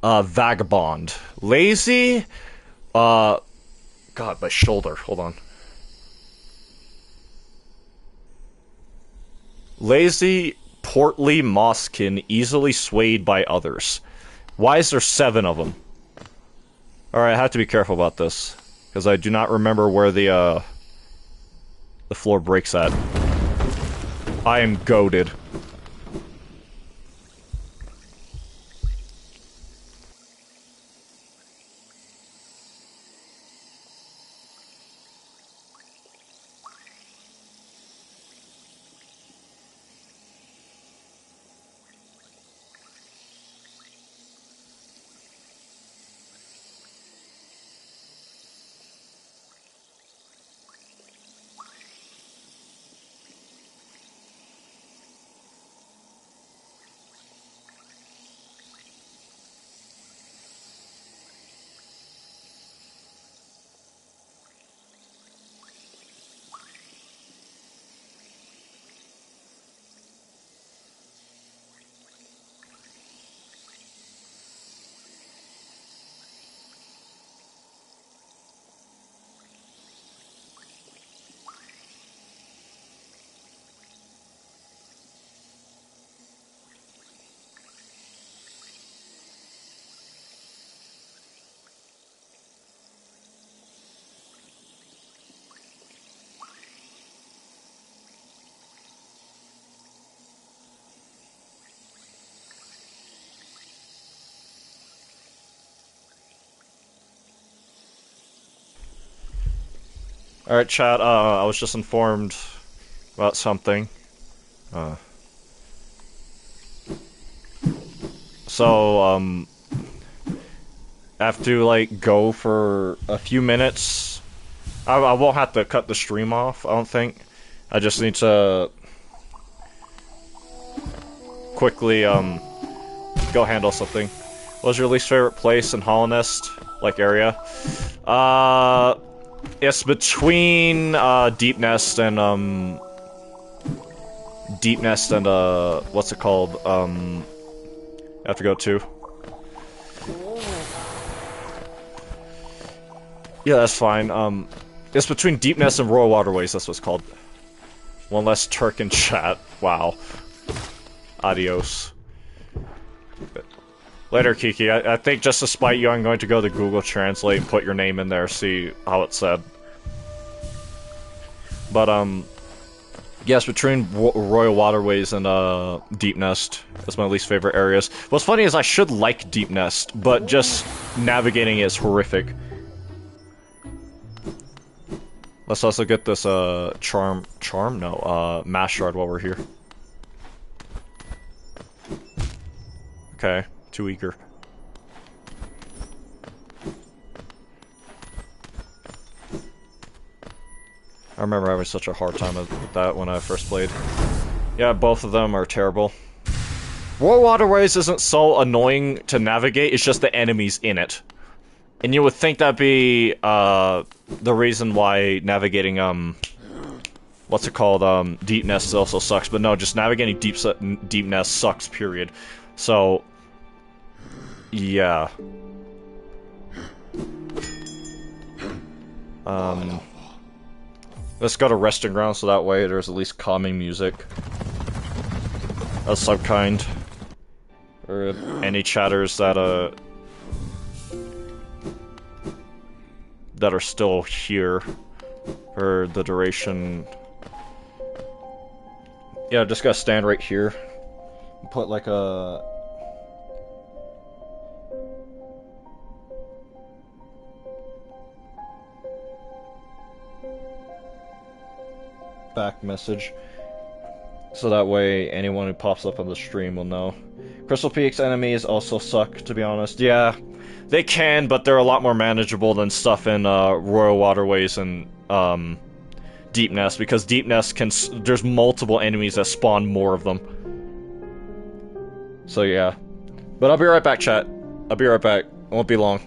Vagabond. Lazy, God, my shoulder, hold on. Lazy, portly mosskin, easily swayed by others. Why is there 7 of them? Alright, I have to be careful about this, because I do not remember where the floor breaks at. I am goated. Alright, chat, I was just informed about something. So, I have to, like, go for a few minutes. I won't have to cut the stream off, I don't think. I just need to quickly, go handle something. What was your least favorite place in Hollow Nest? Like, area? It's between, Deep Nest and, what's it called? I have to go to. Yeah, that's fine. It's between Deep Nest and Royal Waterways, that's what it's called. One less Turk in chat. Wow. Adios. Later, Kiki. I think just to spite you, I'm going to go to Google Translate and put your name in there, see how it's said. But, yes, between Royal Waterways and, Deep Nest is my least favorite areas. What's funny is I should like Deep Nest, but just navigating it is horrific. Let's also get this, charm? No, mass shard while we're here. Okay, too eager. I remember having such a hard time with that when I first played. Yeah, both of them are terrible. Royal Waterways isn't so annoying to navigate, it's just the enemies in it. And you would think that'd be, the reason why navigating, what's it called, Deep Nest also sucks, but no, just navigating Deep Nest sucks, period. So, yeah. Let's go to Resting Ground so that way there's at least calming music. Of some kind. Or any chatters that, that are still here for the duration. Yeah, just gotta stand right here. Put like a... back message. So that way anyone who pops up on the stream will know. Crystal Peak's enemies also suck, to be honest. Yeah, they can, but they're a lot more manageable than stuff in Royal Waterways and Deep Nest, because Deep Nest can... there's multiple enemies that spawn more of them. So yeah. But I'll be right back, chat. I'll be right back. It won't be long.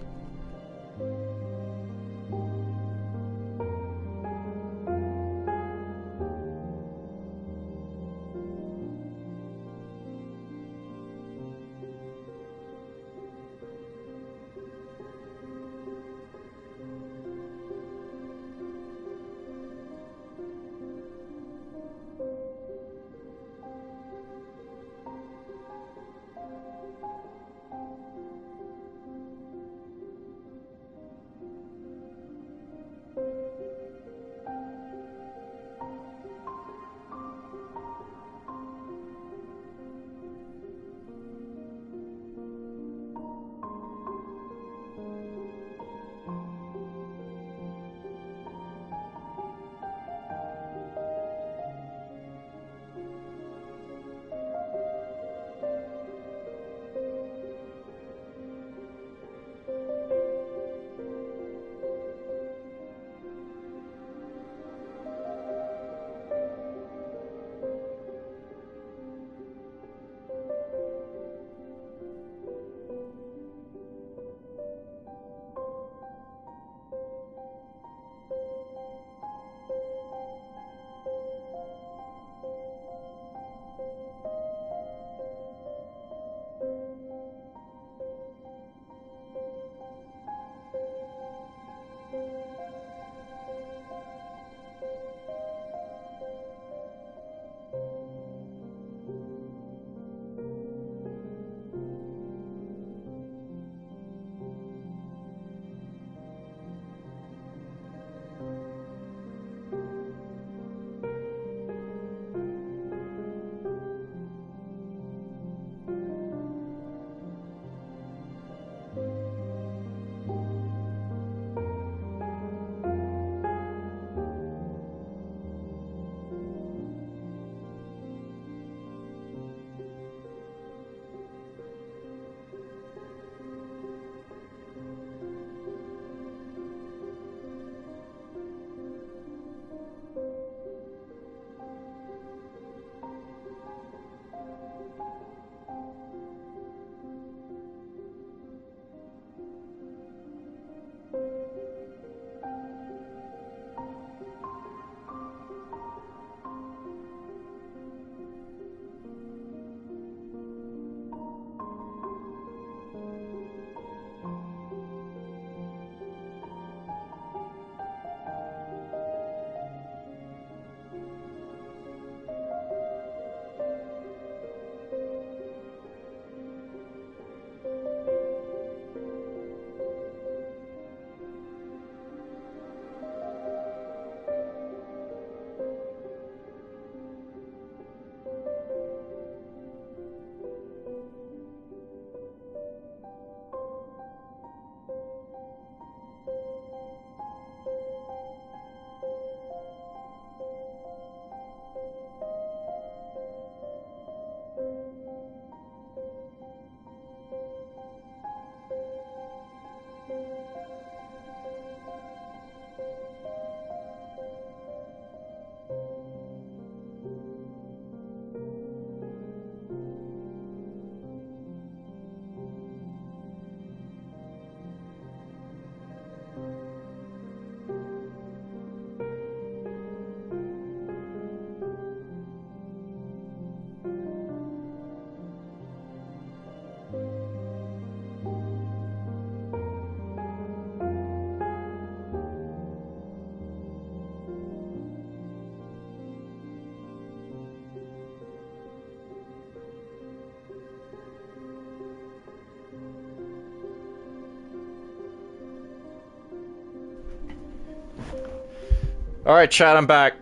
Alright, chat, I'm back.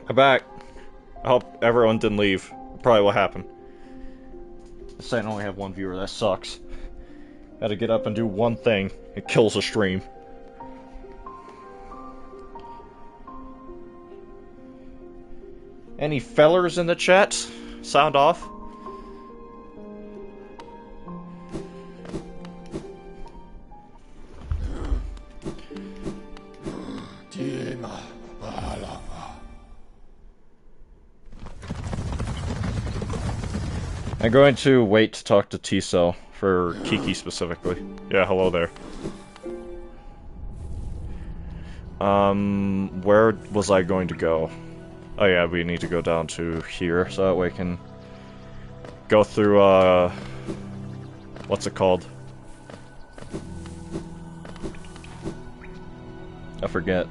I'm back. I hope everyone didn't leave. Probably what happened. This site only have one viewer, that sucks. Gotta get up and do one thing. It kills the stream. Any fellers in the chat? Sound off? I'm going to wait to talk to T-Cell, for Kiki specifically. Yeah, hello there. Where was I going to go? Oh yeah, we need to go down to here, so that way we can go through, what's it called? I forget.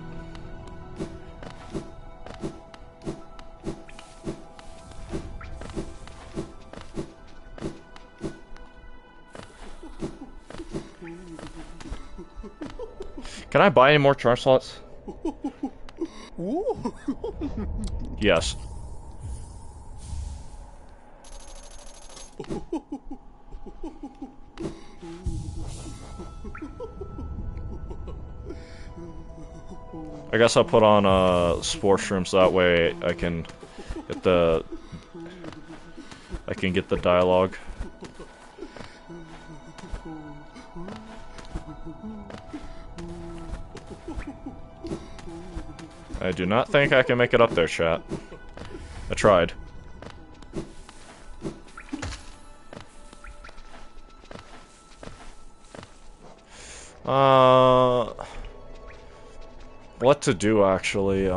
Can I buy any more charge slots? Yes. I guess I'll put on spore shrooms, so that way I can get the dialogue. I do not think I can make it up there, chat. I tried. What to do, actually,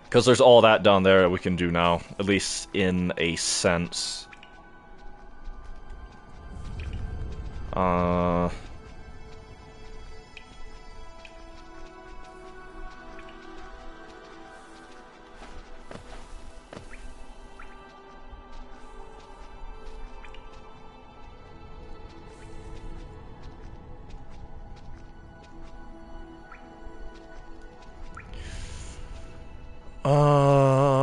because there's all that down there that we can do now, at least in a sense.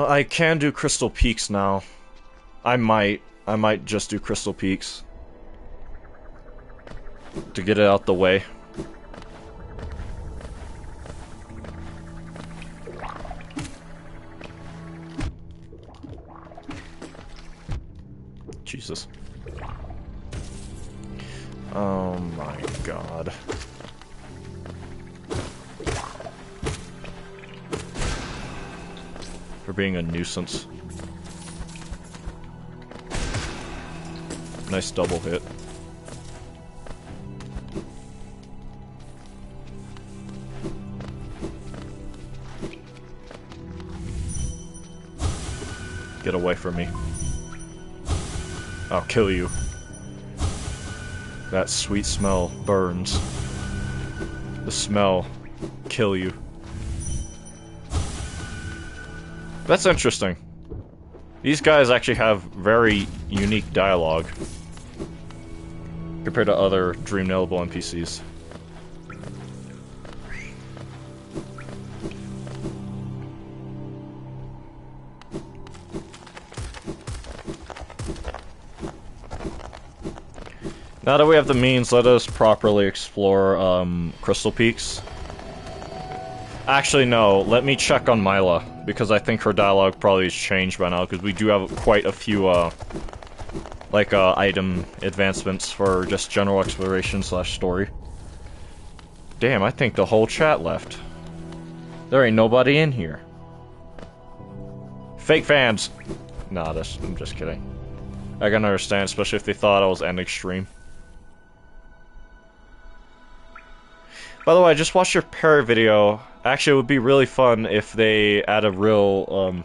I can do Crystal Peaks now. I might just do Crystal Peaks. To get it out the way. Jesus. Oh my god. For being a nuisance. Nice double hit. Get away from me. I'll kill you. That sweet smell burns. The smell kill you. That's interesting. These guys actually have very unique dialogue compared to other Dream Nailable NPCs. Now that we have the means, let us properly explore Crystal Peaks. Actually, no. Let me check on Mila, because I think her dialogue probably has changed by now, because we do have quite a few, item advancements for just general exploration / story. Damn, I think the whole chat left. There ain't nobody in here. Fake fans! Nah, I'm just kidding. I can understand, especially if they thought I was ending stream. By the way, I just watched your parrot video. Actually, it would be really fun if they add a real,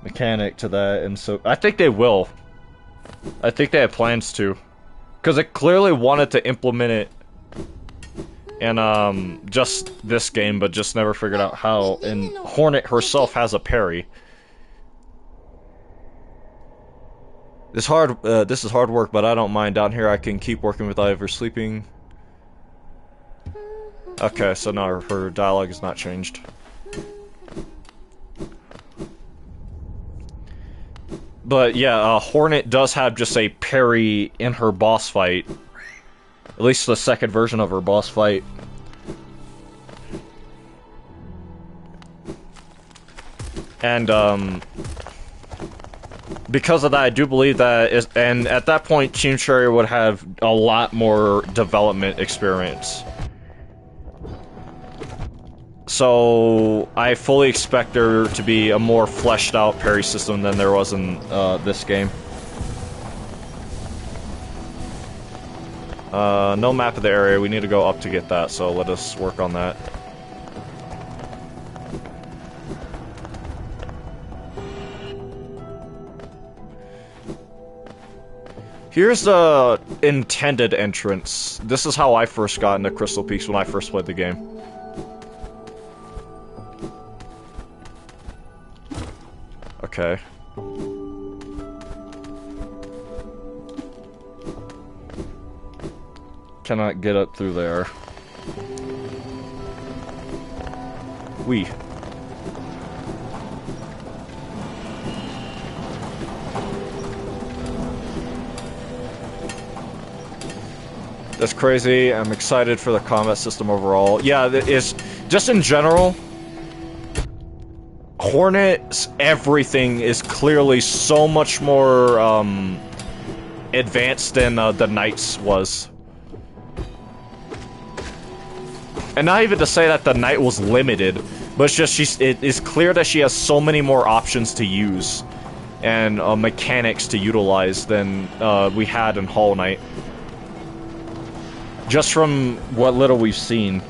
mechanic to that, and so... I think they will. I think they have plans to. Because it clearly wanted to implement it in, just this game, but just never figured out how, and Hornet herself has a parry. This is hard work, but I don't mind. Down here I can keep working without ever sleeping. Okay, so now her dialogue is not changed. But yeah, Hornet does have just a parry in her boss fight. At least the second version of her boss fight. And, because of that, I do believe that, and at that point, Team Cherry would have a lot more development experience. So, I fully expect there to be a more fleshed out parry system than there was in, this game. No map of the area, we need to go up to get that, so let us work on that. Here's the intended entrance. This is how I first got into Crystal Peaks when I first played the game. Okay. Cannot get up through there. Wee. That's crazy. I'm excited for the combat system overall. Yeah, it's just in general. Hornet's everything is clearly so much more advanced than the Knight's was. And not even to say that the Knight was limited, but it's just it is clear that she has so many more options to use and mechanics to utilize than we had in Hollow Knight. Just from what little we've seen.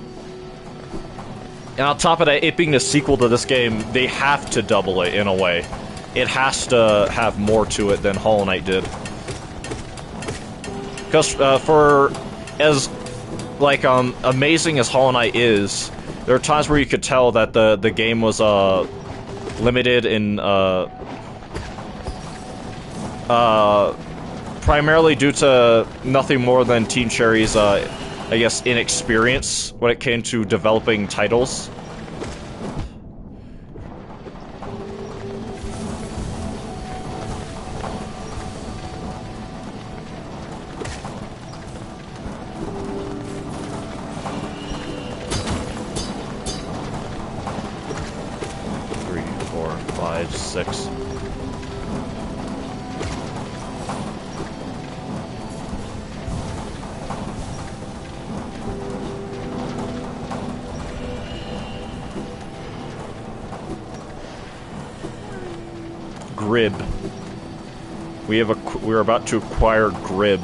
And on top of that, it being the sequel to this game, they have to double it in a way. It has to have more to it than Hollow Knight did. Because for as like amazing as Hollow Knight is, there are times where you could tell that the game was limited in primarily due to nothing more than Team Cherry's, I guess, inexperience when it came to developing titles. Three, 4, 5, 6. Grib. We're about to acquire Grib.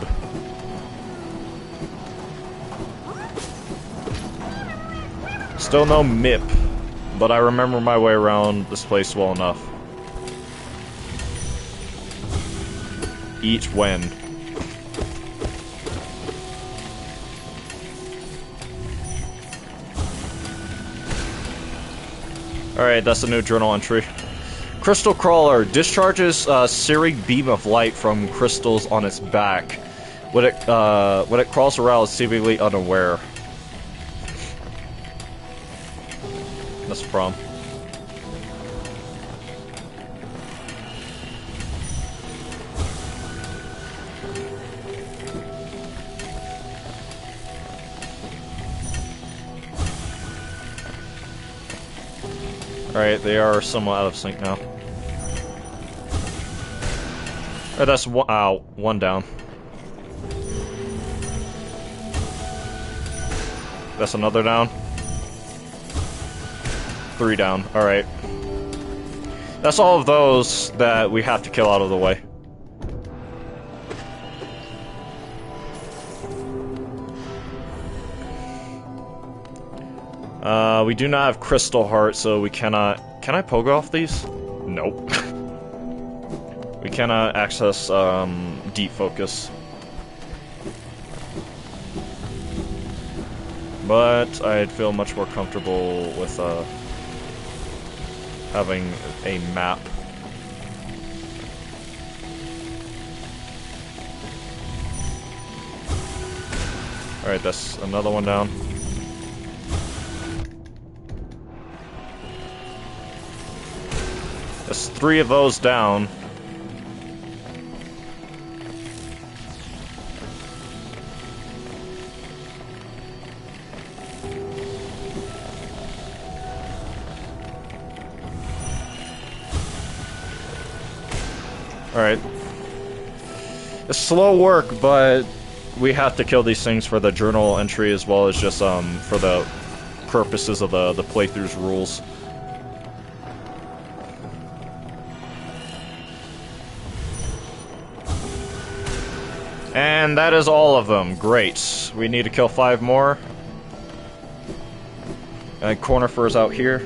Still no Mip, but I remember my way around this place well enough. Eat when. Alright, that's a new journal entry. Crystal Crawler discharges searing beam of light from crystals on its back. When it crawls around, seemingly unaware. That's a problem. Alright, they are somewhat out of sync now. Oh, that's one down. That's another down. 3 down. Alright. That's all of those that we have to kill out of the way. We do not have Crystal Heart, so we cannot... Can I pogo off these? Nope. We cannot access, Deep Focus. But I'd feel much more comfortable with, having a map. Alright, that's another one down. That's 3 of those down. Alright. It's slow work, but we have to kill these things for the journal entry as well as just for the purposes of the playthrough's rules. And that is all of them. Great. We need to kill 5 more. And Cornifer's out here.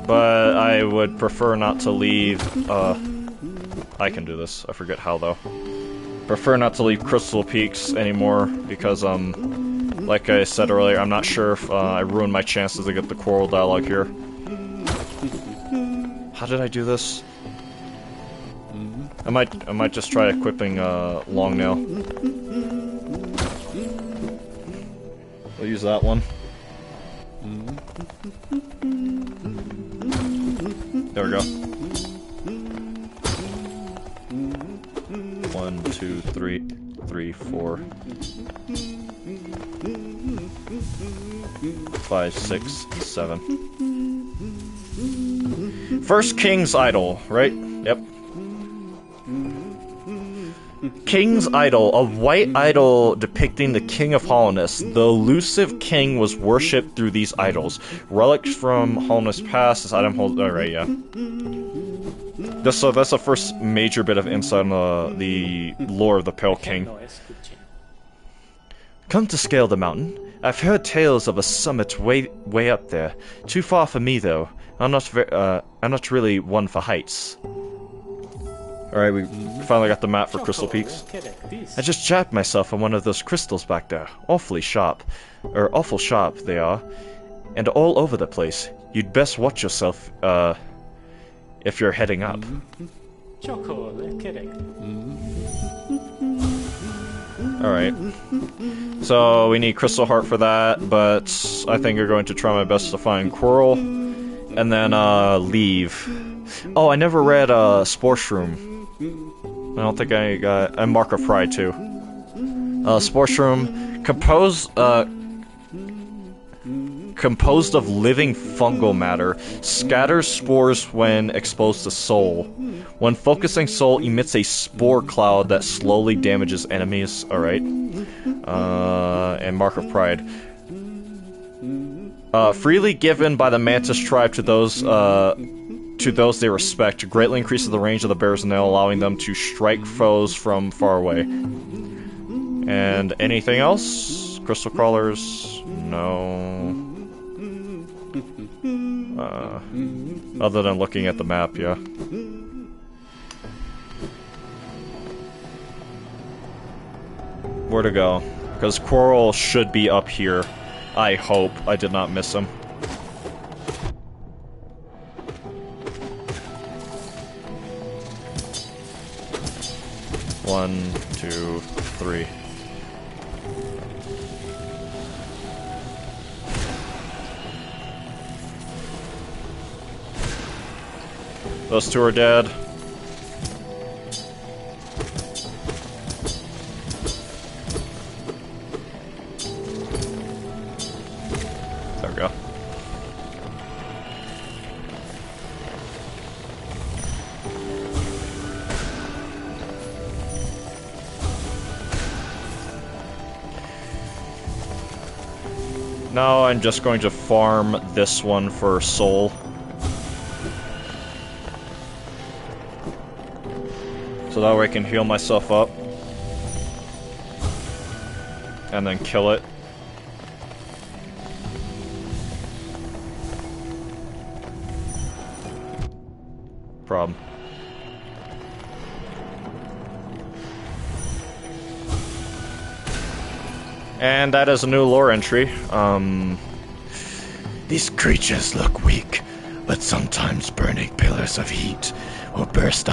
But I would prefer not to leave, I can do this. I forget how, though. Prefer not to leave Crystal Peaks anymore, because, like I said earlier, I'm not sure if, I ruined my chances to get the Coral dialogue here. How did I do this? I might just try equipping, Long Nail. We'll use that one. There we go. 1, 2, 3, 4, 5, 6, 7. First King's Idol, right? Yep. King's Idol, a white idol depicting the King of Hollowness. The elusive king was worshipped through these idols. Relics from Hollowness past. This item holds. Alright, yeah. So that's the first major bit of insight on the lore of the Pale King. Come to scale the mountain. I've heard tales of a summit way up there. Too far for me, though. I'm not really one for heights. Alright, we finally got the map for Crystal Peaks. I just jabbed myself on one of those crystals back there. Awfully sharp. Awful sharp, they are. And all over the place. You'd best watch yourself, if you're heading up. Alright. So, we need Crystal Heart for that, but I think I'm going to try my best to find Coral. And then, leave. Oh, I never read, Spore Shroom. I don't think I got... and Mark of Pride, too. Spore Shroom, composed of living fungal matter, scatters spores when exposed to soul. When focusing soul, emits a spore cloud that slowly damages enemies. Alright. And Mark of Pride. Freely given by the mantis tribe to those they respect, greatly increases the range of the bear's nail, allowing them to strike foes from far away. And anything else? Crystal crawlers? No. Other than looking at the map, yeah. Where to go? Because Coral should be up here. I hope I did not miss him. One, two, three. Those 2 are dead. There we go. Now I'm just going to farm this one for soul. So that way I can heal myself up. And then kill it. Problem. And that is a new lore entry. These creatures look weak, but sometimes burning pillars of heat will burst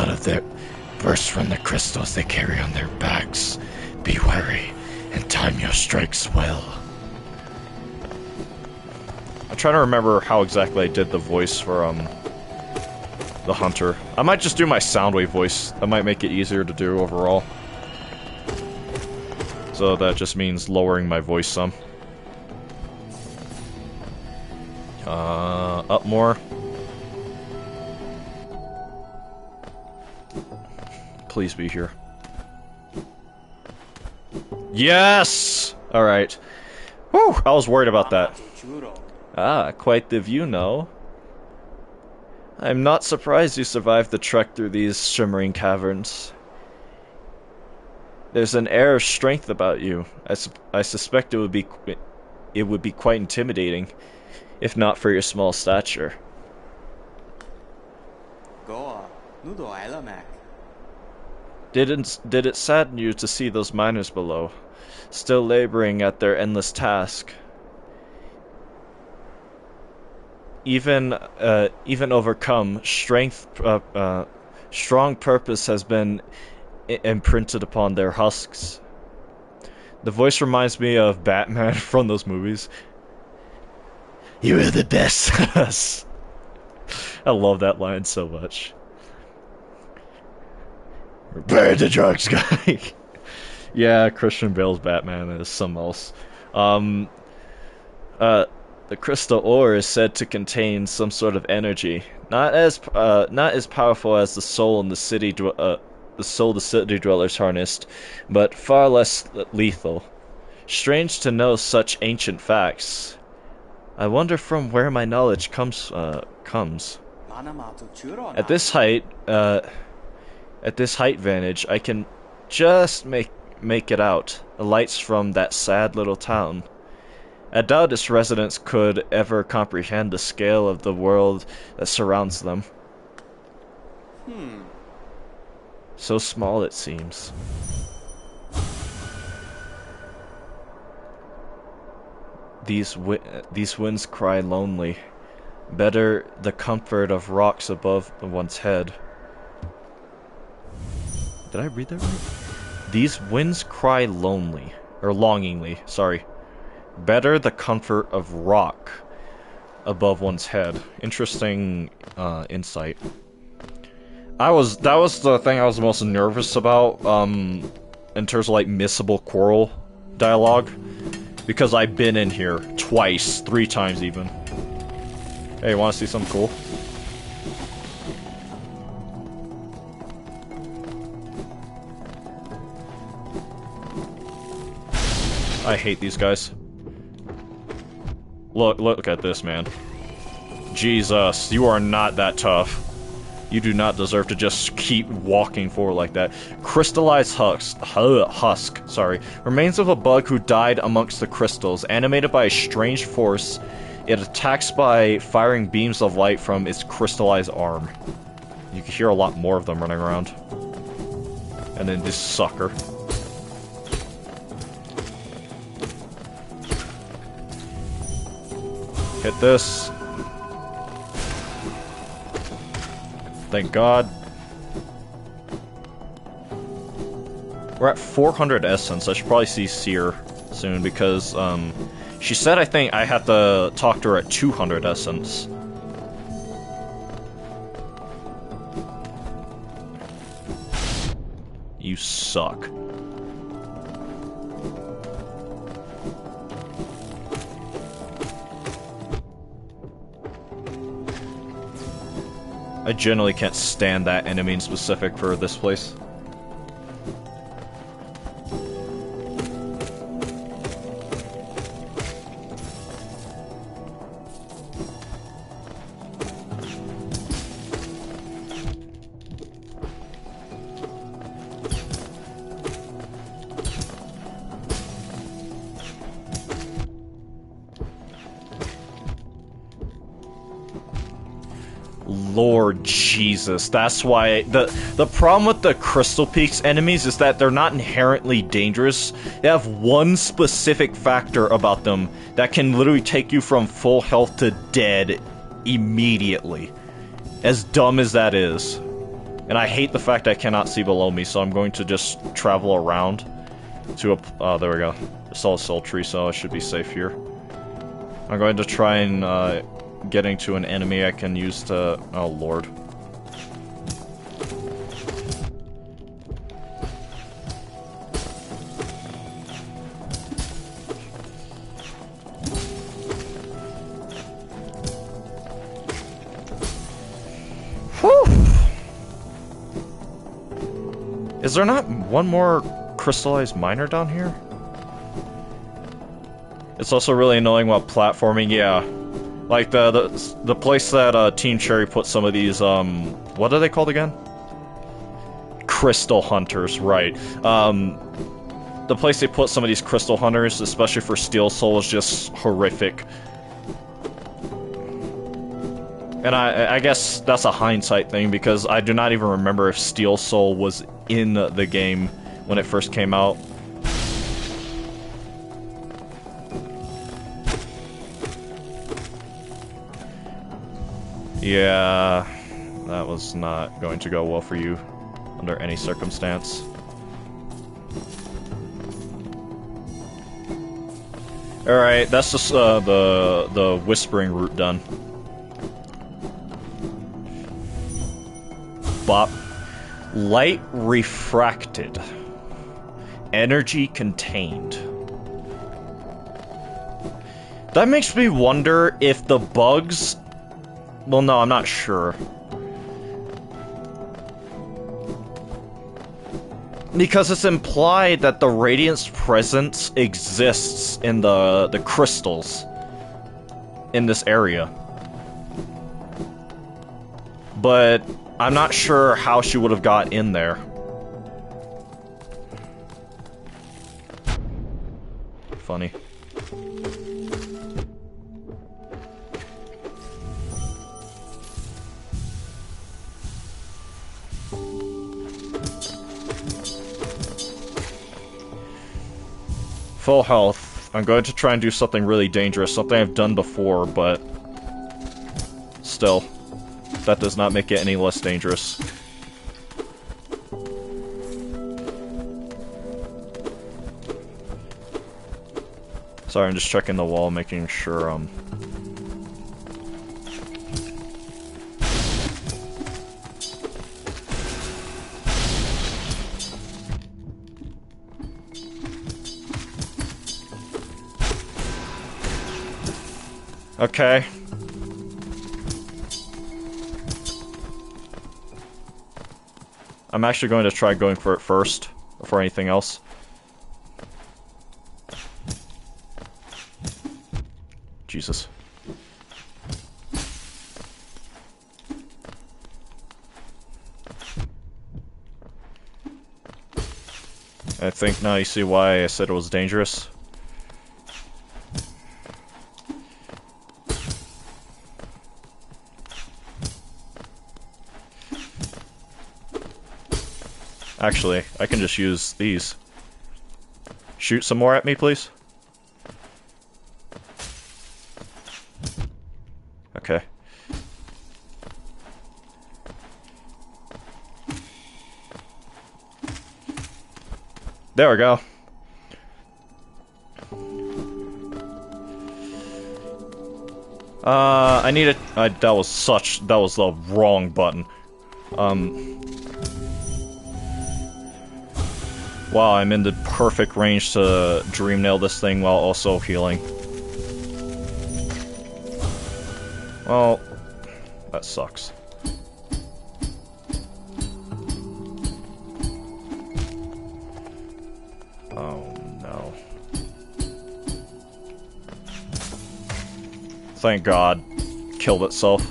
from the crystals they carry on their backs. Be wary and time your strikes well. I'm trying to remember how exactly I did the voice for the hunter. I might just do my Soundwave voice. That might make it easier to do overall. So that just means lowering my voice some. Up more. Please be here. Yes! Alright. Whew, I was worried about that. Ah, quite the view, no? I'm not surprised you survived the trek through these shimmering caverns. There's an air of strength about you. I suspect it would be quite intimidating, if not for your small stature. Did it sadden you to see those miners below, still laboring at their endless task? Even overcome, strong purpose has been imprinted upon their husks. The voice reminds me of Batman from those movies. You are the best. I love that line so much. Burn the drugs, guy. Yeah, Christian Bale's Batman is something else. The crystal ore is said to contain some sort of energy, not as powerful as the soul the city dwellers harnessed, but far less lethal. Strange to know such ancient facts. I wonder from where my knowledge comes. At this height vantage, I can just make it out. The lights from that sad little town. I doubt its residents could ever comprehend the scale of the world that surrounds them. So small it seems. These winds cry lonely. Better the comfort of rocks above one's head. Did I read that right? These winds cry lonely. Or longingly, sorry. Better the comfort of rock above one's head. Interesting insight. That was the thing I was most nervous about in terms of like missable choral dialogue, because I've been in here twice, 3 times even. Hey, want to see something cool? I hate these guys. Look at this, man. Jesus, you are not that tough. You do not deserve to just keep walking forward like that. Crystallized husk, sorry. Remains of a bug who died amongst the crystals, animated by a strange force. It attacks by firing beams of light from its crystallized arm. You can hear a lot more of them running around. And then this sucker. Hit this. Thank God. We're at 400 essence. I should probably see Seer soon because she said I think I have to talk to her at 200 essence. You suck. I generally can't stand that enemy in specific for this place. Lord Jesus, that's why the problem with the Crystal Peaks enemies is that they're not inherently dangerous. They have one specific factor about them that can literally take you from full health to dead immediately. As dumb as that is. And I hate the fact I cannot see below me, so I'm going to just travel around to a... oh, there we go. I saw a soul tree, so I should be safe here. I'm going to try and getting to an enemy I can use to... oh lord. Is there not one more crystallized miner down here? It's also really annoying while platforming, yeah. Like the place that Team Cherry put some of these, what are they called again? Crystal Hunters, right. The place they put some of these Crystal Hunters, especially for Steel Soul, is just horrific. And I guess that's a hindsight thing, because I do not even remember if Steel Soul was in the game when it first came out. Yeah, that was not going to go well for you under any circumstance. Alright, that's just the whispering route done. Bop. Light refracted. Energy contained. That makes me wonder if the bugs... Well, no, I'm not sure. Because it's implied that the Radiant's presence exists in the crystals in this area. But I'm not sure how she would have got in there. Funny. Full health. I'm going to try and do something really dangerous, something I've done before, but still, that does not make it any less dangerous. Sorry, I'm just checking the wall, making sure, Okay. I'm actually going to try going for it first, before anything else. Jesus. I think now you see why I said it was dangerous. Actually, I can just use these. Shoot some more at me, please. Okay. There we go. I need it. That was the wrong button. Wow, I'm in the perfect range to dream nail this thing while also healing. Well, that sucks. Oh no. Thank God. Killed itself.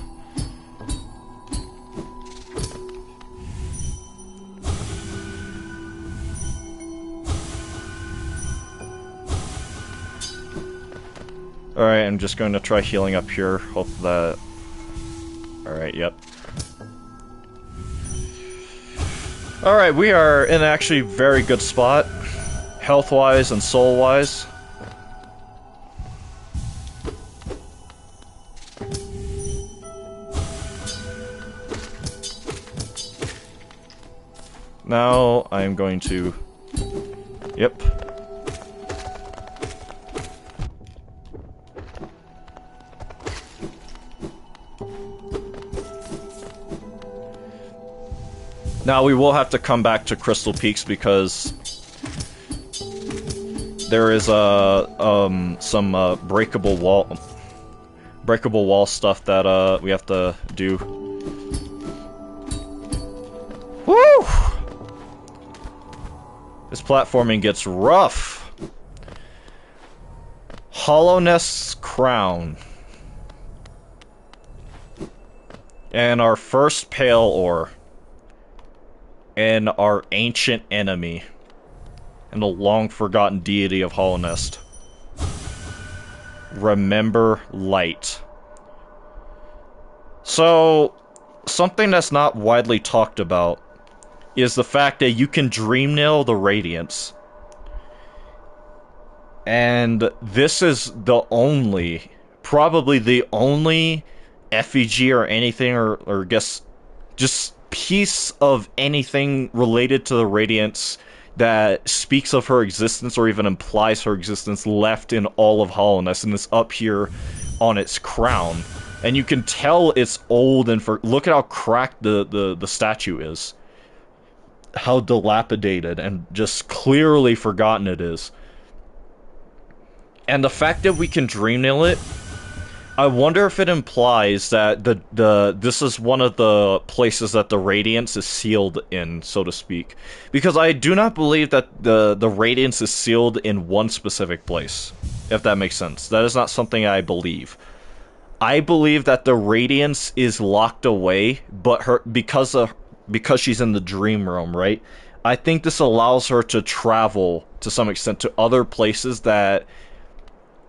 Alright, I'm just going to try healing up here. Hope that... Alright, yep. Alright, we are in an actually very good spot. Health-wise and soul-wise. Now, I'm going to... Yep. Now, we will have to come back to Crystal Peaks because there is some breakable wall stuff that we have to do. Woo! This platforming gets rough. Hollowness Crown. And our first pale ore. And our ancient enemy. And the long-forgotten deity of Hollownest. Remember Light. So, something that's not widely talked about is the fact that you can dream nail the Radiance. And this is the only, probably the only effigy or anything, or guess, just piece of anything related to the Radiance that speaks of her existence or even implies her existence left in all of Hollownest, and it's up here on its crown. And you can tell it's old and look at how cracked the statue is. How dilapidated and just clearly forgotten it is. And the fact that we can dream nail it, I wonder if it implies that this is one of the places that the Radiance is sealed in, so to speak. Because I do not believe that the Radiance is sealed in one specific place, if that makes sense. That is not something I believe. I believe that the Radiance is locked away, but because she's in the dream realm, right? I think this allows her to travel to some extent to other places that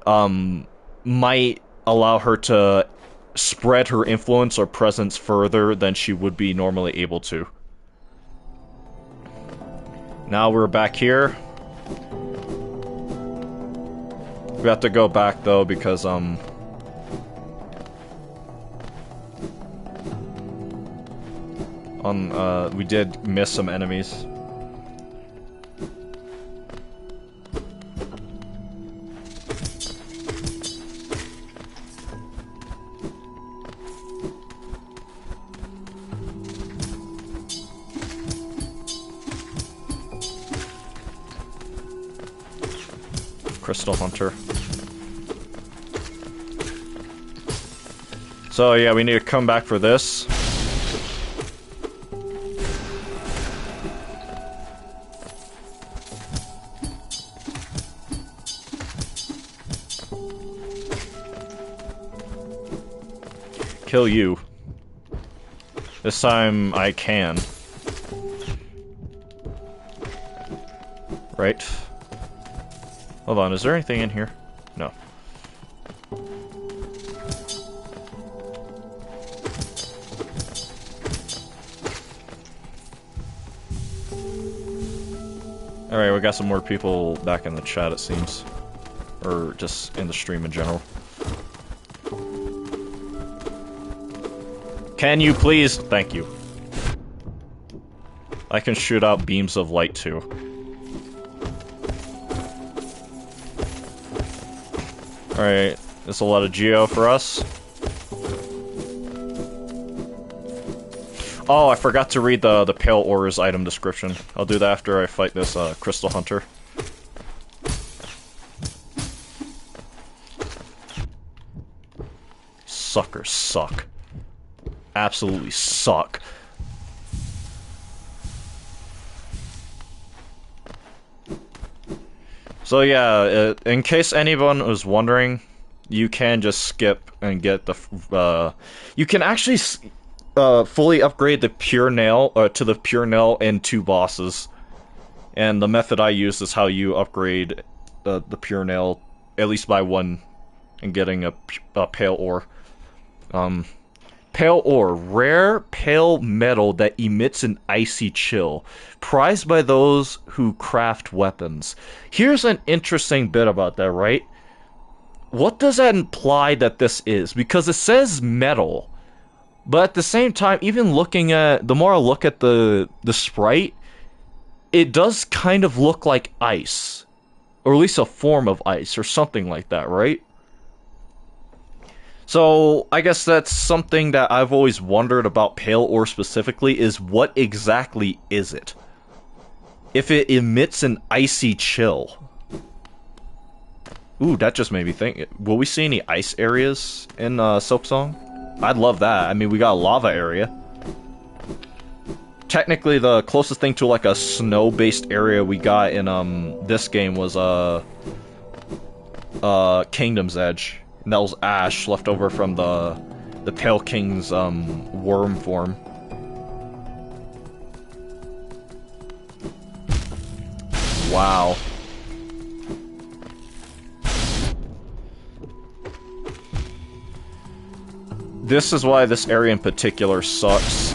might allow her to spread her influence or presence further than she would be normally able to. Now we're back here. We have to go back though because we did miss some enemies. Crystal Hunter. So yeah, we need to come back for this. Kill you. This time I can. Right. Hold on, is there anything in here? No. Alright, we got some more people back in the chat, it seems. Or just in the stream in general. Can you please? Thank you. I can shoot out beams of light too. Alright, there's a lot of geo for us. Oh, I forgot to read the Pale Aura's item description. I'll do that after I fight this Crystal Hunter. Suckers suck. Absolutely suck. So yeah, in case anyone was wondering, you can just skip and get the, you can actually fully upgrade the Pure Nail, to the Pure Nail in 2 bosses. And the method I use is how you upgrade the Pure Nail, at least by 1, and getting a Pale Ore. Pale Ore, rare pale metal that emits an icy chill, prized by those who craft weapons. Here's an interesting bit about that, right? What does that imply that this is? Because it says metal, but at the same time, even looking at, the more I look at the sprite, it does kind of look like ice, or at least a form of ice, or something like that, right? So, I guess that's something that I've always wondered about Pale Ore specifically, is what exactly is it? If it emits an icy chill. Ooh, that just made me think. Will we see any ice areas in Silksong? I'd love that. I mean, we got a lava area. technically the closest thing to like a snow-based area we got in this game was Kingdom's Edge. And that was ash left over from the Pale King's worm form. Wow. This is why this area in particular sucks.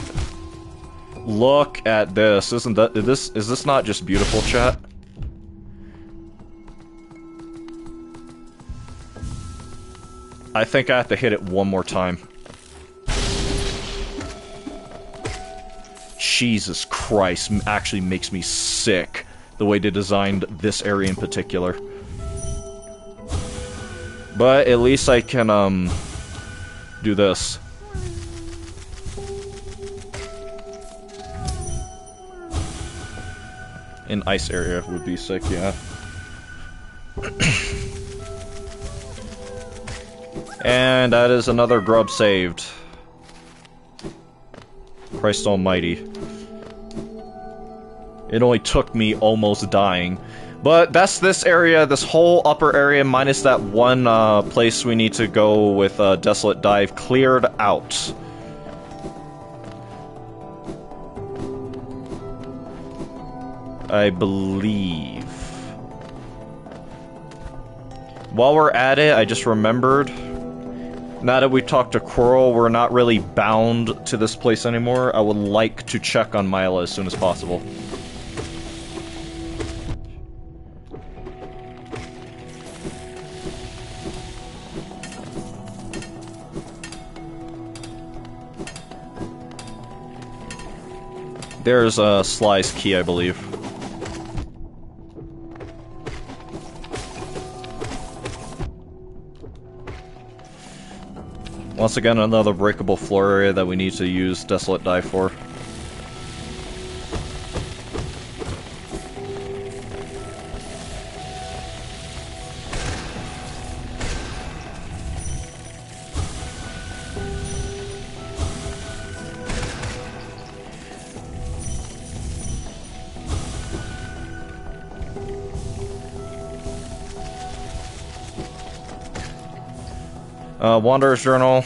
Look at this. Is this not just beautiful, chat? I think I have to hit it one more time. Jesus Christ, actually makes me sick the way they designed this area in particular. But at least I can do this. An ice area would be sick, yeah. And that is another grub saved. Christ almighty. It only took me almost dying. But that's this area, this whole upper area, minus that one place we need to go with Desolate Dive, cleared out. I believe. While we're at it, I just remembered, now that we talked to Coral, we're not really bound to this place anymore. I would like to check on Mila as soon as possible. There's Sly's key, I believe. Once again, another breakable floor area that we need to use Desolate Dive for. Wanderer's Journal.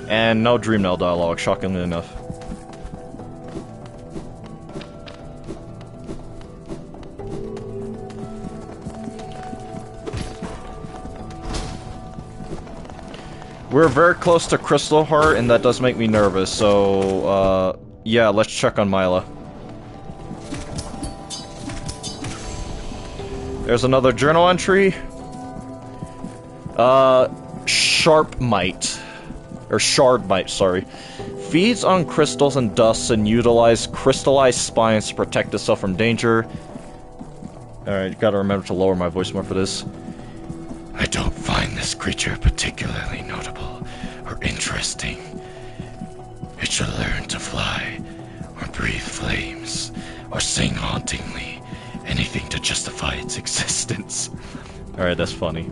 And no Dreamnail dialogue, shockingly enough. We're very close to Crystal Heart, and that does make me nervous, so, yeah, let's check on Mila. There's another journal entry. Sharp Mite. Or Shard Mite, sorry. Feeds on crystals and dusts and utilize crystallized spines to protect itself from danger. Alright, gotta remember to lower my voice more for this. I don't find this creature particularly notable or interesting. It should learn to fly, or breathe flames, or sing hauntingly. Anything to justify its existence. Alright, that's funny.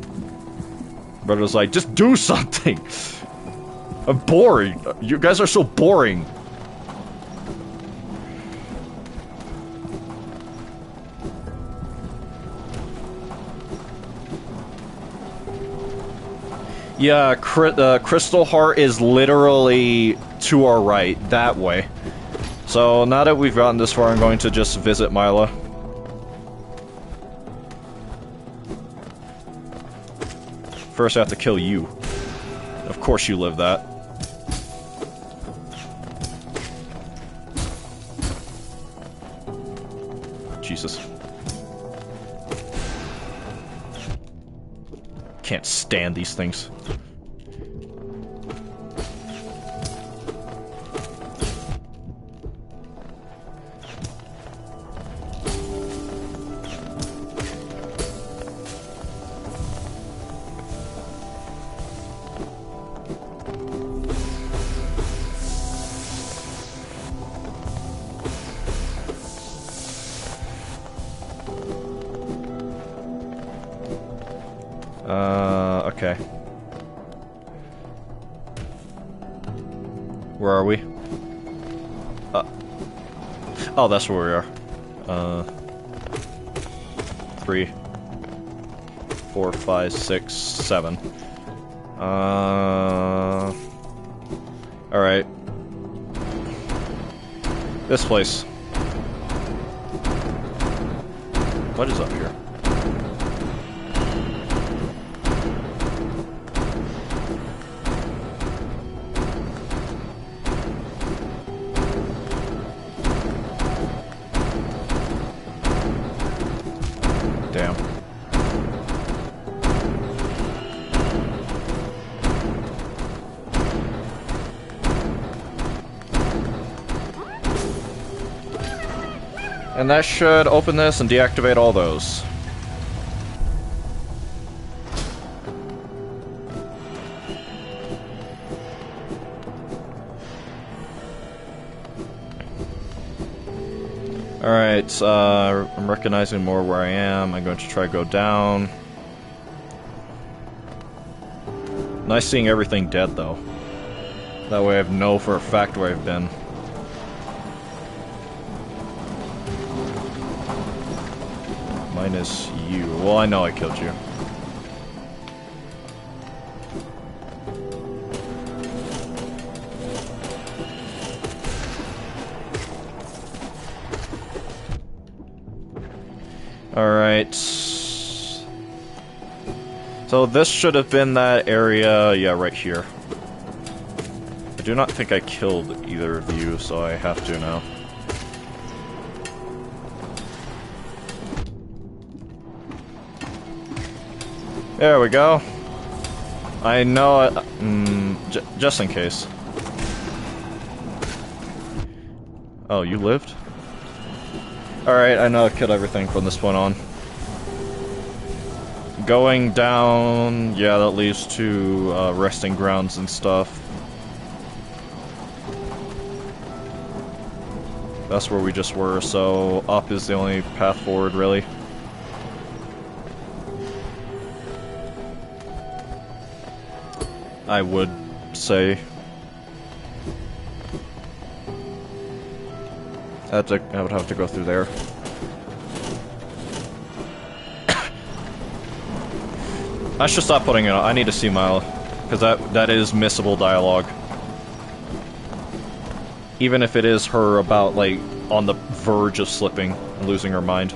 Brother's like, just do something! I'm boring! You guys are so boring! Yeah, Crystal Heart is literally to our right, that way. So, now that we've gotten this far, I'm going to just visit Mila. First, I have to kill you. Of course you live that. Jesus. Can't stand these things. Okay. Where are we? Oh, that's where we are. 3, 4, 5, 6, 7. Alright. This place. What is up here? Damn. And that should open this and deactivate all those. Alright, I'm recognizing more where I am. I'm going to try to go down. Nice seeing everything dead, though. That way I know for a fact where I've been. Minus you. Well, I know I killed you. Alright. So this should have been that area, yeah, right here. I do not think I killed either of you, so I have to now. There we go. I know it, just in case. Oh, you lived? Alright, I know I killed everything from this point on. Going down, yeah, that leads to resting grounds and stuff. That's where we just were, so up is the only path forward, really. I would say. I would have to go through there. I should stop putting it on. I need to see Mila, because that is missable dialogue. Even if it is her about, like, on the verge of slipping and losing her mind.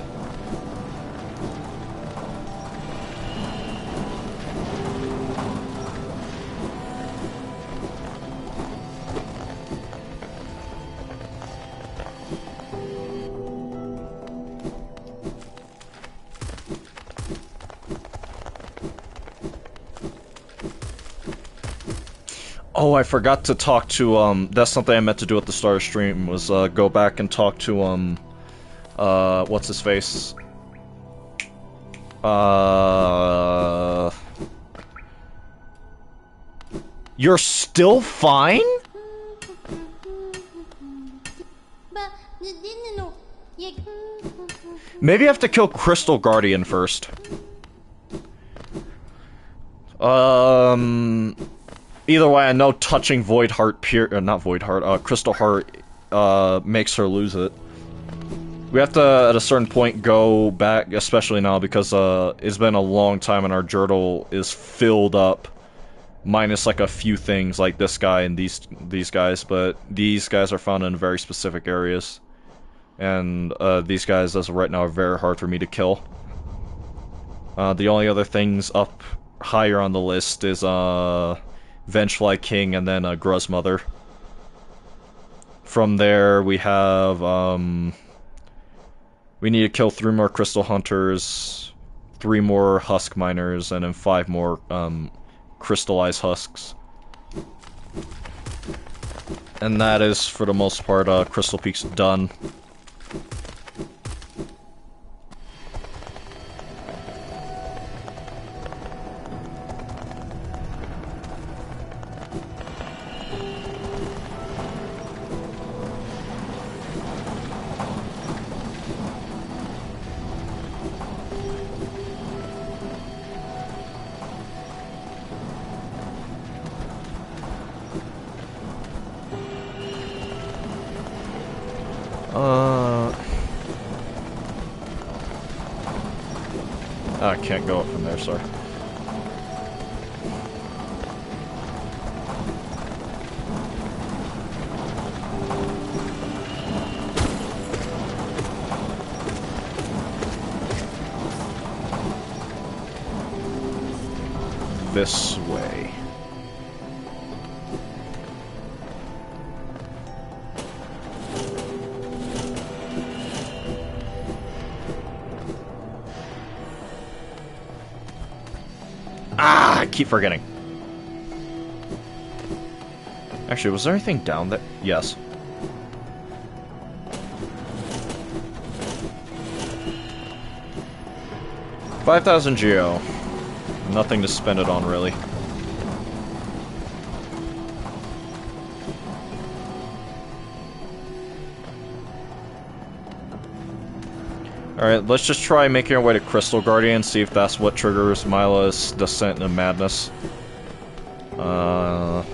Oh, I forgot to talk to, that's something I meant to do at the start of stream, was, go back and talk to, what's his face? You're still fine? Maybe I have to kill Crystal Guardian first. Either way, I know touching Void Heart, not Void Heart, Crystal Heart, makes her lose it. We have to, at a certain point, go back, especially now, because, it's been a long time and our journal is filled up. Minus, like, a few things, like this guy and these guys, but these guys are found in very specific areas. And, these guys, as of right now, are very hard for me to kill. The only other things up higher on the list is, Vengefly King and then Gruz Mother. From there, we have, we need to kill 3 more Crystal Hunters, 3 more Husk Miners, and then 5 more, Crystallized Husks. And that is, for the most part, Crystal Peak's done. Oh, I can't go up from there, sorry. This way. Ah, I keep forgetting. Actually, was there anything down there? Yes. $5,000 geo. Nothing to spend it on, really. Alright, let's just try making our way to Crystal Guardian, see if that's what triggers Mila's descent into madness. I'm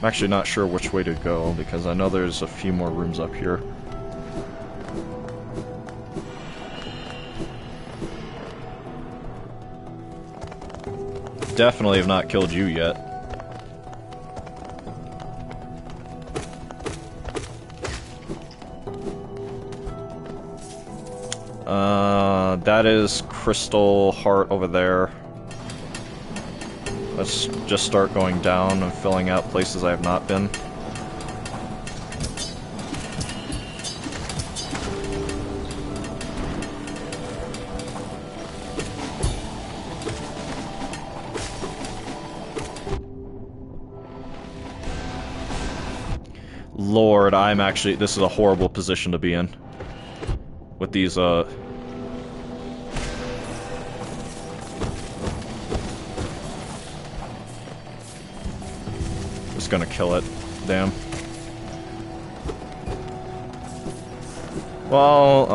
actually not sure which way to go, because I know there's a few more rooms up here. Definitely have not killed you yet. That is Crystal Heart over there. Let's just start going down and filling out places I have not been. Lord, I'm actually... this is a horrible position to be in. With these, Just gonna kill it. Damn. Well,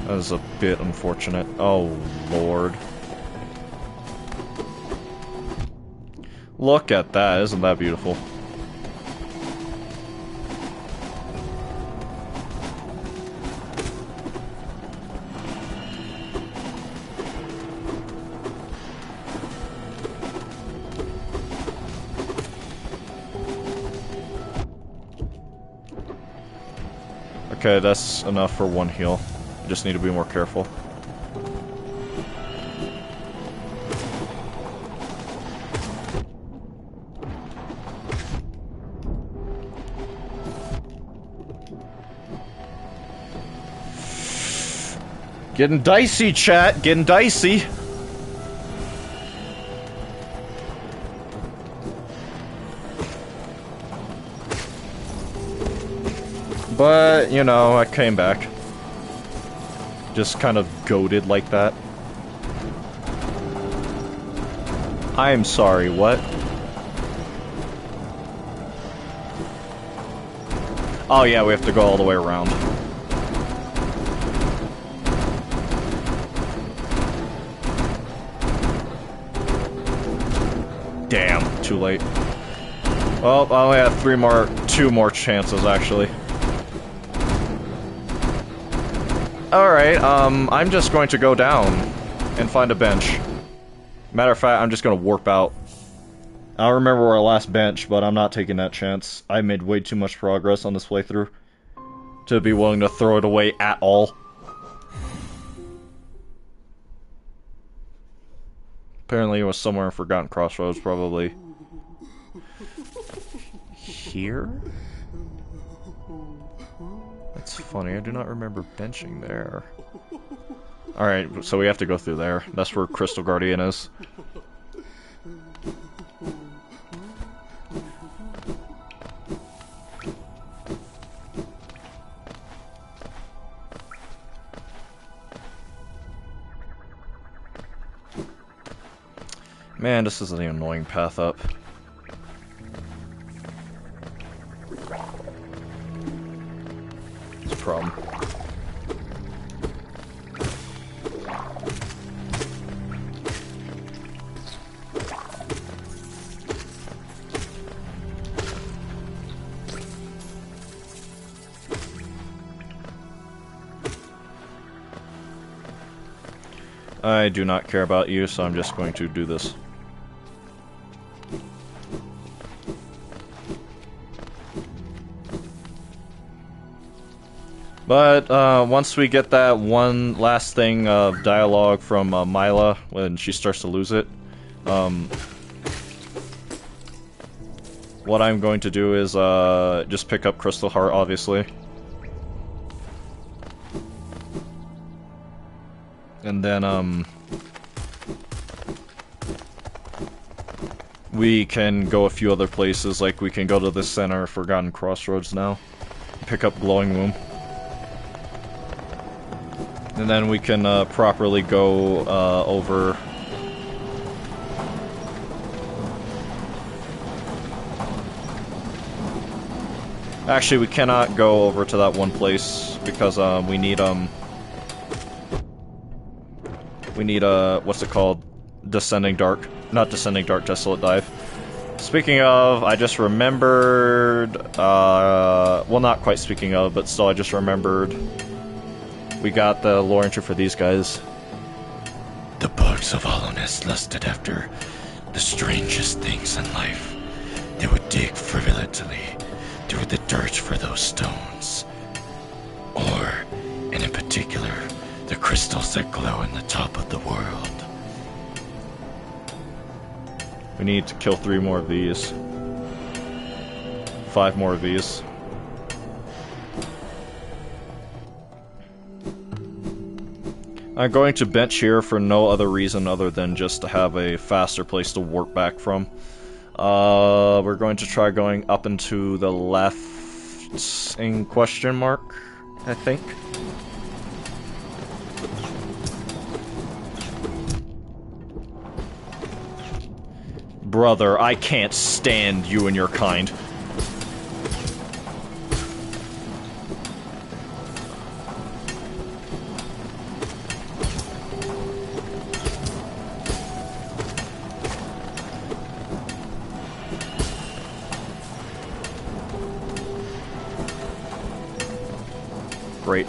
that was a bit unfortunate. Oh, Lord. Look at that, isn't that beautiful? Okay, that's enough for one heal. I just need to be more careful. Getting dicey, chat! Getting dicey! But, you know, I came back. Just kind of goated like that. I am sorry, what? Oh yeah, we have to go all the way around. Damn, too late. Well, I only have two more chances, actually. Alright, I'm just going to go down and find a bench. Matter of fact, I'm just gonna warp out. I don't remember our last bench, but I'm not taking that chance. I made way too much progress on this playthrough to be willing to throw it away at all. Apparently it was somewhere in Forgotten Crossroads, probably. Here? That's funny, I do not remember benching there. Alright, so we have to go through there. That's where Crystal Guardian is. Man, this is the annoying path up. It's a problem. I do not care about you, so I'm just going to do this. But once we get that one last thing of dialogue from Mila when she starts to lose it, what I'm going to do is just pick up Crystal Heart, obviously. And then we can go a few other places, like we can go to the center Forgotten Crossroads now, pick up Glowing Womb. And then we can properly go over... Actually, we cannot go over to that one place because we need what's it called? Descending Dark. Not Descending Dark, Desolate Dive. Speaking of, I just remembered, well, not quite speaking of, but still I just remembered we got the lore entry for these guys. The bugs of hollowness lusted after the strangest things in life. They would dig frivolously through the dirt for those stones. Or, and in particular, the crystals that glow in the top of the world. We need to kill 3 more of these. 5 more of these. I'm going to bench here for no other reason other than just to have a faster place to warp back from. We're going to try going up and to the left in question mark, I think. Brother, I can't stand you and your kind. Great.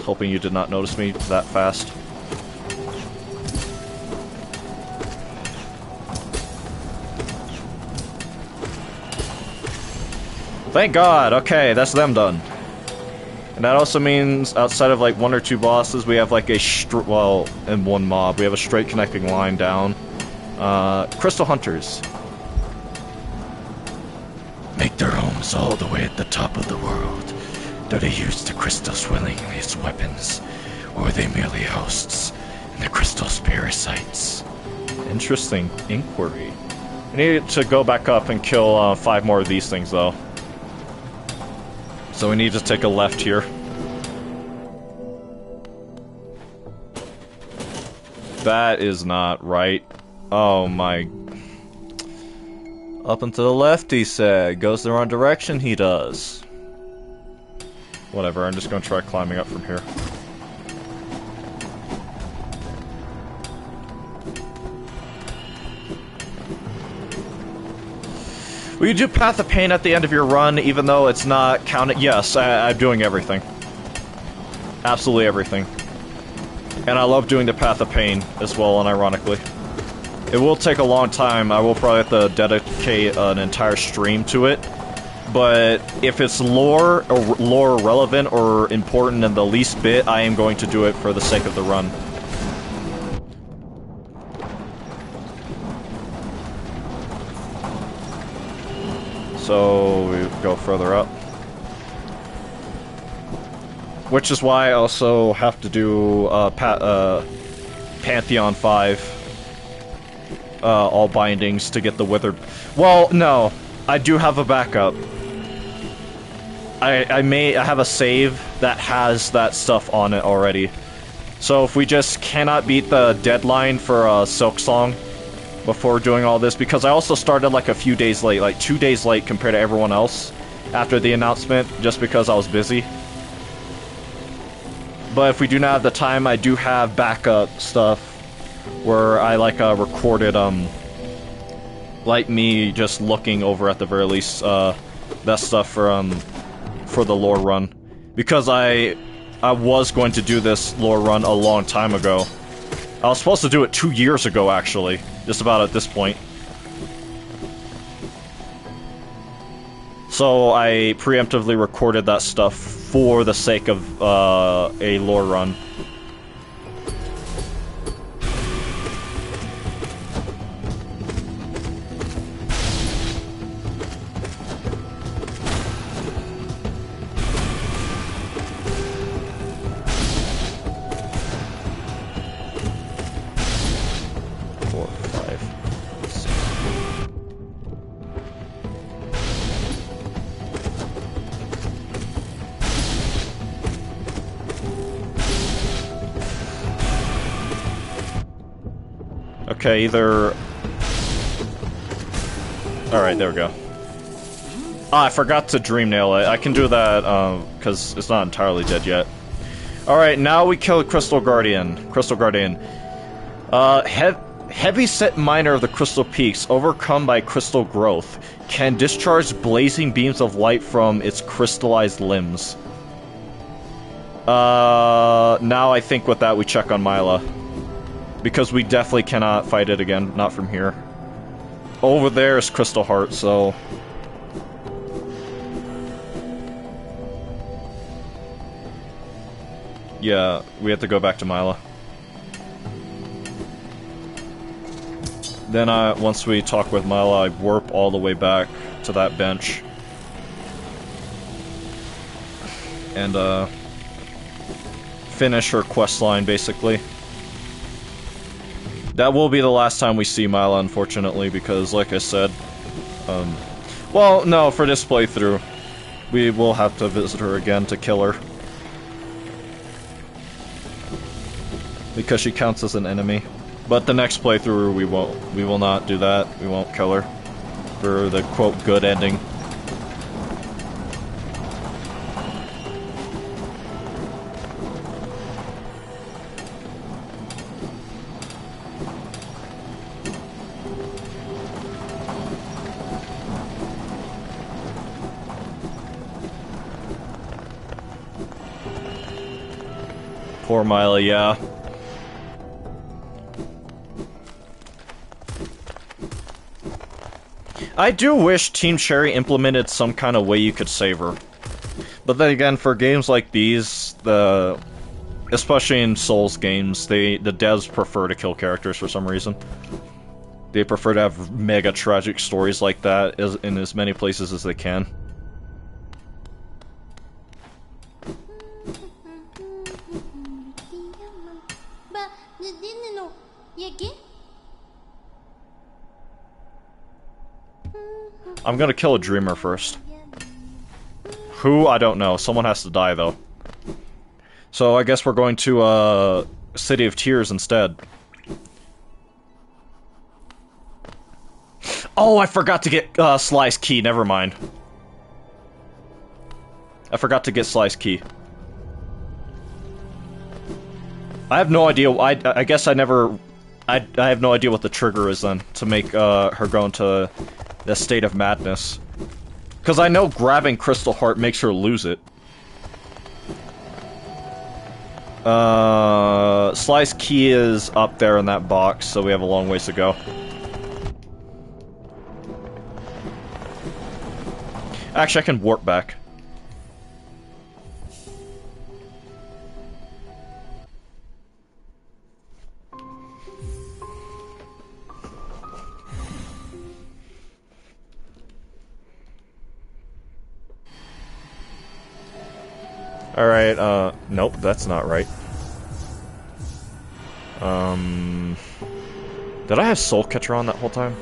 Hoping you did not notice me that fast. Thank God! Okay, that's them done. And that also means, outside of like 1 or 2 bosses, we have like a well, in 1 mob, we have a straight connecting line down. Crystal Hunters. Make their homes all the way at the top of the world. Do they use the crystals willingly as weapons, or are they merely hosts in the crystal's parasites? Interesting inquiry. I need to go back up and kill 5 more of these things, though. So we need to take a left here. That is not right. Oh my... Up and to the left, he said. Goes the wrong direction, he does. Whatever, I'm just gonna try climbing up from here. Will you do Path of Pain at the end of your run, even though it's not counted? Yes, I'm doing everything. Absolutely everything. And I love doing the Path of Pain as well, unironically. It will take a long time. I will probably have to dedicate an entire stream to it. But if it's lore or lore relevant or important in the least bit, I am going to do it for the sake of the run. So we go further up. Which is why I also have to do Pantheon 5. All bindings to get the withered. Well, no. I do have a backup. I have a save that has that stuff on it already. So if we just cannot beat the deadline for Silksong before doing all this, because I also started like a few days late, like 2 days late compared to everyone else after the announcement, just because I was busy. But if we do not have the time, I do have backup stuff where I like recorded like me just looking over at the very least that stuff for the lore run, because I I was going to do this lore run a long time ago. I was supposed to do it 2 years ago, actually. Just about at this point. So I preemptively recorded that stuff for the sake of a lore run. Okay, either... Alright, there we go. Ah, I forgot to dream nail it. I can do that, because it's not entirely dead yet. Alright, now we kill Crystal Guardian. Crystal Guardian. Heavy-set miner of the Crystal Peaks, overcome by crystal growth, can discharge blazing beams of light from its crystallized limbs. Now I think with that we check on Mila. Because we definitely cannot fight it again, not from here. Over there is Crystal Heart, so... yeah, we have to go back to Mila. Then once we talk with Mila, I warp all the way back to that bench. And, finish her quest line, basically. That will be the last time we see Mila, unfortunately, because, like I said, well, no, for this playthrough, we will have to visit her again to kill her. Because she counts as an enemy. But the next playthrough, we will not do that. We won't kill her. For the, quote, good ending. Poor Mila, yeah. I do wish Team Cherry implemented some kind of way you could save her. But then again, for games like these, especially in Souls games, the devs prefer to kill characters for some reason. They prefer to have mega tragic stories like that in as many places as they can. I'm gonna kill a dreamer first. Who? I don't know. Someone has to die, though. So I guess we're going to, City of Tears instead. Oh, I forgot to get, Slice Key. Never mind. I forgot to get Slice Key. I have no idea. I guess I never... I have no idea what the trigger is, then, to make, her go into the state of madness. Because I know grabbing Crystal Heart makes her lose it. Slice Key is up there in that box, so we have a long ways to go. Actually, I can warp back. Alright, nope, that's not right. Did I have Soul Catcher on that whole time?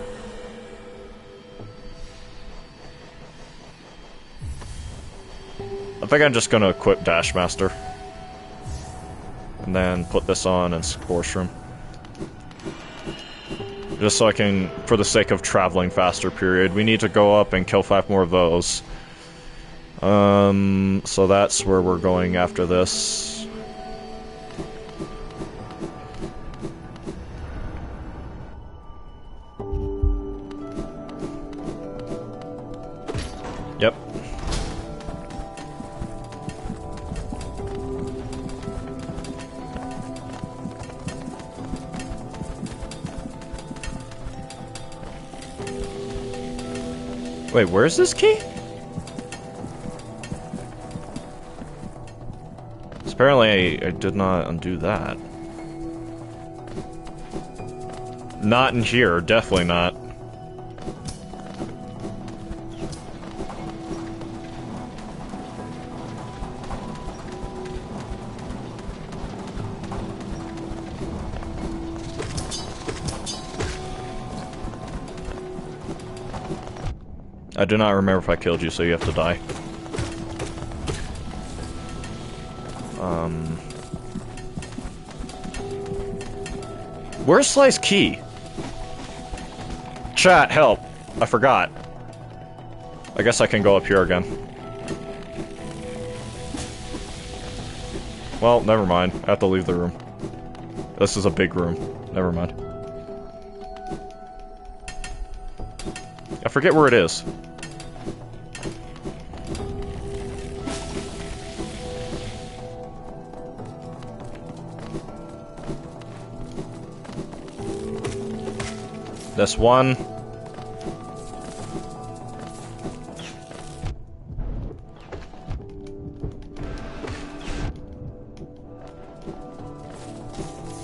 I think I'm just gonna equip Dash Master. And then put this on and Spore Shroom. Just so I can, for the sake of traveling faster, period. We need to go up and kill 5 more of those. So that's where we're going after this. Yep. Wait, where's this key? Apparently, I did not undo that. Not in here, definitely not. I do not remember if I killed you, so you have to die. Where's Sly's key? Chat, help! I forgot. I guess I can go up here again. Well, never mind. I have to leave the room. This is a big room. Never mind. I forget where it is. This one.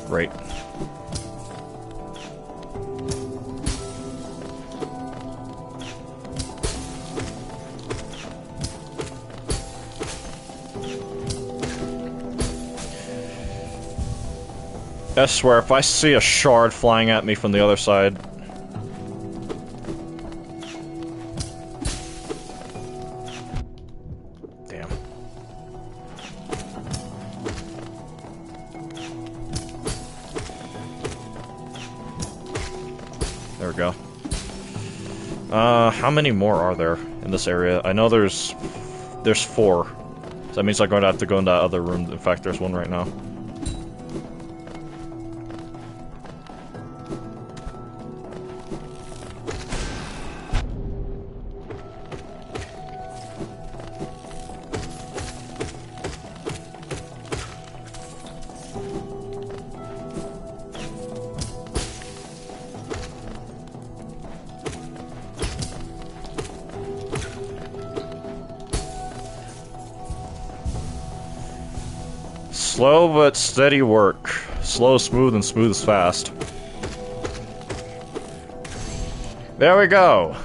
Great. I swear, if I see a shard flying at me from the other side... Damn. There we go. How many more are there in this area? I know there's 4. So that means I'm going to have to go in that other room. In fact, there's one right now. Slow but steady work. Slow is smooth and smooth is fast. There we go.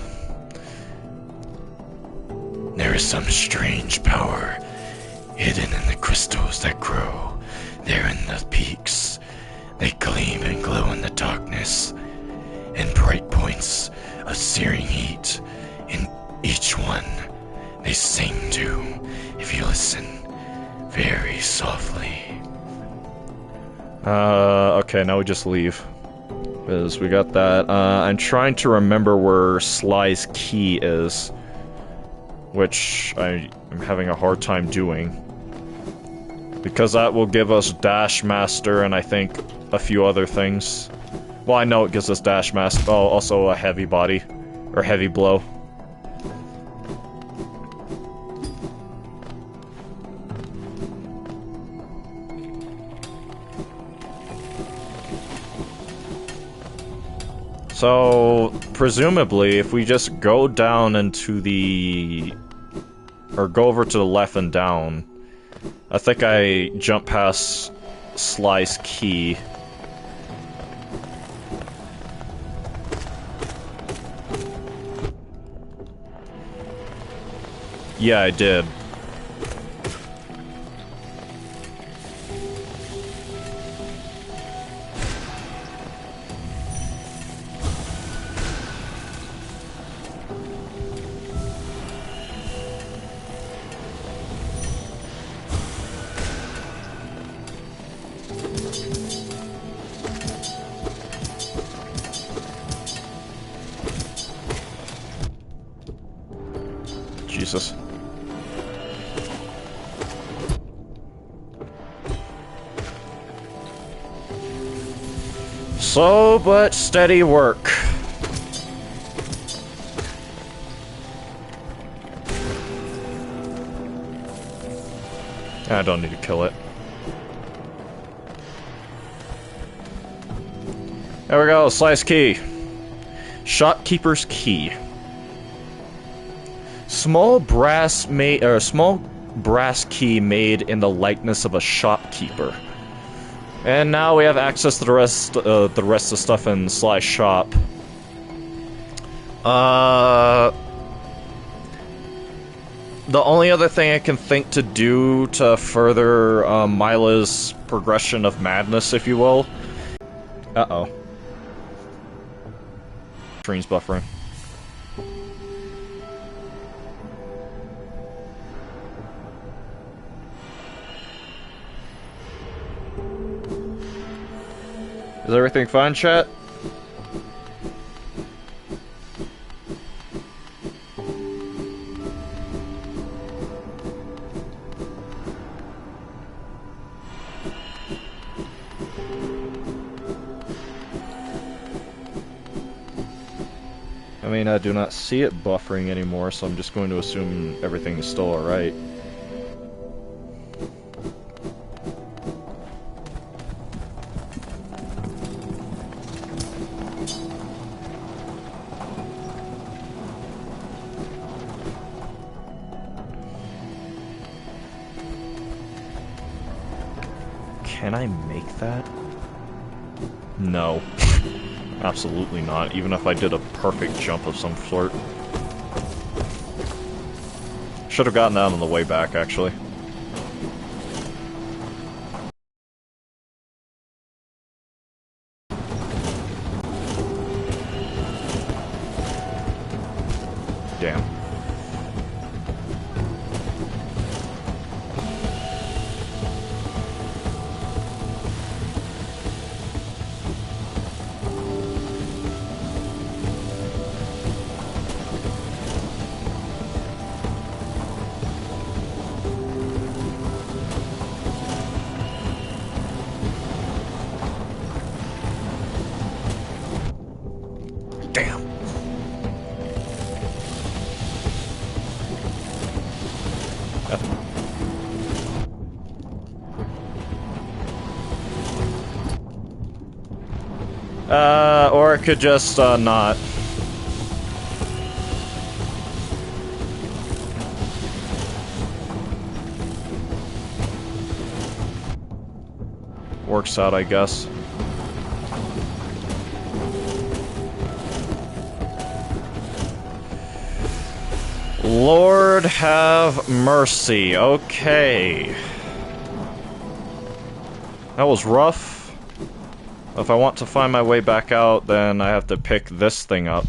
There is some strange power hidden in the crystals that grow there in the peaks. They gleam and glow in the darkness, and bright points of searing heat in each one. They sing to, if you listen very softly. Okay, now we just leave. Because we got that. I'm trying to remember where Sly's key is. Which I'm having a hard time doing. Because that will give us Dash Master and I think a few other things. Well, I know it gives us Dash Master. Oh, also a heavy body. Or heavy blow. So, presumably, if we just go down into the... or go over to the left and down, I think I jump past Sly's key. Yeah, I did. Jesus. Slow but steady work. I don't need to kill it. There we go, Slice key. Shopkeeper's key. Small brass key made in the likeness of a shopkeeper. And now we have access to the rest of the stuff in Sly's shop. The only other thing I can think to do to further Myla's progression of madness, if you will. Uh-oh. Stream's buffering. Is everything fine, chat? I mean, I do not see it buffering anymore, so I'm just going to assume everything is still alright. Can I make that? No. Absolutely not, even if I did a perfect jump of some sort. Should have gotten that on the way back, actually. Damn. Or it could just, not. Works out, I guess. Lord have mercy. Okay. That was rough. If I want to find my way back out, then I have to pick this thing up.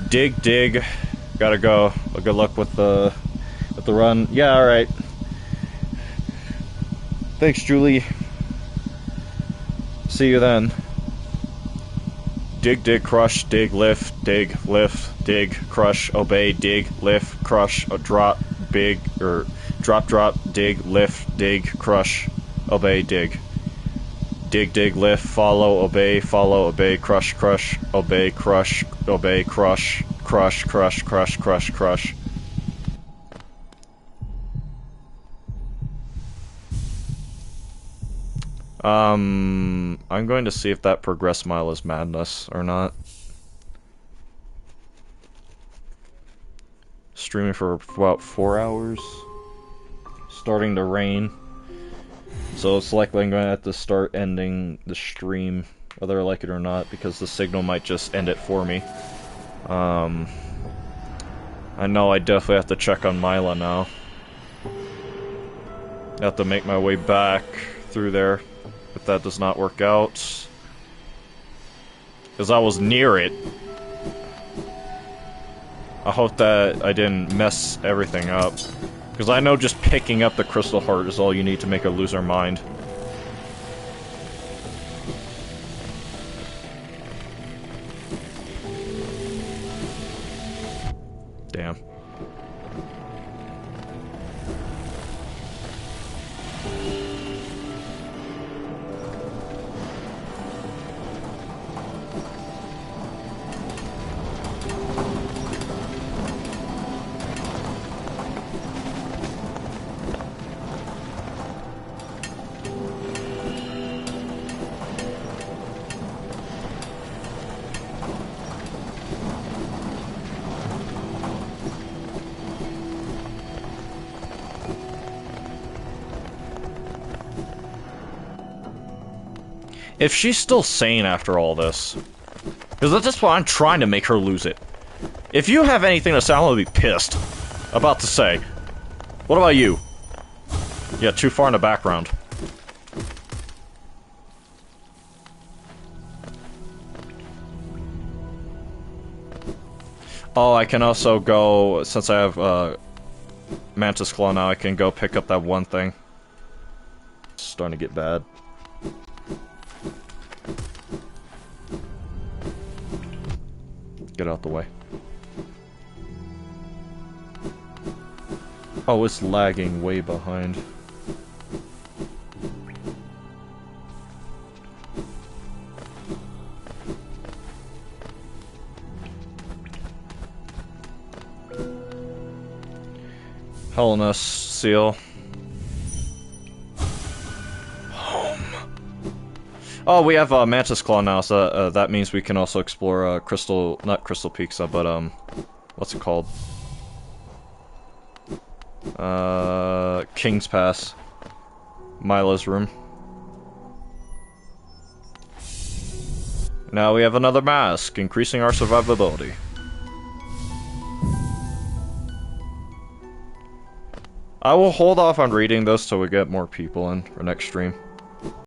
Dig, dig. Gotta go. Well, good luck with the run. Yeah, alright. Thanks, Julie. See you then. Dig, dig, crush, dig, lift, dig, crush, obey, dig, lift, crush, drop, big, or drop, dig, lift, dig, crush, obey, dig. Dig, dig, lift, follow, obey, crush, crush, obey, crush, crush, crush, crush, crush, crush, crush. I'm going to see if that progress mile is madness or not. Streaming for about 4 hours. Starting to rain. So it's likely I'm going to have to start ending the stream, whether I like it or not, because the signal might just end it for me. I know I definitely have to check on Myla now. I have to make my way back through there, if that does not work out. Because I was near it. I hope that I didn't mess everything up. Because I know just picking up the crystal heart is all you need to make her lose her mind. Damn. If she's still sane after all this. Because at this point, I'm trying to make her lose it. If you have anything to say, I'm gonna be pissed. About to say. What about you? Yeah, too far in the background. Oh, I can also go, since I have, Mantis Claw now, I can go pick up that one thing. It's starting to get bad. Get out the way. Oh, it's lagging way behind. Hellenus seal. Home. Oh, we have Mantis Claw now, so that means we can also explore Crystal, not Crystal Peaks, but what's it called? King's Pass. Mila's room. Now we have another mask, increasing our survivability. I will hold off on reading this till we get more people in for next stream.